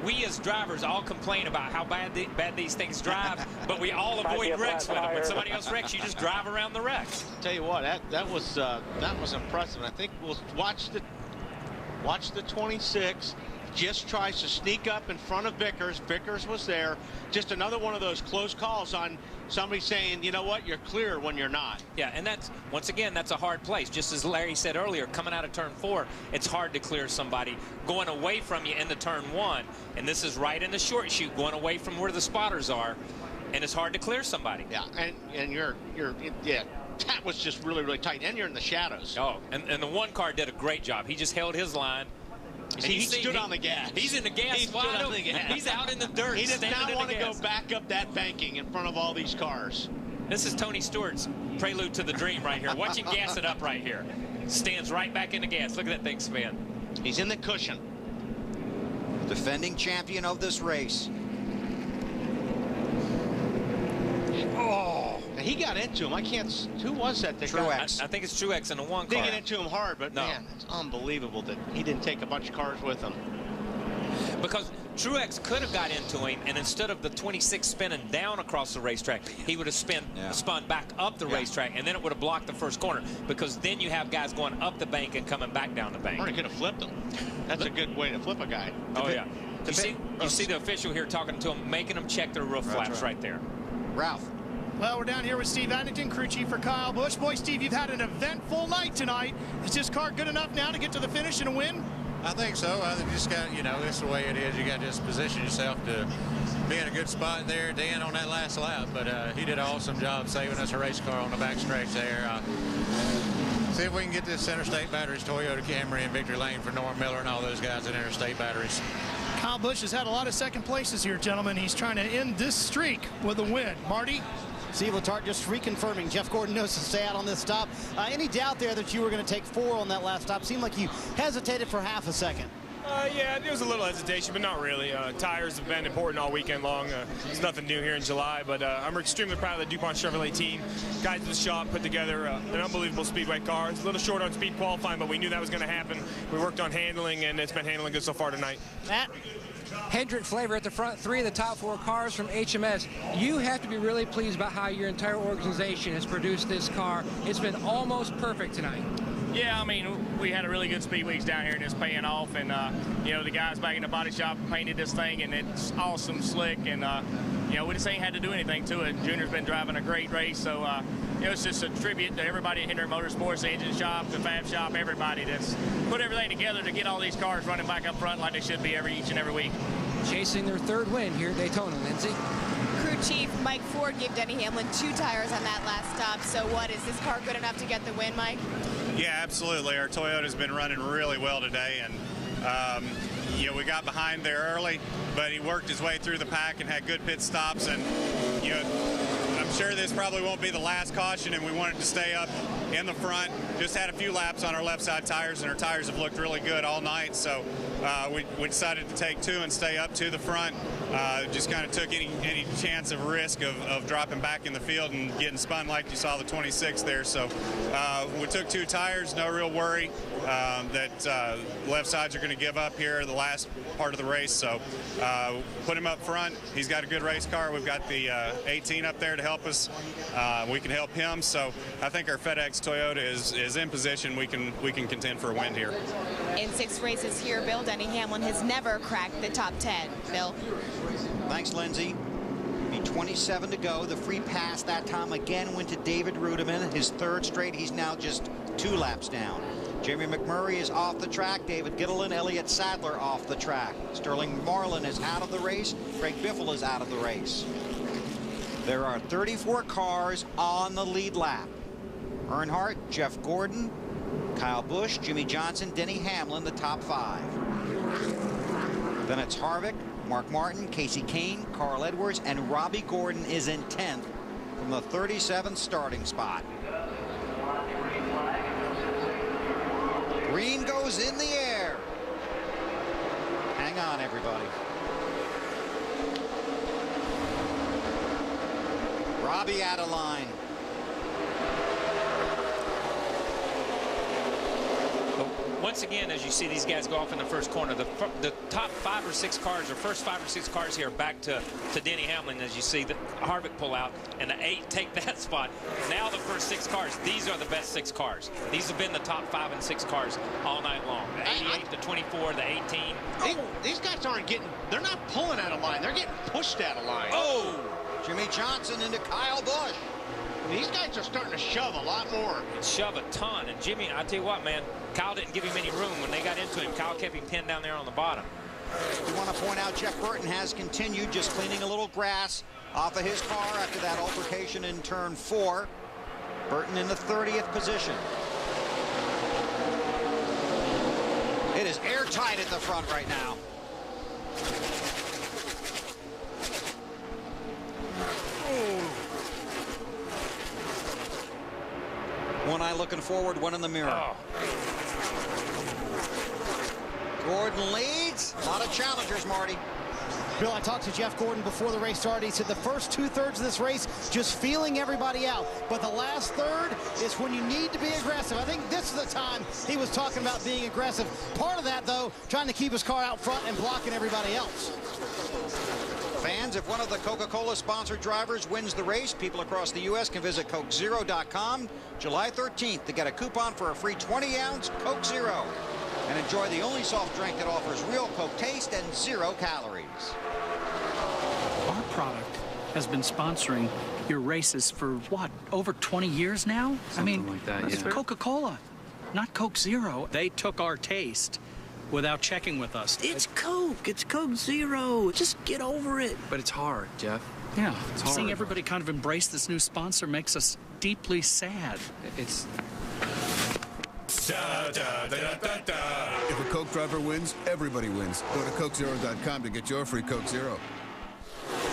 we as drivers all complain about how bad these things drive, but we all avoid wrecks with them. When somebody else wrecks, you just drive around the wrecks. Tell you what, that was impressive. I think we'll watch the 26. just tries to sneak up in front of Vickers. Vickers was there. Just another one of those close calls on somebody saying, you know what, you're clear when you're not. Yeah, and that's, once again, that's a hard place. Just as Larry said earlier, coming out of turn 4, it's hard to clear somebody going away from you into turn 1. And this is right in the short chute, going away from where the spotters are. And it's hard to clear somebody. Yeah, and you're that was just really, really tight. And you're in the shadows. Oh, and the one car did a great job. He just held his line. He stood on the gas. He's in the gas. He's out in the dirt. He did not want to go back up that banking in front of all these cars. This is Tony Stewart's prelude to the dream right here. Watch him gas it up right here. Stands right back in the gas. Look at that thing spin. He's in the cushion. Defending champion of this race. Oh, he got into him. I can't. Who was that? Truex. I think it's Truex in the one car. Digging into him hard, but man, it's unbelievable that he didn't take a bunch of cars with him. Because Truex could have got into him, and instead of the 26 spinning down across the racetrack, he would have spun back up the racetrack, and then it would have blocked the first corner. Because then you have guys going up the bank and coming back down the bank. Or he could have flipped him. That's a good way to flip a guy. Oh yeah. You see the official here talking to him, making them check their roof flaps right there. Ralph. Well, we're down here with Steve Addington, crew chief for Kyle Busch. Boy, Steve, you've had an eventful night tonight. Is this car good enough now to get to the finish and a win? I think so. I just got, it's the way it is. You got to just position yourself to be in a good spot there at the end on that last lap. But he did an awesome job saving us a race car on the back stretch there. See if we can get this Interstate Batteries Toyota Camry in victory lane for Norm Miller and all those guys at Interstate Batteries. Kyle Busch has had a lot of second places here, gentlemen. He's trying to end this streak with a win. Marty? Steve Letarte just reconfirming Jeff Gordon knows to stay out on this stop. Any doubt there that you were going to take 4 on that last stop? Seemed like you hesitated for half a second. Yeah, there was a little hesitation, but not really. Tires have been important all weekend long. There's nothing new here in July, but I'm extremely proud of the DuPont Chevrolet team. Guys at the shop put together an unbelievable speedway car. It's a little short on speed qualifying, but we knew that was going to happen. We worked on handling, and it's been handling good so far tonight. Matt? Hendrick Flavor at the front 3 of the top 4 cars from HMS. You have to be really pleased about how your entire organization has produced this car. It's been almost perfect tonight. Yeah, I mean, we had a really good speed weeks down here, and it's paying off. And, the guys back in the body shop painted this thing, and it's awesome, slick. And, we just ain't had to do anything to it. Junior's been driving a great race. So, it's just a tribute to everybody at Hendrick Motorsports, the engine shop, the fab shop, everybody that's put everything together to get all these cars running back up front like they should be each and every week. Chasing their 3rd win here at Daytona, Lindsay. Crew chief Mike Ford gave Denny Hamlin 2 tires on that last stop. So what, is this car good enough to get the win, Mike? Yeah, absolutely. Our Toyota's been running really well today, and we got behind there early, but he worked his way through the pack and had good pit stops. And I'm sure this probably won't be the last caution, and we wanted to stay up in the front. Just had a few laps on our left side tires, and our tires have looked really good all night. So we decided to take 2 and stay up to the front. Just kind of took any chance of risk of dropping back in the field and getting spun like you saw the 26 there. So we took 2 tires, no real worry that left sides are going to give up here the last part of the race. So put him up front. He's got a good race car. We've got the 18 up there to help us. We can help him. So I think our FedEx Toyota is in position. We can contend for a win here. In 6 races here, Bill, Denny Hamlin has never cracked the top 10. Bill? Thanks, Lindsay. 27 to go. The free pass that time again went to David Rudiman. His 3rd straight. He's now just 2 laps down. Jamie McMurray is off the track. David Gittleman, Elliott Sadler off the track. Sterling Marlin is out of the race. Craig Biffle is out of the race. There are 34 cars on the lead lap. Earnhardt, Jeff Gordon, Kyle Busch, Jimmy Johnson, Denny Hamlin, the top 5. Then it's Harvick, Mark Martin, Casey Kane, Carl Edwards, and Robbie Gordon is in 10th from the 37th starting spot. Green goes in the air. Hang on, everybody. Robbie out of line. once again, as you see these guys go off in the first corner, the top 5 or 6 cars, or first 5 or 6 cars here, are back to Denny Hamlin, as you see the Harvick pull out, and the 8 take that spot. Now the first 6 cars, these are the best 6 cars. These have been the top 5 and 6 cars all night long. The 88, the 24, the 18. These guys aren't getting, they're not pulling out of line. They're getting pushed out of line. Oh! Jimmy Johnson into Kyle Busch. These guys are starting to shove a lot more. Shove a ton. And Jimmy, I tell you what, man, Kyle didn't give him any room. When they got into him, Kyle kept him pinned down there on the bottom. We want to point out Jeff Burton has continued just cleaning a little grass off of his car after that altercation in turn 4. Burton in the 30th position. It is airtight at the front right now. One eye looking forward, one in the mirror. Oh. Gordon leads. A lot of challengers, Marty. Bill, I talked to Jeff Gordon before the race started. He said the first 2/3 of this race, just feeling everybody out. But the last third is when you need to be aggressive. I think this is the time he was talking about being aggressive. Part of that, though, trying to keep his car out front and blocking everybody else. Fans, if one of the Coca-Cola sponsored drivers wins the race, people across the U.S. can visit CokeZero.com July 13th to get a coupon for a free 20-ounce Coke Zero and enjoy the only soft drink that offers real Coke taste and 0 calories. Our product has been sponsoring your races for, what, over 20 years now? Something like that, it's yeah. Coca-Cola, not Coke Zero. They took our taste without checking with us. It's Coke. It's Coke Zero. Just get over it. But it's hard, Jeff. Yeah, It's hard. seeing everybody kind of embrace this new sponsor makes us deeply sad. It's... If a Coke driver wins, everybody wins. Go to CokeZero.com to get your free Coke Zero.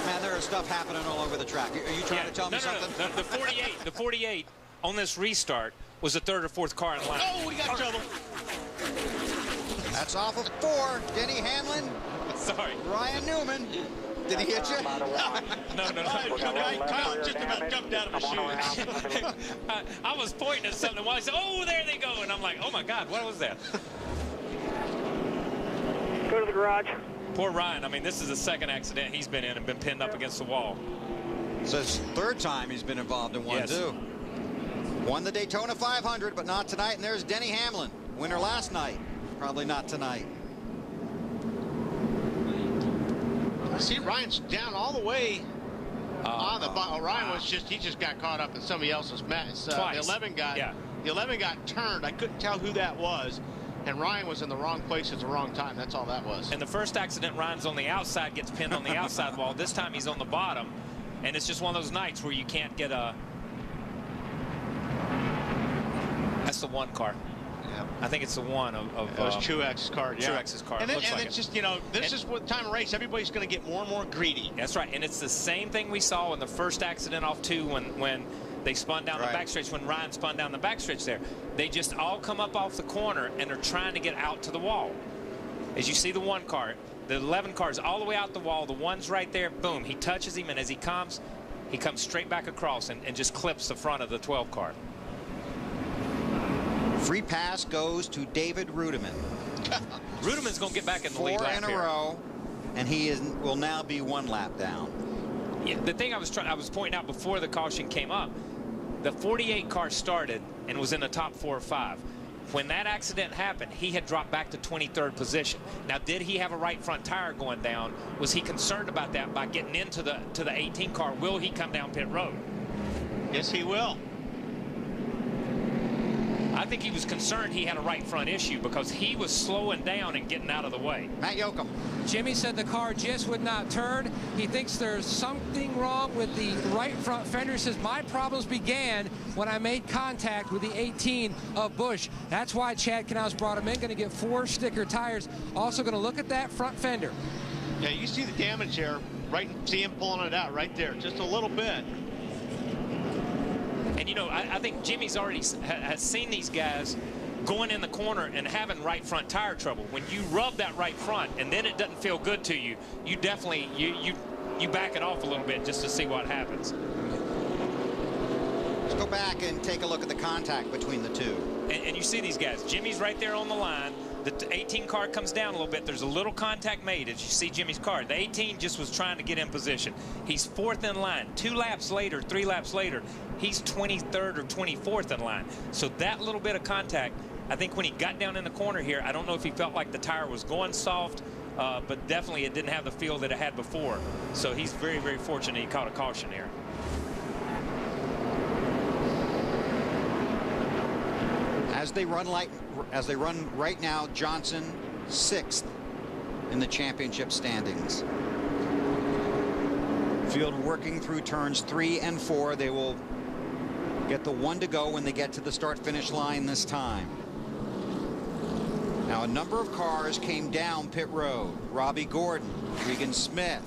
Man, there is stuff happening all over the track. Are you trying to tell me something? No. The 48 on this restart was the 3rd or 4th car in line. Oh, we got trouble. That's off of 4. Denny Hamlin. Sorry. Ryan Newman. Did he hit you? No. Kyle just about jumped out of his shoes. I was pointing at something while he said, oh, there they go. And I'm like, oh, my God, what was that? Go to the garage. Poor Ryan. I mean, this is the 2nd accident he's been in and been pinned up against the wall. So it's the 3rd time he's been involved in one, Yes. too. Won the Daytona 500, but not tonight. And there's Denny Hamlin. Winner last night. Probably not tonight. See, Ryan's down all the way on the bottom. Ryan was he just got caught up in somebody else's mess. The 11 got turned. I couldn't tell who that was. And Ryan was in the wrong place at the wrong time. That's all that was. And the first accident, Ryan's on the outside, gets pinned on the outside wall. This time he's on the bottom. And it's just one of those nights where you can't get a... That's the 1 car. Yeah. I think it's the 1 of that was Truex's car. Yeah. Truex's car. And, then, Looks like it's just, you know, this is what time of race. Everybody's going to get more and more greedy. That's right. And it's the same thing we saw in the first accident off 2 when they spun down the backstretch, when Ryan spun down the backstretch there. They just all come up off the corner and they're trying to get out to the wall. As you see the 1 car, the 11 cars all the way out the wall. The 1's right there. Boom. He touches him, and as he comes straight back across and just clips the front of the 12 car. Free pass goes to David Rudiman. Rudiman's going to get back in the lead lap 4 in a row, and he will now be 1 lap down. Yeah, the thing I was pointing out before the caution came up, the 48 car started and was in the top 4 or 5. When that accident happened, he had dropped back to 23rd position. Now, did he have a right front tire going down? Was he concerned about that by getting into the 18 car? Will he come down pit road? Yes, he will. I think he was concerned he had a right front issue because he was slowing down and getting out of the way. Matt Yoakum. Jimmy said the car just would not turn. He thinks there's something wrong with the right front fender. He says, my problems began when I made contact with the 18 of Busch. That's why Chad Knaus brought him in. Going to get 4 sticker tires. Also going to look at that front fender. Yeah, you see the damage there. Right, see him pulling it out right there. Just a little bit. And, you know, I think Jimmy's already has seen these guys going in the corner and having right front tire trouble. When you rub that right front and then it doesn't feel good to you, you definitely, you back it off a little bit just to see what happens. Let's go back and take a look at the contact between the two. And you see these guys. Jimmy's right there on the line. The 18 car comes down a little bit. There's a little contact made as you see Jimmy's car. The 18 just was trying to get in position. He's 4th in line. 2 laps later, 3 laps later, he's 23rd or 24th in line. So that little bit of contact, I think when he got down in the corner here, I don't know if he felt like the tire was going soft, but definitely it didn't have the feel that it had before. So he's very, very fortunate he caught a caution here. As they run right now, Johnson 6th in the championship standings. Field working through turns 3 and 4. They will get the 1 to go when they get to the start-finish line this time. Now a number of cars came down pit road. Robbie Gordon, Regan Smith.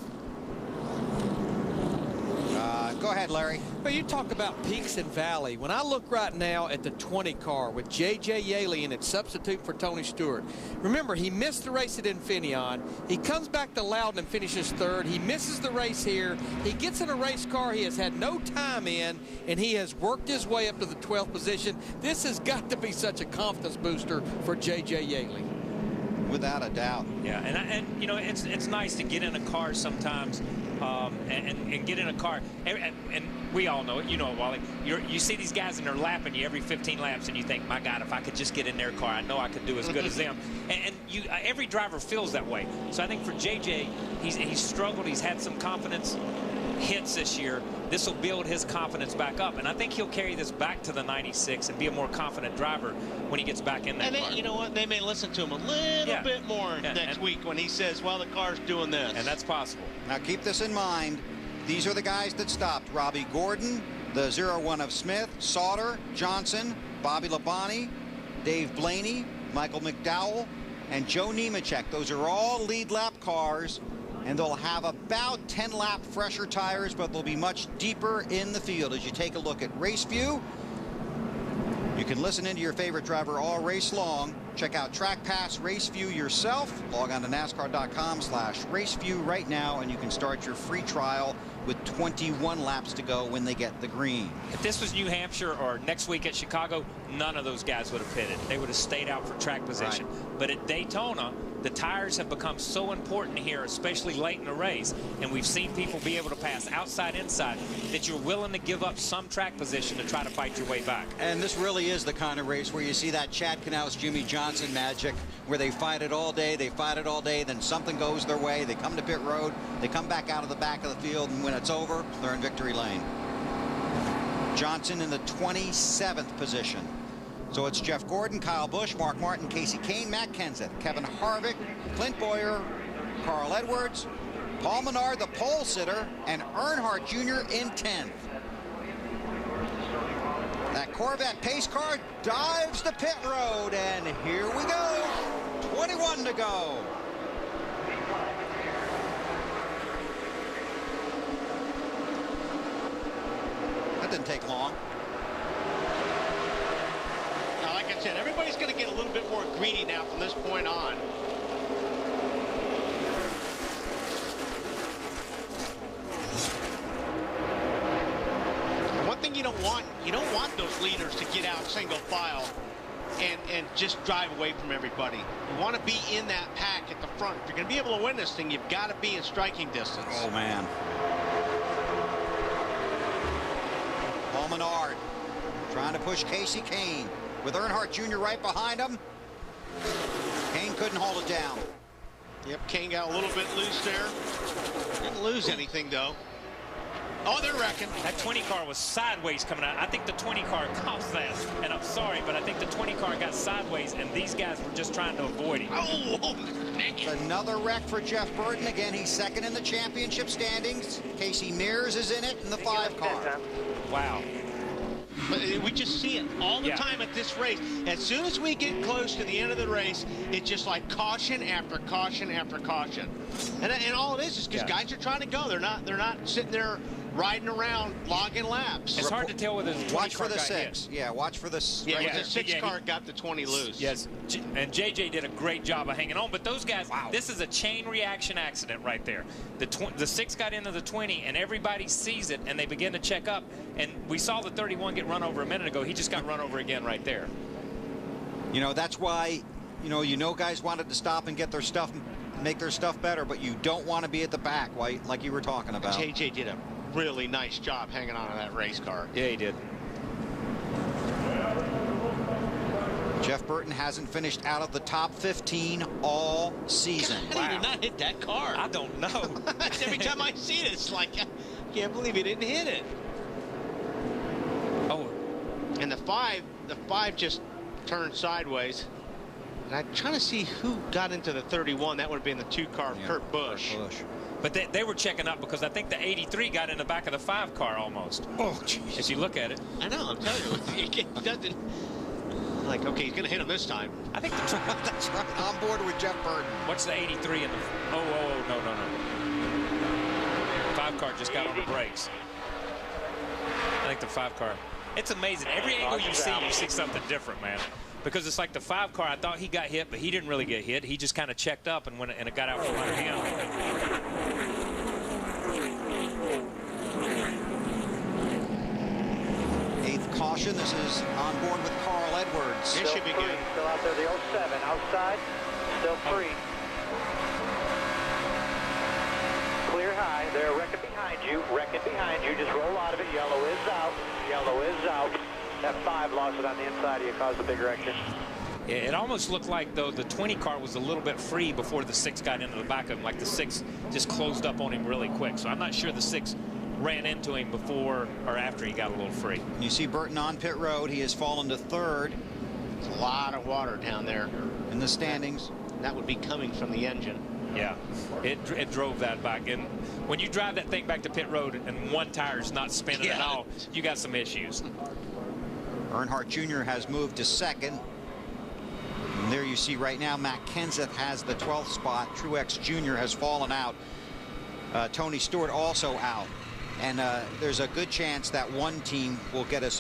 Go ahead, Larry. Well, you talk about peaks and valley. When I look right now at the 20 car with J.J. Yaley in it, substitute for Tony Stewart. Remember, he missed the race at Infineon. He comes back to Loudon and finishes 3rd. He misses the race here. He gets in a race car he has had no time in, and he has worked his way up to the 12th position. This has got to be such a confidence booster for J.J. Yaley. Without a doubt. Yeah, and you know, it's nice to get in a car sometimes. And get in a car, and we all know it. You know it, Wally. You see these guys and they're lapping you every 15 laps, and you think, my God, if I could just get in their car, I know I could do as good as them. And every driver feels that way. So I think for JJ, he's struggled. He's had some confidence hits this year. This will build his confidence back up, and I think he'll carry this back to the 96 and be a more confident driver when he gets back in that car. And you know what? They may listen to him a little bit more next week when he says, well, the car's doing this. And that's possible. Now keep this in mind. These are the guys that stopped. Robbie Gordon, the 01 of Smith, Sauter, Johnson, Bobby Labonte, Dave Blaney, Michael McDowell, and Joe Nemechek. Those are all lead lap cars, and they'll have about 10 lap fresher tires, but they'll be much deeper in the field. As you take a look at Race View, you can listen into your favorite driver all race long. Check out Track Pass Race View yourself. Log on to NASCAR.com/raceview right now, and you can start your free trial with 21 laps to go when they get the green. If this was New Hampshire or next week at Chicago, none of those guys would have pitted. They would have stayed out for track position. Right. But at Daytona, the tires have become so important here, especially late in the race, and we've seen people be able to pass outside, inside, that you're willing to give up some track position to try to fight your way back. And this really is the kind of race where you see that Chad Knaus, Jimmy Johnson magic, where they fight it all day, then something goes their way, they come to pit road, they come back out of the back of the field, and when it's over, they're in victory lane. Johnson in the 27th position. So it's Jeff Gordon, Kyle Busch, Mark Martin, Casey Kane, Matt Kenseth, Kevin Harvick, Clint Bowyer, Carl Edwards, Paul Menard, the pole sitter, and Earnhardt Jr. in 10th. That Corvette pace car dives the pit road, and here we go. 21 to go. That didn't take long. Now, like I said, everybody's going to get a little bit more greedy now from this point on. And one thing you don't want those leaders to get out single file and just drive away from everybody. You want to be in that pack at the front. If you're going to be able to win this thing, you've got to be in striking distance. Oh, man. Paul Menard trying to push Casey Kane with Earnhardt Jr. right behind him. Kane couldn't hold it down. Yep, Kane got a little bit loose there. Didn't lose anything, though. Oh, they're wrecking. That 20 car was sideways coming out. I think the 20 car caused that. And I'm sorry, but I think the 20 car got sideways, and these guys were just trying to avoid him. Oh, man. Another wreck for Jeff Burton. Again, he's second in the championship standings. Casey Mears is in it in the 5 car. Wow. But we just see it all the time at this race. As soon as we get close to the end of the race, it's just like caution after caution after caution. And all it is because guys are trying to go. They're not sitting there riding around, logging laps. It's hard to tell whether the 20 Watch car for the got 6. hit. Yeah, watch for the 6. Yeah, the 6 car got the 20 loose. Yes, and JJ did a great job of hanging on. But those guys, this is a chain reaction accident right there. The 6 got into the 20, and everybody sees it, and they begin to check up. And we saw the 31 get run over a minute ago. He just got run over again right there. You know, that's why, you know, guys wanted to stop and get their stuff, make their stuff better, but you don't want to be at the back, like you were talking about. JJ did a really nice job hanging on to that race car. Yeah, he did. Jeff Burton hasn't finished out of the top 15 all season. God, how did he not hit that car? I don't know. Every time I see it, it's like, I can't believe he didn't hit it. Oh. And the five just turned sideways. And I'm trying to see who got into the 31. That would have been the 2-car of Kurt Busch. But they were checking up because I think the 83 got in the back of the 5 car almost. Oh, jeez. If you look at it. I know, I'm telling you. He doesn't. Like, okay, he's going to hit him this time. I think that's right. On board with Jeff Burton. What's the 83 in the... Oh, no. 5 car just got on the brakes. I think the 5 car... It's amazing. Every angle you see something different, man. Because it's like the 5 car, I thought he got hit, but he didn't really get hit. He just kind of checked up and it got out from under him. Eighth caution. This is on board with Carl Edwards. It should be good. Still out there, the 07 outside, still free. Clear high. They're wrecking behind you. Just roll out of it. Yellow is out. That 5 lost it on the inside of you, caused a big wreck. It almost looked like, though, the 20 car was a little bit free before the 6 got into the back of him. Like the 6 just closed up on him really quick. So I'm not sure the 6 ran into him before or after he got a little free. You see Burton on pit road. He has fallen to 3rd. It's a lot of water down there in the standings. That would be coming from the engine. Yeah, it drove that back. And when you drive that thing back to pit road and one tire's not spinning at all, you got some issues. Earnhardt Jr. has moved to 2nd. And there you see right now, Matt Kenseth has the 12th spot. Truex Jr. has fallen out. Tony Stewart also out. And there's a good chance that one team will get a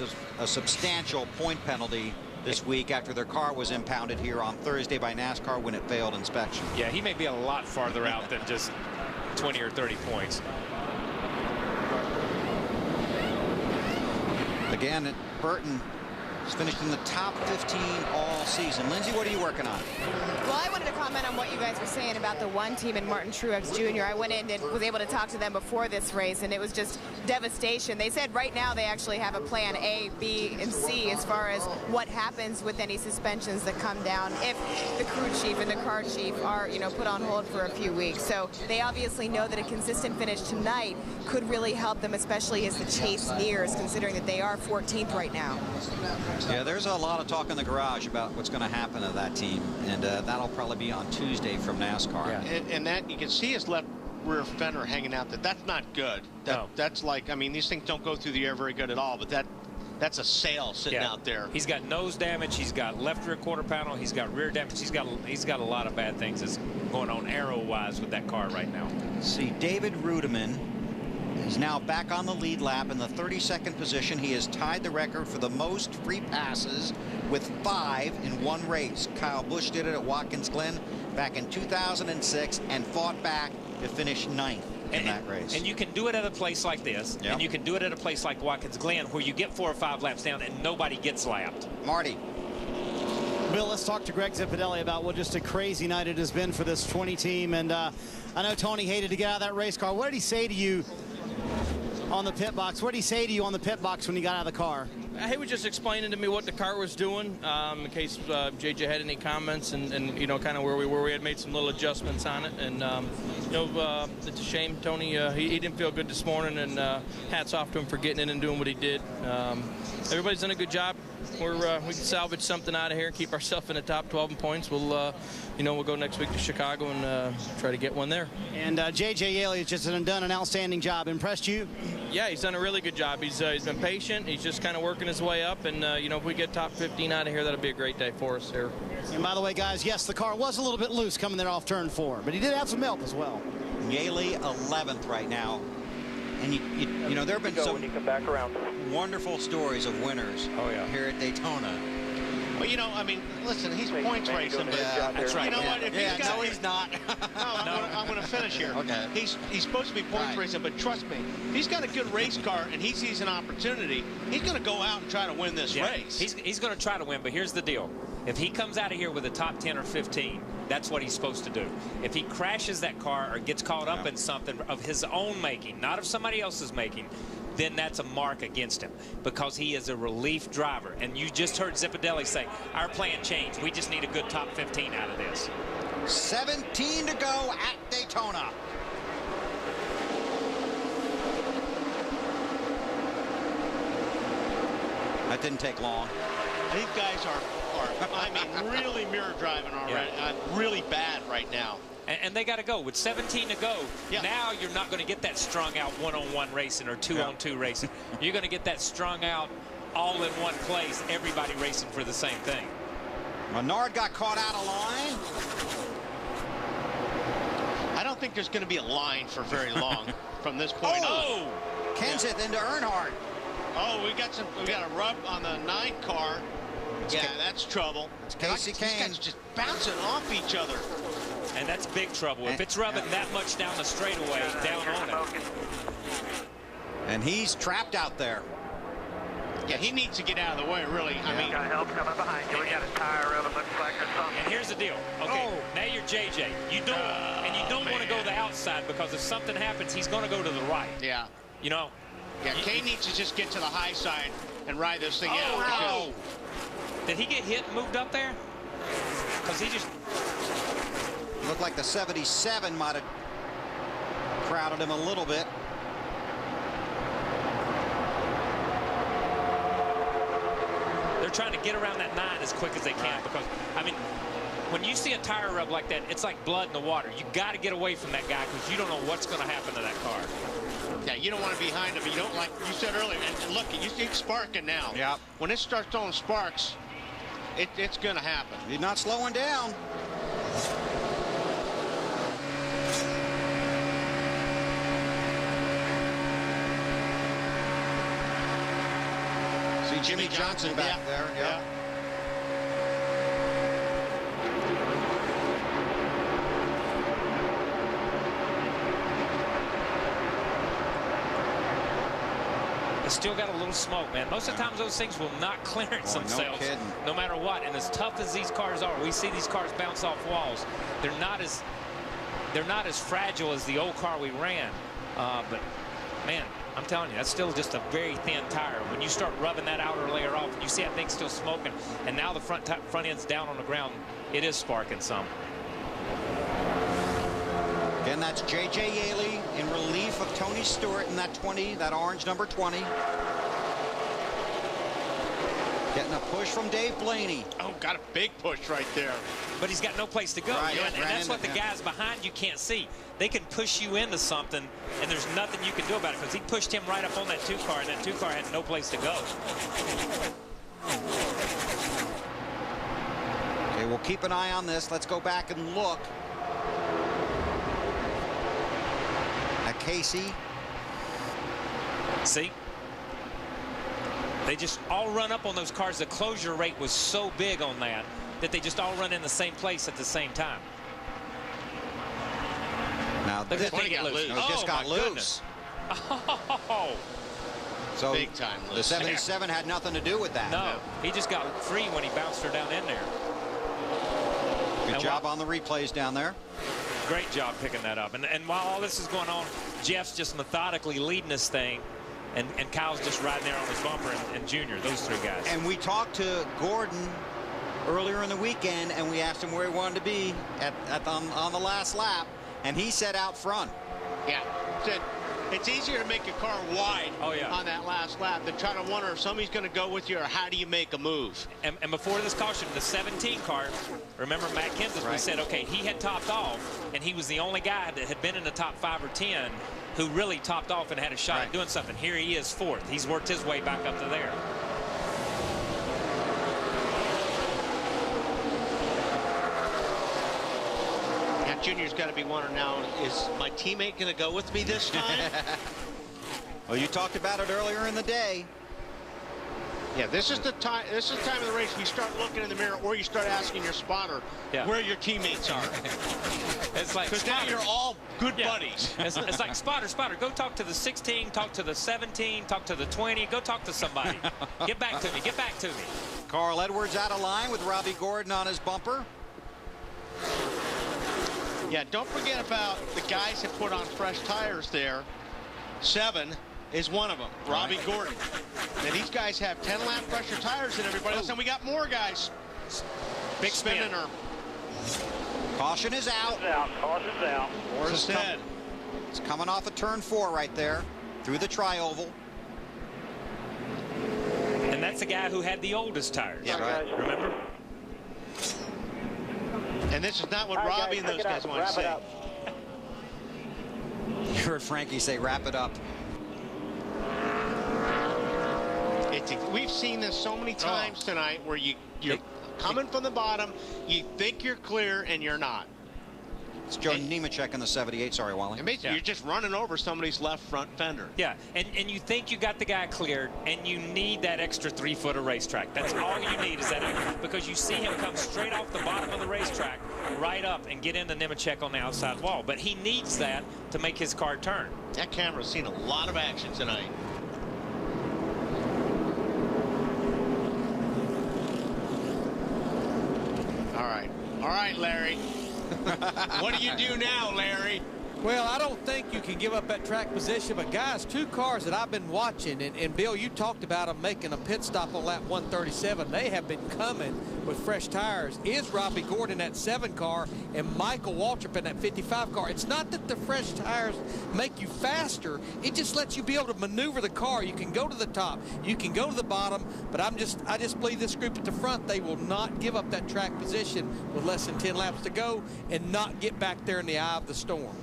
substantial point penalty this week after their car was impounded here on Thursday by NASCAR when it failed inspection. Yeah, he may be a lot farther out than just 20 or 30 points. Again, Burton has finished in the top 15 all season. Lindsay, what are you working on? Well, I wanted to comment on what you guys were saying about the one team and Martin Truex Jr. I went in and was able to talk to them before this race, and it was just devastation. They said right now they actually have a plan A, B, and C as far as what happens with any suspensions that come down if the crew chief and the car chief are, put on hold for a few weeks. So they obviously know that a consistent finish tonight could really help them, especially as the chase nears, considering that they are 14th right now. Yeah, there's a lot of talk in the garage about what's going to happen to that team, and that'll probably be on Tuesday from NASCAR. Yeah. And that, you can see his left rear fender hanging out. That's not good. That's like, I mean, these things don't go through the air very good at all, but that's a sail sitting out there. He's got nose damage. He's got left rear quarter panel. He's got rear damage. He's got a lot of bad things that's going on aero-wise with that car right now. See, David Rudiman is now back on the lead lap in the 32nd position. He has tied the record for the most free passes with 5 in one race. Kyle Busch did it at Watkins Glen back in 2006 and fought back to finish 9th in that race. And you can do it at a place like this, and you can do it at a place like Watkins Glen where you get 4 or 5 laps down and nobody gets lapped. Marty. Bill, let's talk to Greg Zipadelli about what just a crazy night it has been for this 20 team. And I know Tony hated to get out of that race car. What did he say to you on the pit box? What did he say to you on the pit box when you got out of the car? He was just explaining to me what the car was doing, in case JJ had any comments, and kind of where we were. We had made some little adjustments on it, and it's a shame. Tony, he didn't feel good this morning, and hats off to him for getting in and doing what he did. Everybody's done a good job. We can salvage something out of here and keep ourselves in the top 12 in points. We'll go next week to Chicago and try to get one there. And J.J. Yeley has just done an outstanding job. Impressed you? Yeah, he's done a really good job. He's been patient. He's just kind of working his way up. And, if we get top 15 out of here, that'll be a great day for us here. And by the way, guys, yes, the car was a little bit loose coming there off turn 4, but he did have some help as well. Yeley 11th right now And you know, there have been some when you come back around. wonderful stories of winners here at Daytona. Well, you know, I mean, listen, he's points racing, but that's right. you know what? If he's got, no, he's not. I'm going to finish here. Okay. He's supposed to be points racing, but trust me, if he's got a good race car and he sees an opportunity, he's going to go out and try to win this race. He's going to try to win, but here's the deal. If he comes out of here with a top 10 or 15, that's what he's supposed to do. If he crashes that car or gets caught up in something of his own making, not of somebody else's making, then that's a mark against him because he is a relief driver. And you just heard Zipadelli say, our plan changed. We just need a good top 15 out of this. 17 to go at Daytona. That didn't take long. These guys are I mean, really mirror driving already. Really bad right now. And they got to go. With 17 to go, now you're not going to get that strung out one-on-one racing or two-on-two racing. You're going to get that strung out all in one place, everybody racing for the same thing. Menard got caught out of line. I don't think there's going to be a line for very long from this point on. Kenseth into Earnhardt. Oh, we got a rub on the 9 car. Yeah, that's trouble. It's Casey Kane. These guys just bouncing off each other. And that's big trouble. If it's rubbing that much down the straightaway, down on it. And he's trapped out there. Yeah, he needs to get out of the way, really. I mean, got help coming behind you. We got a tire of it, looks like, or something. And here's the deal. Okay, now you're JJ. You don't want to go the outside because if something happens, he's going to go to the right. Yeah. You know? Yeah, Kane needs to just get to the high side and ride this thing out. Wow. Did he get hit and moved up there? Because he just... Looked like the 77 might have crowded him a little bit. They're trying to get around that 9 as quick as they can because, I mean, when you see a tire rub like that, it's like blood in the water. You got to get away from that guy because you don't know what's going to happen to that car. Yeah, you don't want to be behind him. You don't, like you said earlier, and look, you see it sparking now. Yeah. When it starts throwing sparks, it's going to happen. He's not slowing down. See Jimmy Johnson back there. Yeah. It's still got a little smoke, man. Most of the times those things will not clearance themselves, no matter what. And as tough as these cars are, we see these cars bounce off walls. They're not as fragile as the old car we ran. But man, I'm telling you, that's still just a very thin tire. When you start rubbing that outer layer off, and you see that thing still smoking, and now the front end's down on the ground, it is sparking some. Again, that's J.J. Yaley in relief of Tony Stewart in that 20, that orange number 20. Getting a push from Dave Blaney. Oh, got a big push right there. But he's got no place to go. Right, and that's what the guys behind you can't see. They can push you into something, and there's nothing you can do about it because he pushed him right up on that 2 car, and that 2 car had no place to go. Okay, we'll keep an eye on this. Let's go back and look at Casey. See? They just all run up on those cars. The closure rate was so big on that they just all run in the same place at the same time. Now this one got loose. No, just got loose. Oh. So big time the 77 had nothing to do with that. No, he just got free when he bounced her down in there. Good job on the replays down there. Great job picking that up. And while all this is going on, Jeff's just methodically leading this thing. And Kyle's just riding there on his bumper, and Junior, those 3 guys. And we talked to Gordon earlier in the weekend, and we asked him where he wanted to be on the last lap, and he said out front. Yeah, said it's easier to make a car wide on that last lap than try to wonder if somebody's going to go with you or how do you make a move. And before this caution, the 17 car, remember Matt Kenseth, we said, okay, he had topped off, and he was the only guy that had been in the top 5 or 10 who really topped off and had a shot at doing something. Here he is 4th. He's worked his way back up to there. Junior's got to be wondering now, is my teammate going to go with me this time? Well, you talked about it earlier in the day. Yeah, this is the time. This is the time of the race you start looking in the mirror, or you start asking your spotter where your teammates are. It's like, because now you're all good buddies. It's like, spotter, go talk to the 16, talk to the 17, talk to the 20, go talk to somebody. Get back to me, get back to me. Carl Edwards out of line with Robbie Gordon on his bumper. Yeah, don't forget about the guys that put on fresh tires there. 7 is one of them, Robbie Gordon. And these guys have 10-lap fresher tires than everybody else, and we got more guys big spinning her. Caution is out. Caution's out. Orsted. It's coming off of turn 4 right there through the tri-oval. And that's the guy who had the oldest tires. Yeah, right. Remember? And this is not what Robbie and those guys want to say. You heard Frankie say, wrap it up. We've seen this so many times tonight where you're coming from the bottom, you think you're clear, and you're not. It's Joe Nemechek in the 78. Sorry, Wally. And basically, you're just running over somebody's left front fender. Yeah, and you think you got the guy cleared, and you need that extra 3 foot of racetrack. That's all you need is that, because you see him come straight off the bottom of the racetrack, right up, and get into Nemechek on the outside wall. But he needs that to make his car turn. That camera's seen a lot of action tonight. All right, Larry. What do you do now, Larry? Well, I don't think you can give up that track position, but guys, 2 cars that I've been watching, and Bill, you talked about them making a pit stop on lap 137. They have been coming with fresh tires. Is Robbie Gordon that 7 car and Michael Waltrip in that 55 car. It's not that the fresh tires make you faster. It just lets you be able to maneuver the car. You can go to the top, you can go to the bottom, but I just believe this group at the front, they will not give up that track position with less than 10 laps to go and not get back there in the eye of the storm.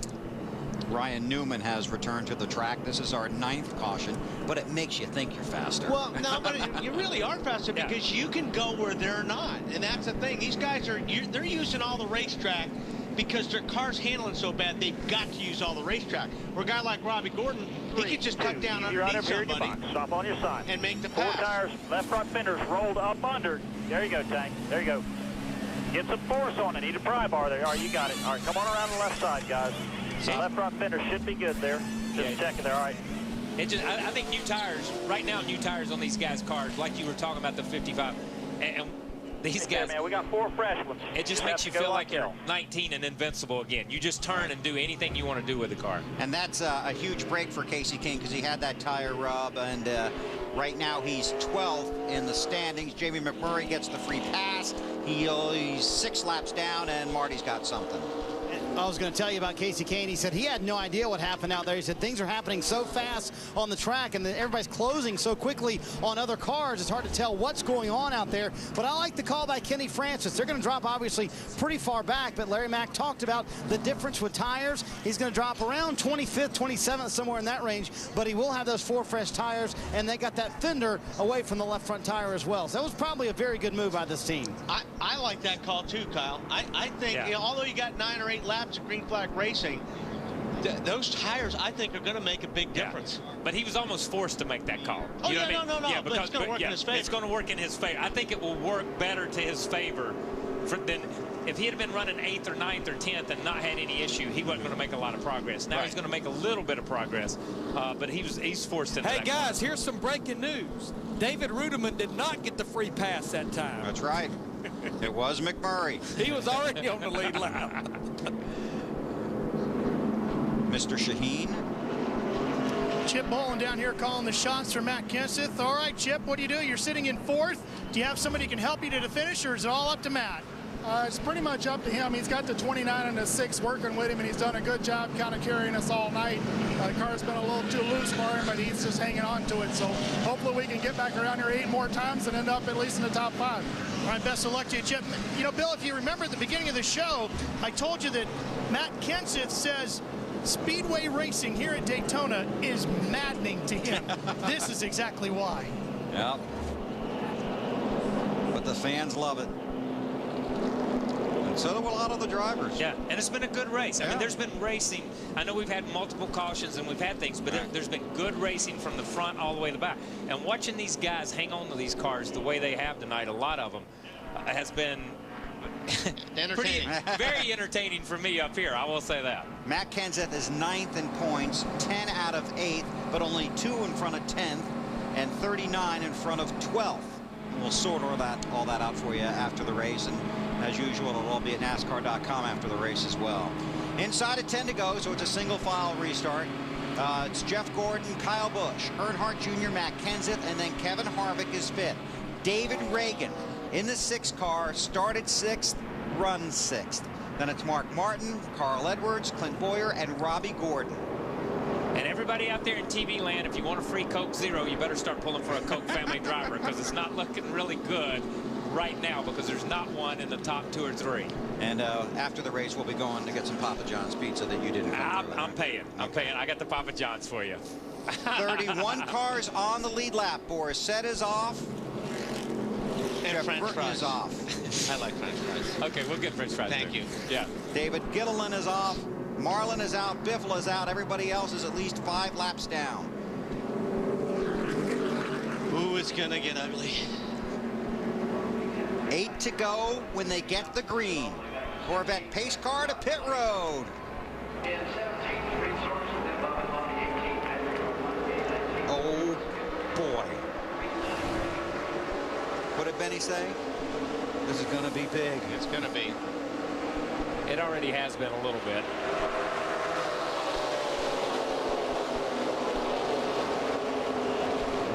Ryan Newman has returned to the track. This is our 9th caution, but it makes you think you're faster. Well, no, but you really are faster because you can go where they're not, and that's the thing. These guys they're using all the racetrack because their car's handling so bad. They've got to use all the racetrack. Where a guy like Robbie Gordon, he could just cut down underneath somebody Stop on your side and make the 4 pass. tires, left front fenders rolled up under. There you go, Tank. There you go. Get some force on it. Need a pry bar there. All right, you got it. All right, come on around the left side, guys. Left front fender should be good there. Just checking there. All right. I think new tires, right now, new tires on these guys' cars, like you were talking about the 55. And these guys, man, we got 4 fresh ones. It just makes you feel like you're 19 and invincible again. You just turn and do anything you want to do with the car. And that's a huge break for Kasey King because he had that tire rub, and right now he's 12th in the standings. Jamie McMurray gets the free pass. He's 6 laps down, and Marty's got something. I was going to tell you about Kasey Kahne. He said he had no idea what happened out there. He said things are happening so fast on the track and then everybody's closing so quickly on other cars. It's hard to tell what's going on out there. But I like the call by Kenny Francis. They're going to drop obviously pretty far back, but Larry Mack talked about the difference with tires. He's going to drop around 25th, 27th, somewhere in that range, but he will have those 4 fresh tires, and they got that fender away from the left front tire as well. So that was probably a very good move by this team. I like that call too, Kyle. I think, although you got 9 or 8 laps of Green Flag Racing, those tires, I think, are going to make a big difference. But he was almost forced to make that call. Oh, yeah, no. Yeah, because it's going to work in his favor. It's going to work in his favor. I think it will work better to his favor than if he had been running 8th or 9th or 10th and not had any issue. He wasn't going to make a lot of progress. Now he's going to make a little bit of progress, but he's forced into that. Hey, guys, here's some breaking news. David Rudiman did not get the free pass that time. That's right. It was McMurray. He was already on the lead lap. Mr. Shaheen. Chip Bolin down here calling the shots for Matt Kenseth. All right, Chip, what do you do? You're sitting in 4th. Do you have somebody who can help you to the finish, or is it all up to Matt? It's pretty much up to him. He's got the 29 and the 6 working with him, and he's done a good job kind of carrying us all night. The car's been a little too loose for him, but he's just hanging on to it. So hopefully we can get back around here 8 more times and end up at least in the top 5. All right, best of luck to you, Chip. You know, Bill, if you remember at the beginning of the show, I told you that Matt Kenseth says Speedway racing here at Daytona is maddening to him. This is exactly why. Yeah. But the fans love it. And so do a lot of the drivers. Yeah, and it's been a good race. I mean, there's been racing. I know we've had multiple cautions and we've had things, but there's been good racing from the front all the way to the back. And watching these guys hang on to these cars the way they have tonight, a lot of them, has been very entertaining for me up here. I will say that. Matt Kenseth is 9th in points, 10 out of 8th, but only 2 in front of 10th and 39 in front of 12th. We'll sort all that out for you after the race, and as usual, it'll all be at NASCAR.com after the race as well. Inside of 10 to go, so it's a single file restart. It's Jeff Gordon, Kyle Busch, Earnhardt Jr., Matt Kenseth, and then Kevin Harvick is 5th. David Reagan in the 6th car, started 6th, runs 6th. Then it's Mark Martin, Carl Edwards, Clint Bowyer, and Robbie Gordon. And everybody out there in TV land, if you want a free Coke Zero, you better start pulling for a Coke family driver, because it's not looking really good right now, because there's not one in the top 2 or 3. And after the race, we'll be going to get some Papa John's pizza that you didn't come through. I'm paying. I'm paying. I got the Papa John's for you. 31 cars on the lead lap. Boris Said is off. And Jeff French Burton fries. is off. I like French fries. Okay, we'll get French fries. Thank you. Yeah. David Gilliland is off. Marlin is out. Biffle is out. Everybody else is at least 5 laps down. Ooh, it's gonna get ugly. 8 to go when they get the green. Corvette pace car to pit road. Oh boy. What did Benny say? This is gonna be big. It's gonna be. It already has been a little bit.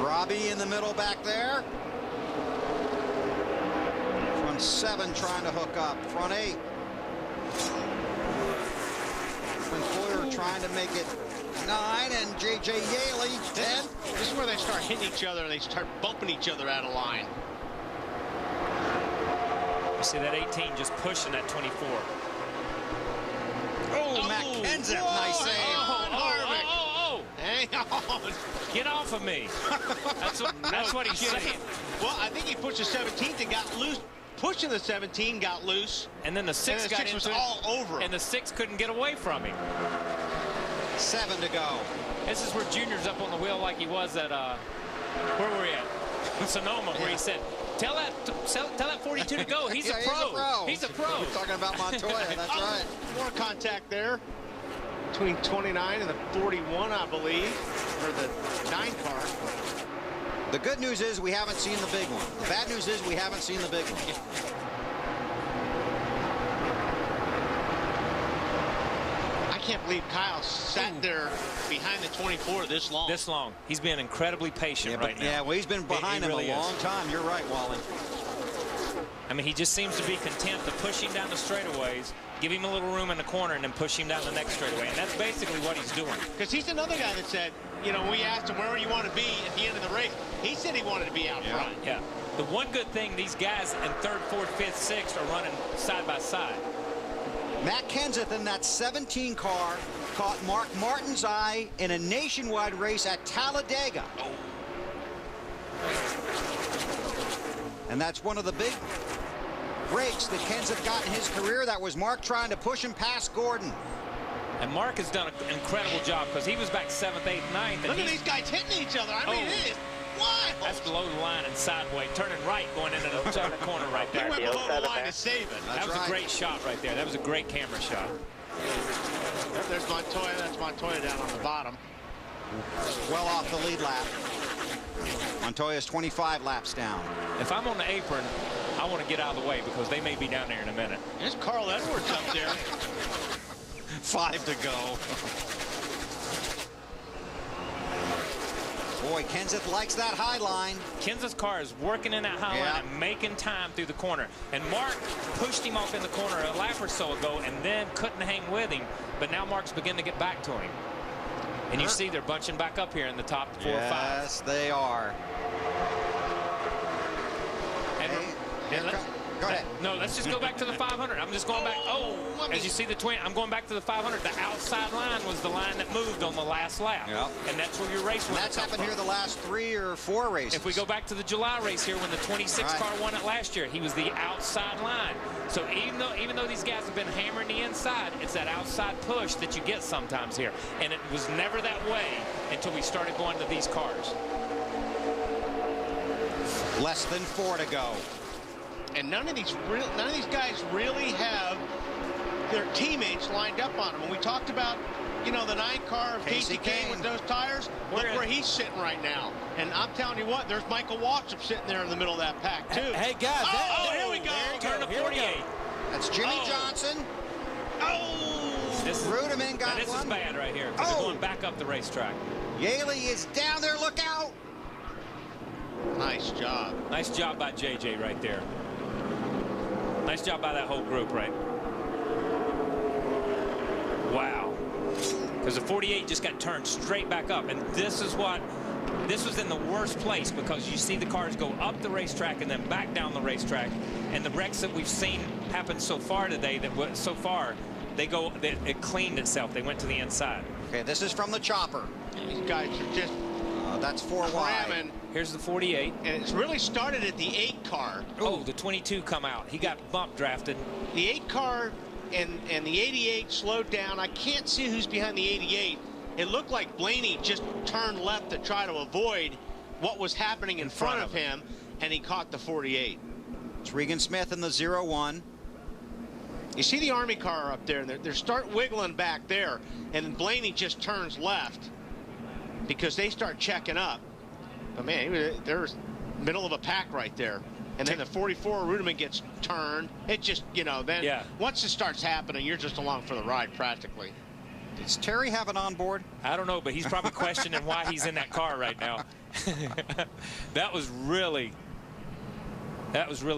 Robbie in the middle back there. Front 7 trying to hook up. Front 8. Clint Bowyer trying to make it 9, and J.J. Yaley 10. This is where they start hitting each other and they start bumping each other out of line. You see that 18 just pushing that 24. Oh, Matt Kenseth, nice save. Hang on. Get off of me. That's what he's saying. Well, I think he pushed the 17th and got loose. Pushing the 17 got loose. And then the 6 got into was it, all over. And the 6 couldn't get away from him. 7 to go. This is where Junior's up on the wheel like he was at, where were we at? Sonoma, where he said, tell that 42 to go. He's, a pro. He's a pro. We're talking about Montoya. That's right. More contact there between 29 and the 41, I believe, or the 9 car. The good news is we haven't seen the big one. The bad news is we haven't seen the big one. I can't believe Kyle sat there behind the 24 this long. This long. He's been incredibly patient right now. Yeah, well, he's been behind him a long time. You're right, Wally. I mean, he just seems to be content to push him down the straightaways, give him a little room in the corner, and then push him down the next straightaway. And that's basically what he's doing. Because he's another guy that said, you know, we asked him, where do you want to be at the end of the race? He said he wanted to be out front. Yeah. The one good thing, these guys in 3rd, 4th, 5th, 6th are running side by side. Matt Kenseth in that 17 car caught Mark Martin's eye in a nationwide race at Talladega. And that's one of the big breaks that Kenseth got in his career. That was Mark trying to push him past Gordon. And Mark has done an incredible job, because he was back 7th, 8th, 9th. Look at these guys hitting each other. I mean, it is wild. That's below the line and sideways, turning right, going into the corner right there. He went below the line to save it. That was a great shot right there. That was a great camera shot. There's Montoya. That's Montoya down on the bottom. Well off the lead lap. Montoya's 25 laps down. If I'm on the apron, I want to get out of the way, because they may be down there in a minute. There's Carl Edwards up there. 5 to go. Boy, Kenseth likes that high line. Kenseth's car is working in that high line and making time through the corner. And Mark pushed him off in the corner a lap or so ago and then couldn't hang with him. But now Mark's beginning to get back to him. And you see they're bunching back up here in the top 4 or 5. Yes, they are. And Go ahead. No, let's just go back to the 500. I'm just going back. Oh, as you see the 20, I'm going back to the 500. The outside line was the line that moved on the last lap. Yep. And that's where your race went. That's happened here the last 3 or 4 races. If we go back to the July race here when the 26 car won it last year, he was the outside line. So even though these guys have been hammering the inside, it's that outside push that you get sometimes here. And it was never that way until we started going to these cars. Less than 4 to go. And none of these guys really have their teammates lined up on them. When we talked about, you know, the 9 car of Casey Kane with those tires, look where he's sitting right now. And I'm telling you what, there's Michael Waltrip sitting there in the middle of that pack too. Hey guys, here we go. Turn to 48. That's Jimmy Johnson. Ruderman got this one. is bad right here because they're going back up the racetrack. Yaley is down there. Look out. Nice job. Nice job by JJ right there. Nice job by that whole group, right? Wow. Because the 48 just got turned straight back up. And this was in the worst place because you see the cars go up the racetrack and then back down the racetrack. And the wrecks that we've seen happen so far today, it cleaned itself. They went to the inside. Okay, this is from the chopper. These guys are just that's 4 wide. Here's the 48. And it's really started at the 8 car. Oh, the 22 come out. He got bump drafted. The 8 car and the 88 slowed down. I can't see who's behind the 88. It looked like Blaney just turned left to try to avoid what was happening in front of him, and he caught the 48. It's Regan Smith in the 0-1. You see the Army car up there, and they start wiggling back there, and then Blaney just turns left because they start checking up. But man, there's middle of a pack right there. And then the 44 Ruderman gets turned. It just, you know, then once it starts happening, you're just along for the ride practically. Does Terry have it on board? I don't know, but he's probably questioning why he's in that car right now. That was really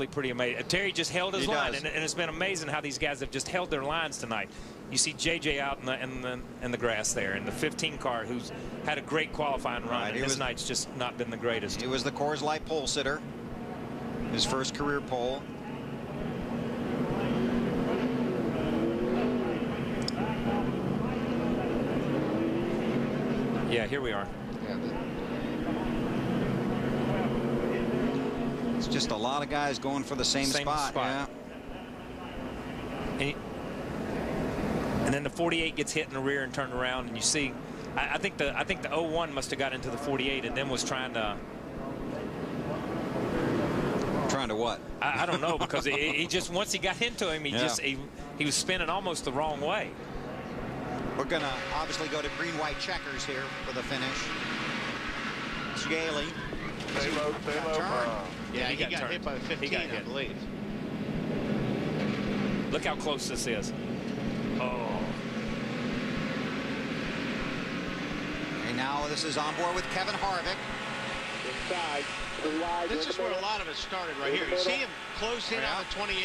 pretty amazing. Terry just held his line, and it's been amazing how these guys have just held their lines tonight. You see JJ out in the grass there, and the 15 car who's had a great qualifying run, and this night's just not been the greatest. He was the Coors Light pole sitter, his first career pole. Yeah, here we are. It's just a lot of guys going for the same spot. Yeah. And then the 48 gets hit in the rear and turned around, and you see, I think the 01 must have got into the 48 and then was trying to. Trying to what? I don't know, because he just, once he got into him, he was spinning almost the wrong way. We're going to obviously go to green-white checkers here for the finish. It's Yaley. Stay low, stay low. Yeah, he got hit by the 15, I believe. Look how close this is. Oh. And now this is on board with Kevin Harvick. Inside. This is where a lot of it started right here. You see him close in on the 28,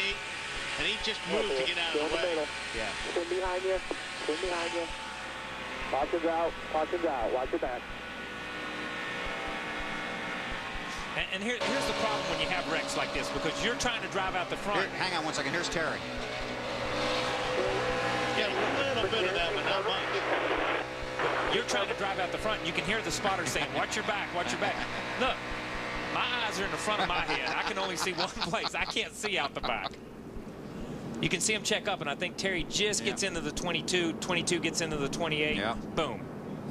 and he just moved to get out of the way. Yeah. Swim behind you. Swim behind you. Caution's out. Caution's out. Watch your back. And here's the problem when you have wrecks like this, because you're trying to drive out the front. Here, hang on one second. Here's Terry. Get a little bit of that, but not much. You're trying to drive out the front, and you can hear the spotter saying, watch your back, watch your back. Look, my eyes are in the front of my head. I can only see one place. I can't see out the back. You can see him check up, and I think Terry just gets into the 22. 22 gets into the 28. Yeah. Boom.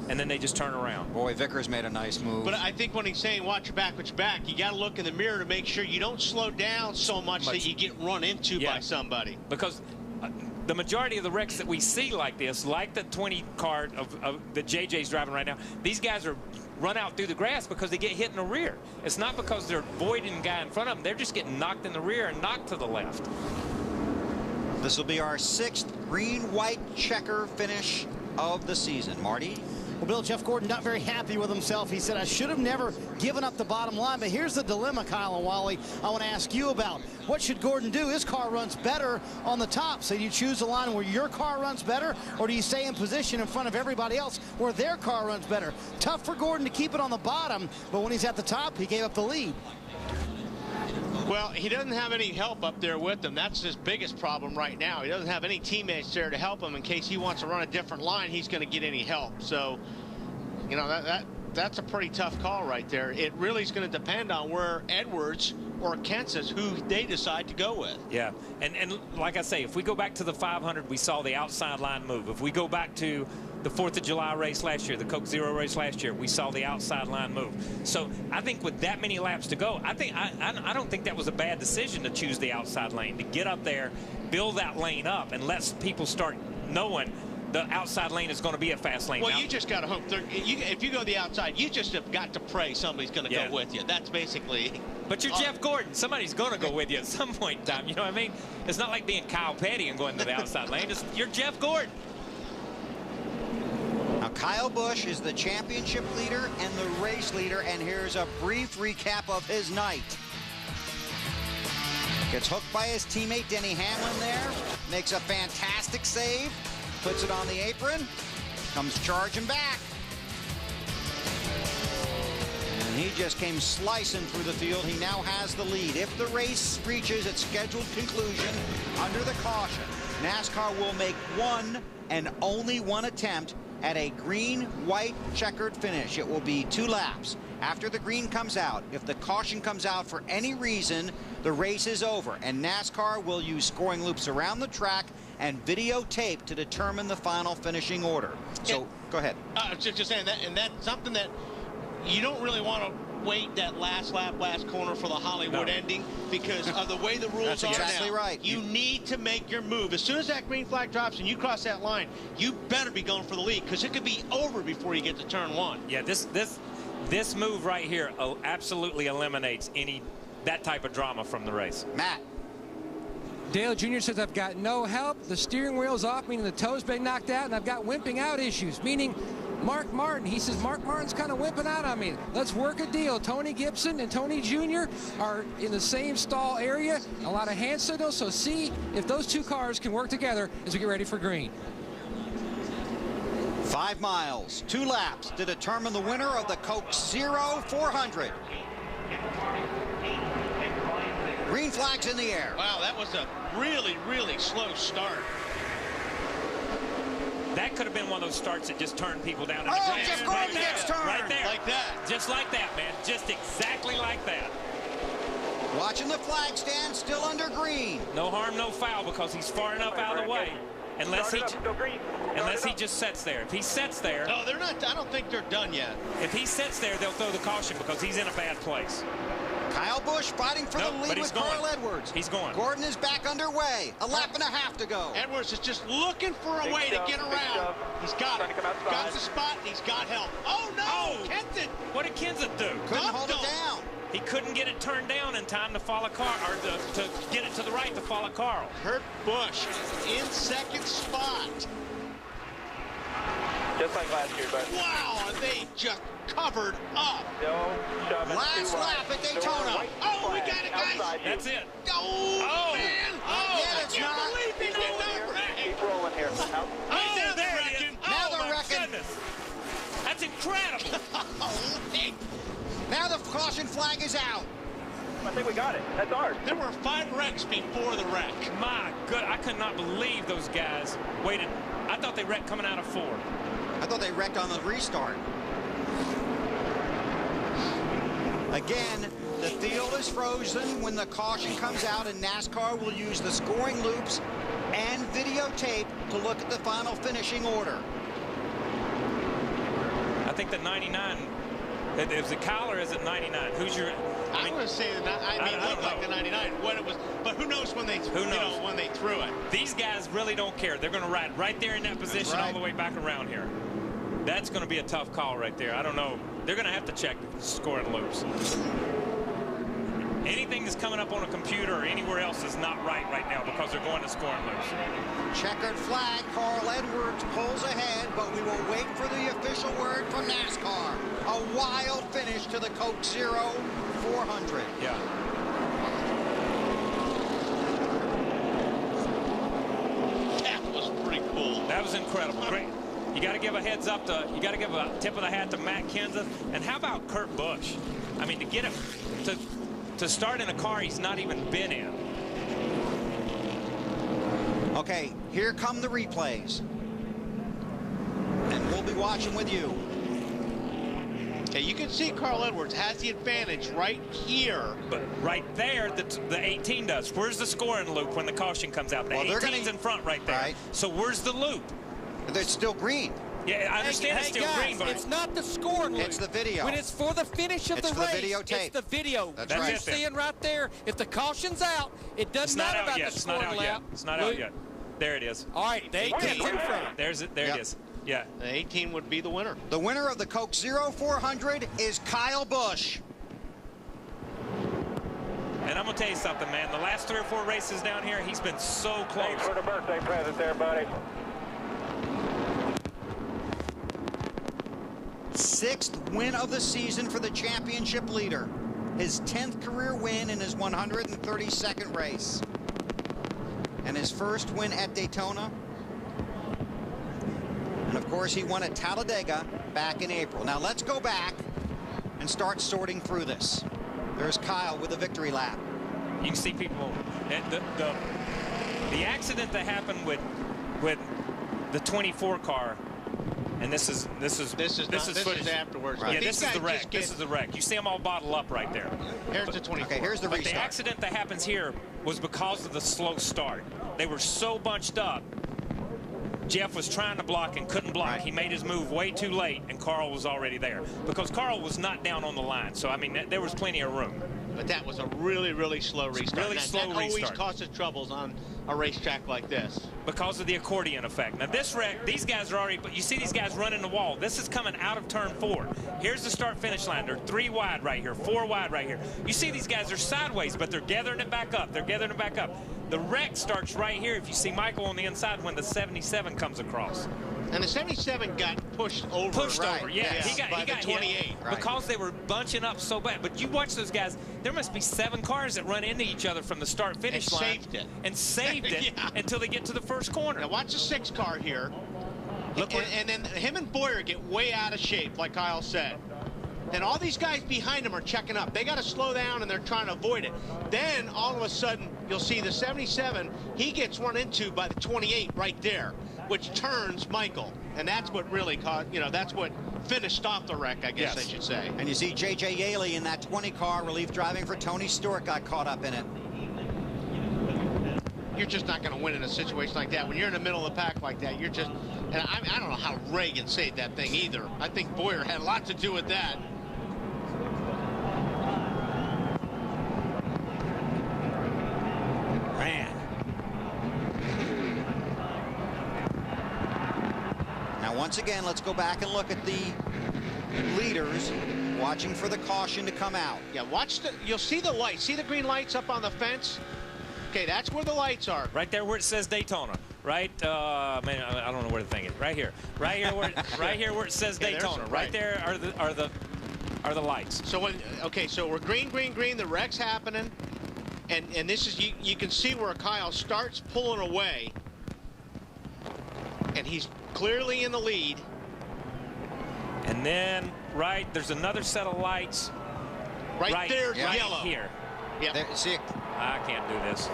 And then they just turn around. Boy, Vickers made a nice move. But I think when he's saying watch your back, you got to look in the mirror to make sure you don't slow down so much that you get run into by somebody. Because the majority of the wrecks that we see like this, like the 20 car of that JJ's driving right now, these guys are run out through the grass because they get hit in the rear. It's not because they're avoiding the guy in front of them. They're just getting knocked in the rear and knocked to the left. This will be our 6th green-white checker finish of the season. Marty? Well, Bill, Jeff Gordon not very happy with himself. He said, I should have never given up the bottom line. But here's the dilemma, Kyle and Wally, I want to ask you about. What should Gordon do? His car runs better on the top. So do you choose a line where your car runs better, or do you stay in position in front of everybody else where their car runs better? Tough for Gordon to keep it on the bottom, but when he's at the top, he gave up the lead. Well, he doesn't have any help up there with him. That's his biggest problem right now. He doesn't have any teammates there to help him in case he wants to run a different line. He's going to get any help. So, you know, that's a pretty tough call right there. It really is going to depend on where Edwards or Kenseth, who they decide to go with. Yeah, and like I say, if we go back to the 500, we saw the outside line move. If we go back to the 4th of July race last year, the Coke Zero race last year, we saw the outside line move. So I think with that many laps to go, I don't think that was a bad decision to choose the outside lane, to get up there, build that lane up, and let people start knowing the outside lane is going to be a fast lane. Well, now, you just got to hope. If you go the outside, you just have got to pray somebody's going to go with you. That's basically. But you're Jeff Gordon. Somebody's going to go with you at some point in time. You know what I mean? It's not like being Kyle Petty and going to the outside lane. You're Jeff Gordon. Now, Kyle Busch is the championship leader and the race leader, and here's a brief recap of his night. Gets hooked by his teammate Denny Hamlin there, makes a fantastic save, puts it on the apron, comes charging back. And he just came slicing through the field. He now has the lead. If the race reaches its scheduled conclusion under the caution, NASCAR will make one and only one attempt at a green-white checkered finish. It will be 2 laps. After the green comes out, if the caution comes out for any reason, the race is over, and NASCAR will use scoring loops around the track and videotape to determine the final finishing order. So, go ahead. Just saying that, and that's something that you don't really want to wait that last lap, last corner for the Hollywood ending because of the way the rules are exactly now. Right. You need to make your move. As soon as that green flag drops and you cross that line, you better be going for the lead because it could be over before you get to turn 1. Yeah, this move right here absolutely eliminates that type of drama from the race. Matt. Dale Jr. says, I've got no help. The steering wheel's off, meaning the toe's been knocked out, and I've got wimping out issues, meaning Mark Martin. He says, Mark Martin's kind of wimping out on me. Let's work a deal. Tony Gibson and Tony Jr. are in the same stall area. A lot of hand signals, so see if those 2 cars can work together as we get ready for green. 5 miles, 2 laps to determine the winner of the Coke Zero 400. Green flags in the air. Wow, that was a really, really slow start. That could have been one of those starts that just turned people down. Oh, Jeff Gordon gets turned. Right there. Like that. Just like that, man. Just exactly like that. Watching the flag stand, still under green. No harm, no foul, because he's far enough out of the way. Unless he just sits there. If he sits there. No, they're not. I don't think they're done yet. If he sits there, they'll throw the caution because he's in a bad place. Kyle Busch fighting for the lead with Carl Edwards. He's going. Gordon is back underway. A lap and a half to go. Edwards is just looking for a way to get around. He's got it. Got the spot, and he's got help. Oh, no! Kenseth! What did Kenseth do? Couldn't hold it down. He couldn't get it turned down in time to follow Carl, or to get it to the right to follow Carl. Kurt Busch in second spot. Just like last year, but. Wow, are they just covered up? No, last lap at Daytona. Oh, we got it, guys. That's it. Oh, man. Oh, yeah, it's not. I can't believe he did not wreck. Keep rolling here. Oh, there it is. Now they're my wrecking. goodness. That's incredible. Now the caution flag is out. I think we got it. That's ours. There were 5 wrecks before the wreck. My good, I could not believe those guys waited. I thought they wrecked coming out of 4. I thought they wrecked on the restart. Again, the field is frozen when the caution comes out, and NASCAR will use the scoring loops and videotape to look at the final finishing order. I think the 99, is it Kyle or is it 99? Who's your? I was saying that. It looked like the 99. What it was, but who knows when they when they threw it. These guys really don't care. They're going to ride right there in that position all the way back around here. That's going to be a tough call right there. I don't know. They're going to have to check the scoring loops. Anything that's coming up on a computer or anywhere else is not right now because they're going to scoring loops. Checkered flag. Carl Edwards pulls ahead, but we will wait for the official word from NASCAR. A wild finish to the Coke Zero 400. Yeah. That was pretty cool. That was incredible. Great. You got to give a heads up to, you got to give a tip of the hat to Matt Kenseth. And how about Kurt Busch? I mean, to get him to to start in a car he's not even been in. Okay, here come the replays. And we'll be watching with you. Okay, you can see Carl Edwards has the advantage right here. But right there, the 18 does. Where's the scoring loop when the caution comes out? The 18's in front right there. Right. So where's the loop? It's still green. Yeah, I understand it's still green, but it's not the scoring loop. It's the video. When it's for the finish of the race, videotape. it's the video. That's right. right. You're seeing right there. If the caution's out, it doesn't matter about the scoring lap. It's not out yet. There it is. All right, the 18's in front. There's it. There it is. Yeah. The 18 would be the winner. The winner of the Coke Zero 400 is Kyle Busch. And I'm going to tell you something, man. The last 3 or 4 races down here, he's been so close. Thanks for the birthday present there, buddy. 6th win of the season for the championship leader. His 10th career win in his 132nd race. And his first win at Daytona. And of course, he won at Talladega back in April. Now let's go back and start sorting through this. There's Kyle with a victory lap. You can see people. The accident that happened with the 24 car, and this is footage afterwards. Right. Yeah, this is the wreck. This is the wreck. You see them all bottle up right there. Here's the 24. Okay, here's the restart. But the accident that happens here was because of the slow start. They were so bunched up. Jeff was trying to block and couldn't block. Right. He made his move way too late, and Carl was already there. Because Carl was not down on the line. So, I mean, there was plenty of room. But that was a really, really slow restart. That always causes troubles on a racetrack like this. Because of the accordion effect. Now, this wreck, these guys are already, but you see these guys running the wall. This is coming out of turn 4. Here's the start-finish line. They're 3 wide right here, 4 wide right here. You see these guys are sideways, but they're gathering it back up. They're gathering it back up. The wreck starts right here if you see Michael on the inside when the 77 comes across. And the 77 got pushed over. Yeah. He got 28. Right. Because they were bunching up so bad. But you watch those guys, there must be 7 cars that run into each other from the start-finish line. And saved it yeah. until they get to the first corner. Now watch the 6 car here. And then him and Boyer get way out of shape, like Kyle said. And all these guys behind him are checking up. They got to slow down, and they're trying to avoid it. Then, all of a sudden, you'll see the 77, he gets run into by the 28 right there, which turns Michael. And that's what really caused, that's what finished off the wreck, I guess I should say. And you see J.J. Yaley in that 20 car, relief driving for Tony Stewart, got caught up in it. You're just not going to win in a situation like that. When you're in the middle of the pack like that, you're just, and I don't know how Reagan saved that thing either. I think Boyer had a lot to do with that. Man. Now, once again, let's go back and look at the leaders watching for the caution to come out. Yeah, you'll see the lights. See the green lights up on the fence? Okay, that's where the lights are. Right there where it says Daytona. Right, man, I don't know where the thing is. Right here where it says Daytona. Right there are the lights. So so we're green, green, green. The wreck's happening, and this is you can see where Kyle starts pulling away, and he's clearly in the lead. And then there's another set of lights. Right there, right yellow. Here. Yep. See it. I can't do this.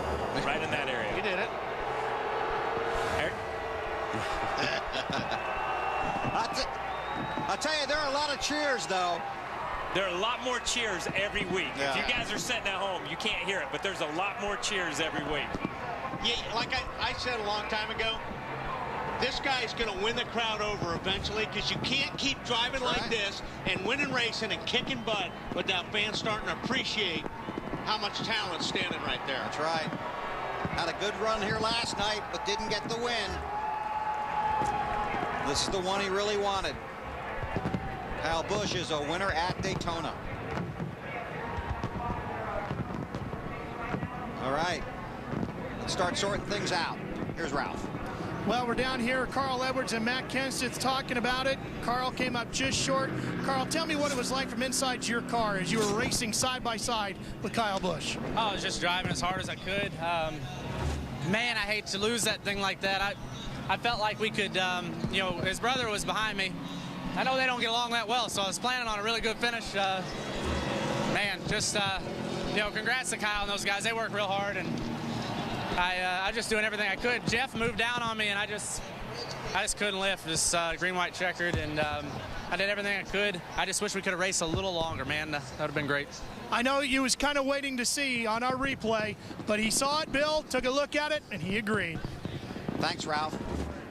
Right in that area. You did it. I'll tell you, there are a lot of cheers, though. There are a lot more cheers every week. Yeah. If you guys are sitting at home, you can't hear it, but there's a lot more cheers every week. Yeah, like I said a long time ago, this guy's going to win the crowd over eventually, because you can't keep driving like this and winning racing and kicking butt without fans starting to appreciate how much talent's standing right there. That's right. Had a good run here last night, but didn't get the win. This is the one he really wanted. Kyle Busch is a winner at Daytona. All right. Let's start sorting things out. Here's Ralph. Well, we're down here. Carl Edwards and Matt Kenseth talking about it. Carl came up just short. Carl, tell me what it was like from inside your car as you were racing side by side with Kyle Busch. Oh, I was just driving as hard as I could. Man, I hate to lose that thing like that. I felt like we could, his brother was behind me. I know they don't get along that well, so I was planning on a really good finish. Man, just congrats to Kyle and those guys. They work real hard, and I just doing everything I could. Jeff moved down on me, and I just couldn't lift. This green-white checkered, and I did everything I could. I just wish we could have raced a little longer, man. That would have been great. I know you was kind of waiting to see on our replay, but he saw it, Bill, took a look at it, and he agreed. Thanks, Ralph.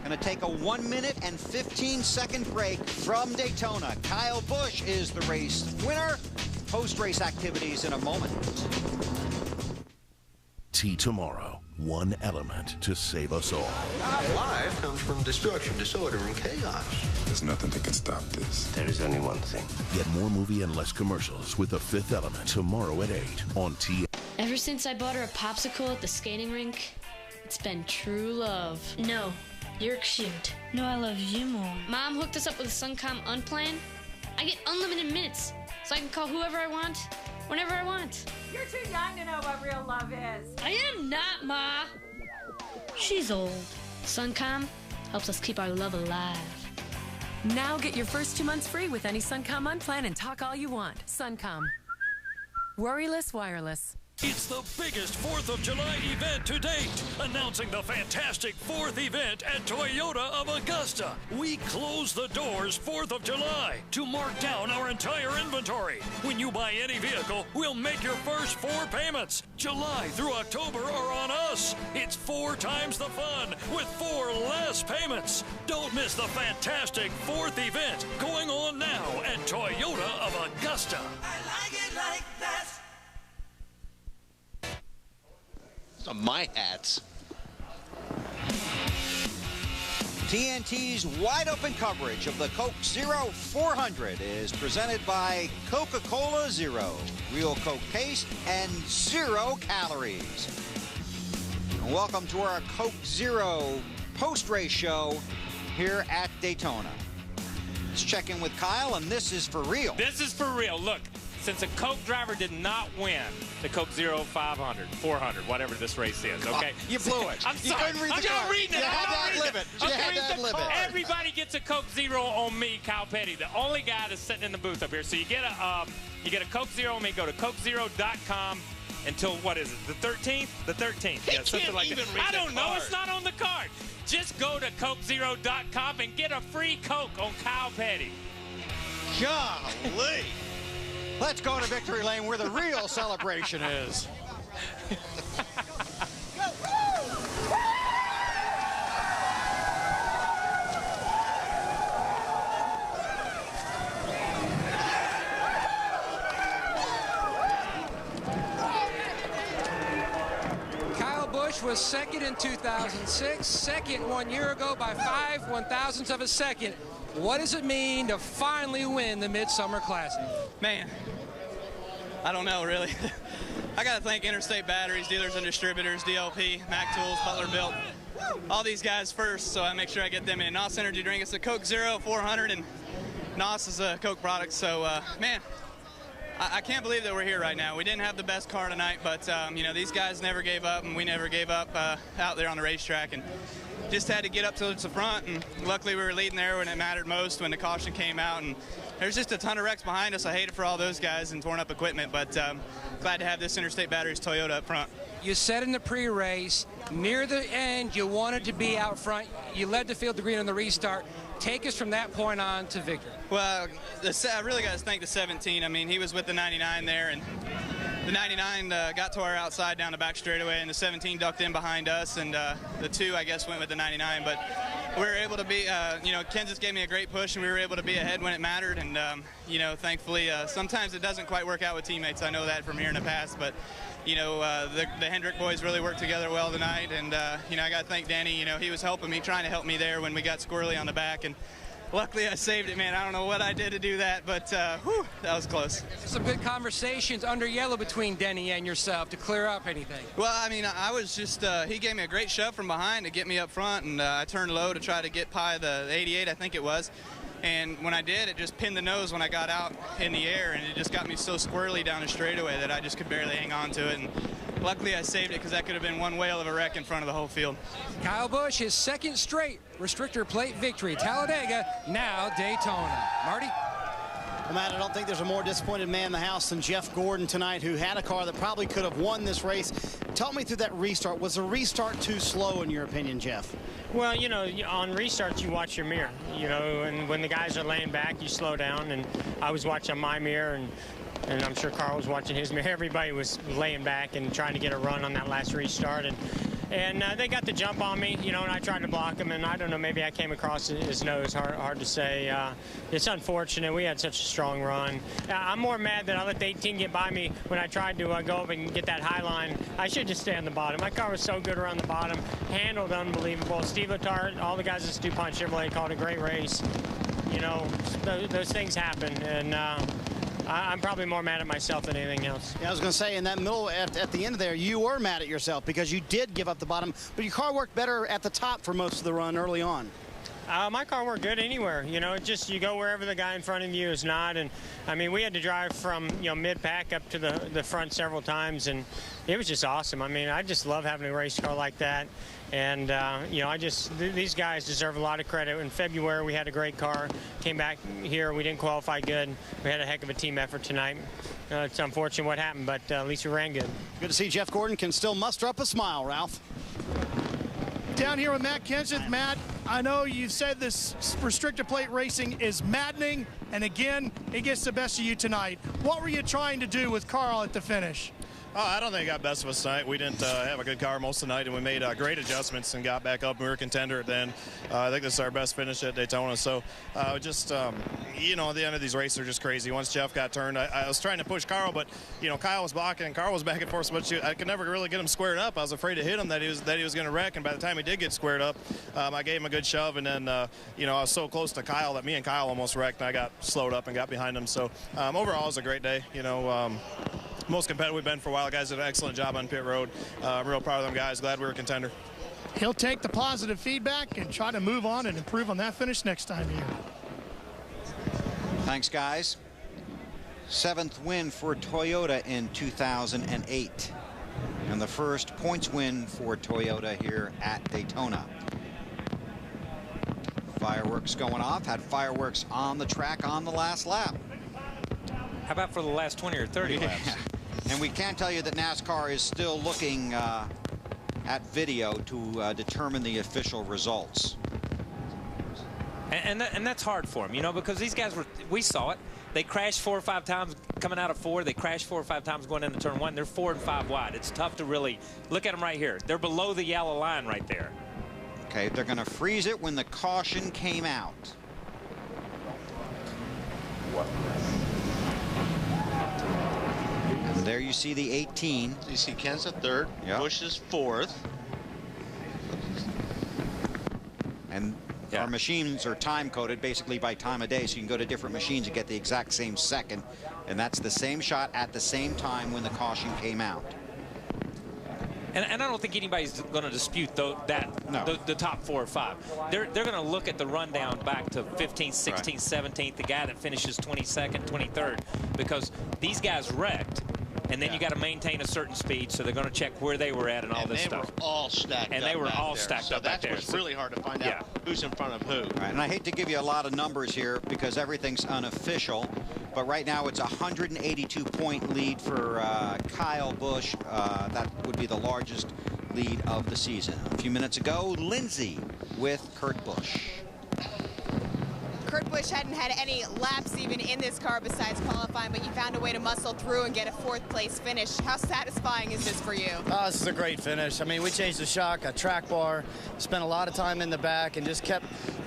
Going to take a 1 minute and 15-second break from Daytona. Kyle Busch is the race winner. Post-race activities in a moment. Tomorrow, one element to save us all. Life comes from destruction, disorder, and chaos. There's nothing that can stop this. There is only one thing. Get more movie and less commercials with The Fifth Element tomorrow at 8 on TNT. Ever since I bought her a popsicle at the skating rink, it's been true love. No, you're cute. No, I love you more. Mom hooked us up with a Suncom Unplan. I get unlimited minutes, so I can call whoever I want, whenever I want. You're too young to know what real love is. I am not, Ma. She's old. Suncom helps us keep our love alive. Now get your first 2 months free with any Suncom Unplan and talk all you want. Suncom. Worryless wireless. It's the biggest 4th of July event to date, announcing the fantastic 4th event at Toyota of Augusta. We close the doors 4th of July to mark down our entire inventory. When you buy any vehicle, we'll make your first 4 payments. July through October are on us. It's 4 times the fun with 4 less payments. Don't miss the fantastic 4th event going on now at Toyota of Augusta. I like it like that. Some of my hats. TNT's wide open coverage of the Coke Zero 400 is presented by Coca-Cola Zero. Real Coke taste and 0 calories. And welcome to our Coke Zero post-race show here at Daytona. Let's check in with Kyle, and this is for real. This is for real. Look, since a Coke driver did not win the Coke Zero 500, 400, whatever this race is, okay? You blew it. I'm sorry. You couldn't read the I'm not card. reading it. You I'm had not to reading ad-lib it. You had to ad-lib it. Everybody gets a Coke Zero on me, Kyle Petty, the only guy that's sitting in the booth up here. So you get a Coke Zero on me. Go to CokeZero.com until, what is it, the 13th? The 13th. Yeah, something like that. I don't know. It's not on the card. Just go to CokeZero.com and get a free Coke on Kyle Petty. Golly. Let's go to Victory Lane where the real celebration is. Kyle Busch was second in 2006, second 1 year ago by 5 1/1000ths of a second. What does it mean to finally win the Midsummer Classic? Man, I don't know, really. I got to thank Interstate Batteries, Dealers and Distributors, DLP, Mac Tools, Butler Built, all these guys first, so I make sure I get them in. NOS Energy Drink, it's a Coke Zero 400, and NOS is a Coke product, so, man, I can't believe that we're here right now. We didn't have the best car tonight, but, you know, these guys never gave up, and we never gave up out there on the racetrack, and just had to get up to the front, and luckily we were leading there when it mattered most, when the caution came out, and there's just a ton of wrecks behind us. I hate it for all those guys and torn up equipment, but glad to have this Interstate Batteries Toyota up front. You said in the pre-race, near the end, you wanted to be out front. You led the field to green on the restart. Take us from that point on to victory. Well, I really got to thank the 17. I mean, he was with the 99 there, and the 99 got to our outside down the back straightaway, and the 17 ducked in behind us, and the 2, I guess, went with the 99. But we were able to be, you know, Kansas gave me a great push, and we were able to be ahead when it mattered. And, you know, thankfully, sometimes it doesn't quite work out with teammates. I know that from here in the past. But, you know, the Hendrick boys really worked together well tonight. And, you know, I got to thank Danny. You know, he was helping me, trying to help me there when we got squirrely on the back. And luckily, I saved it, man. I don't know what I did to do that, but whew, that was close. Some good conversations under yellow between Denny and yourself to clear up anything. Well, I mean, I was just, he gave me a great shove from behind to get me up front, and I turned low to try to get by the 88, I think it was. And when I did, it just pinned the nose when I got out in the air, and it just got me so squirrely down the straightaway that I just could barely hang on to it. And luckily, I saved it because that could have been one whale of a wreck in front of the whole field. Kyle Busch, his second straight restrictor plate victory. Talladega, now Daytona. Marty? Matt, I don't think there's a more disappointed man in the house than Jeff Gordon tonight, who had a car that probably could have won this race. Talk me through that restart. Was the restart too slow, in your opinion, Jeff? Well, you know, on restarts, you watch your mirror, you know, and when the guys are laying back, you slow down. And I was watching my mirror, and I'm sure Carl was watching his mirror. Everybody was laying back and trying to get a run on that last restart. And they got the jump on me, you know, and I tried to block him, and I don't know, maybe I came across his nose. Hard to say. It's unfortunate. We had such a strong run. I'm more mad that I let the 18 get by me when I tried to go up and get that high line. I should just stay on the bottom. My car was so good around the bottom, handled unbelievable. Steve Letarte, all the guys at DuPont Chevrolet called it a great race. You know, those things happen, and I'm probably more mad at myself than anything else. Yeah, I was going to say, in that middle, at the end of there, you were mad at yourself because you did give up the bottom, but your car worked better at the top for most of the run early on. My car worked good anywhere. You know, it's just you go wherever the guy in front of you is not. And, I mean, we had to drive from, you know, mid-pack up to the front several times, and it was just awesome. I mean, I just love having a race car like that. And, you know, these guys deserve a lot of credit. In February, we had a great car. Came back here. We didn't qualify good. We had a heck of a team effort tonight. It's unfortunate what happened, but at least we ran good. Good to see Jeff Gordon can still muster up a smile, Ralph. Down here with Matt Kenseth. Matt, I know you said this restrictor plate racing is maddening, and again, it gets the best of you tonight. What were you trying to do with Carl at the finish? Oh, I don't think it got best of us tonight. We didn't have a good car most of the night, and we made great adjustments and got back up. We were a contender at the end. I think this is our best finish at Daytona. So just, you know, the end of these races are just crazy. Once Jeff got turned, I was trying to push Carl, but, you know, Kyle was blocking, and Carl was back and forth so much. I could never really get him squared up. I was afraid to hit him that he was going to wreck, and by the time he did get squared up, I gave him a good shove, and then, you know, I was so close to Kyle that me and Kyle almost wrecked, and I got slowed up and got behind him. So overall, it was a great day. You know, most competitive we've been for a while. Guys did an excellent job on pit road. I'm real proud of them guys. Glad we were a contender. He'll take the positive feedback and try to move on and improve on that finish next time here. Thanks, guys. 7th win for Toyota in 2008. And the first points win for Toyota here at Daytona. Fireworks going off. Had fireworks on the track on the last lap. How about for the last 20 or 30 laps? And we can tell you that NASCAR is still looking at video to determine the official results. And that's hard for them, you know, because these guys we saw it. They crashed 4 or 5 times coming out of 4. They crashed 4 or 5 times going into turn 1. They're 4 and 5 wide. It's tough to really look at them right here. They're below the yellow line right there. Okay, they're going to freeze it when the caution came out. And there you see the 18. You see Kenseth 3rd, yep. Busch is 4th. And our machines are time-coded basically by time of day, so you can go to different machines and get the exact same second. And that's the same shot at the same time when the caution came out. And I don't think anybody's going to dispute the top 4 or 5. They're going to look at the rundown back to 15th, 16th, 17th, the guy that finishes 22nd, 23rd, because these guys wrecked. And then you got to maintain a certain speed, so they're going to check where they were at and all this stuff. And they were all stacked up. And they were all stacked up back there. So that was really hard to find out who's in front of who. Right, and I hate to give you a lot of numbers here because everything's unofficial, but right now it's a 182-point lead for Kyle Busch. That would be the largest lead of the season. A few minutes ago, Lindsay with Kurt Busch. Kurt Busch hadn't had any laps even in this car besides qualifying, but you found a way to muscle through and get a 4th place finish. How satisfying is this for you? This is a great finish. I mean, we changed the shock, a track bar, spent a lot of time in the back, and just kept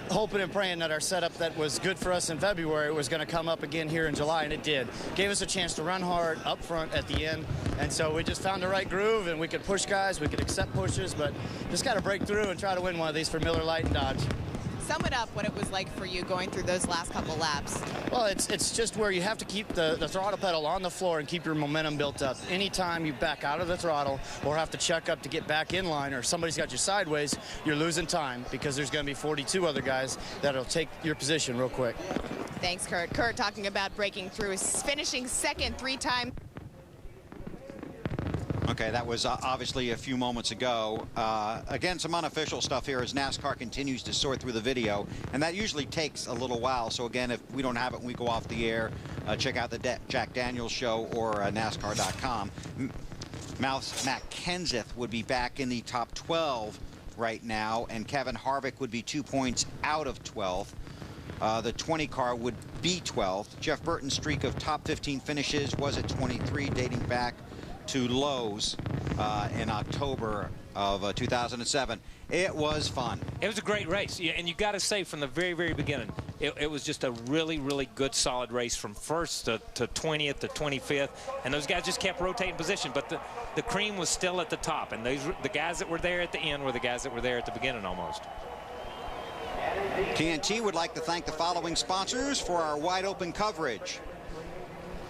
hoping and praying that our setup that was good for us in February was going to come up again here in July, and it did. Gave us a chance to run hard up front at the end, and so we just found the right groove, and we could push guys, we could accept pushes, but just got to break through and try to win one of these for Miller Lite and Dodge. Sum it up what it was like for you going through those last couple laps. Well, it's just where you have to keep the throttle pedal on the floor and keep your momentum built up. Anytime you back out of the throttle or have to check up to get back in line or somebody's got you sideways, you're losing time because there's going to be 42 other guys that'll take your position real quick. Thanks, Kurt. Kurt talking about breaking through, finishing 2nd 3 times. Okay, that was obviously a few moments ago. Again, some unofficial stuff here as NASCAR continues to sort through the video, and that usually takes a little while. So again, if we don't have it when we go off the air, check out the Jack Daniels Show or NASCAR.com. Matt Kenseth would be back in the top 12 right now, and Kevin Harvick would be 2 points out of 12th. The 20 car would be 12th. Jeff Burton's streak of top 15 finishes was at 23, dating back to Lowe's in October of 2007. It was fun. It was a great race, and you got to say from the very, very beginning, it was just a really, really good, solid race from first to 20th to 25th, and those guys just kept rotating position, but the cream was still at the top, and the guys that were there at the end were the guys that were there at the beginning almost. TNT would like to thank the following sponsors for our wide open coverage.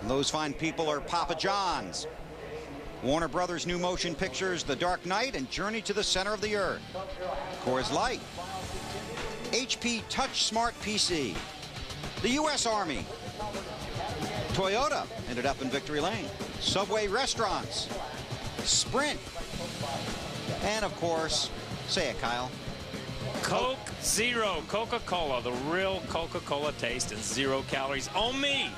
And those fine people are Papa John's, Warner Brothers New Motion Pictures, The Dark Knight, and Journey to the Center of the Earth. Coors Light, HP Touch Smart PC, the U.S. Army, Toyota ended up in Victory Lane, Subway Restaurants, Sprint, and of course, say it, Kyle, Coke Zero, Coca-Cola, the real Coca-Cola taste and 0 calories. On me,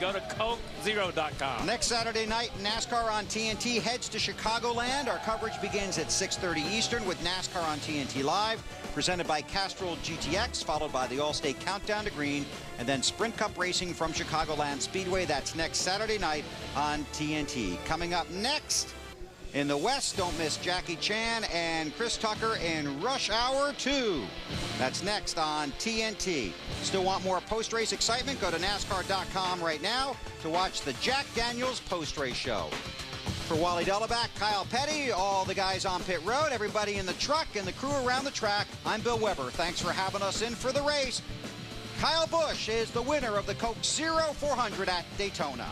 go to CokeZero.com. Next Saturday night, NASCAR on TNT heads to Chicagoland. Our coverage begins at 6:30 Eastern with NASCAR on TNT Live, presented by Castrol GTX, followed by the Allstate Countdown to Green, and then Sprint Cup Racing from Chicagoland Speedway. That's next Saturday night on TNT. Coming up next, in the West, don't miss Jackie Chan and Chris Tucker in Rush Hour 2. That's next on TNT. Still want more post-race excitement? Go to NASCAR.com right now to watch the Jack Daniels post-race show. For Wally Delleback, Kyle Petty, all the guys on pit road, everybody in the truck, and the crew around the track, I'm Bill Weber. Thanks for having us in for the race. Kyle Busch is the winner of the Coke Zero 400 at Daytona.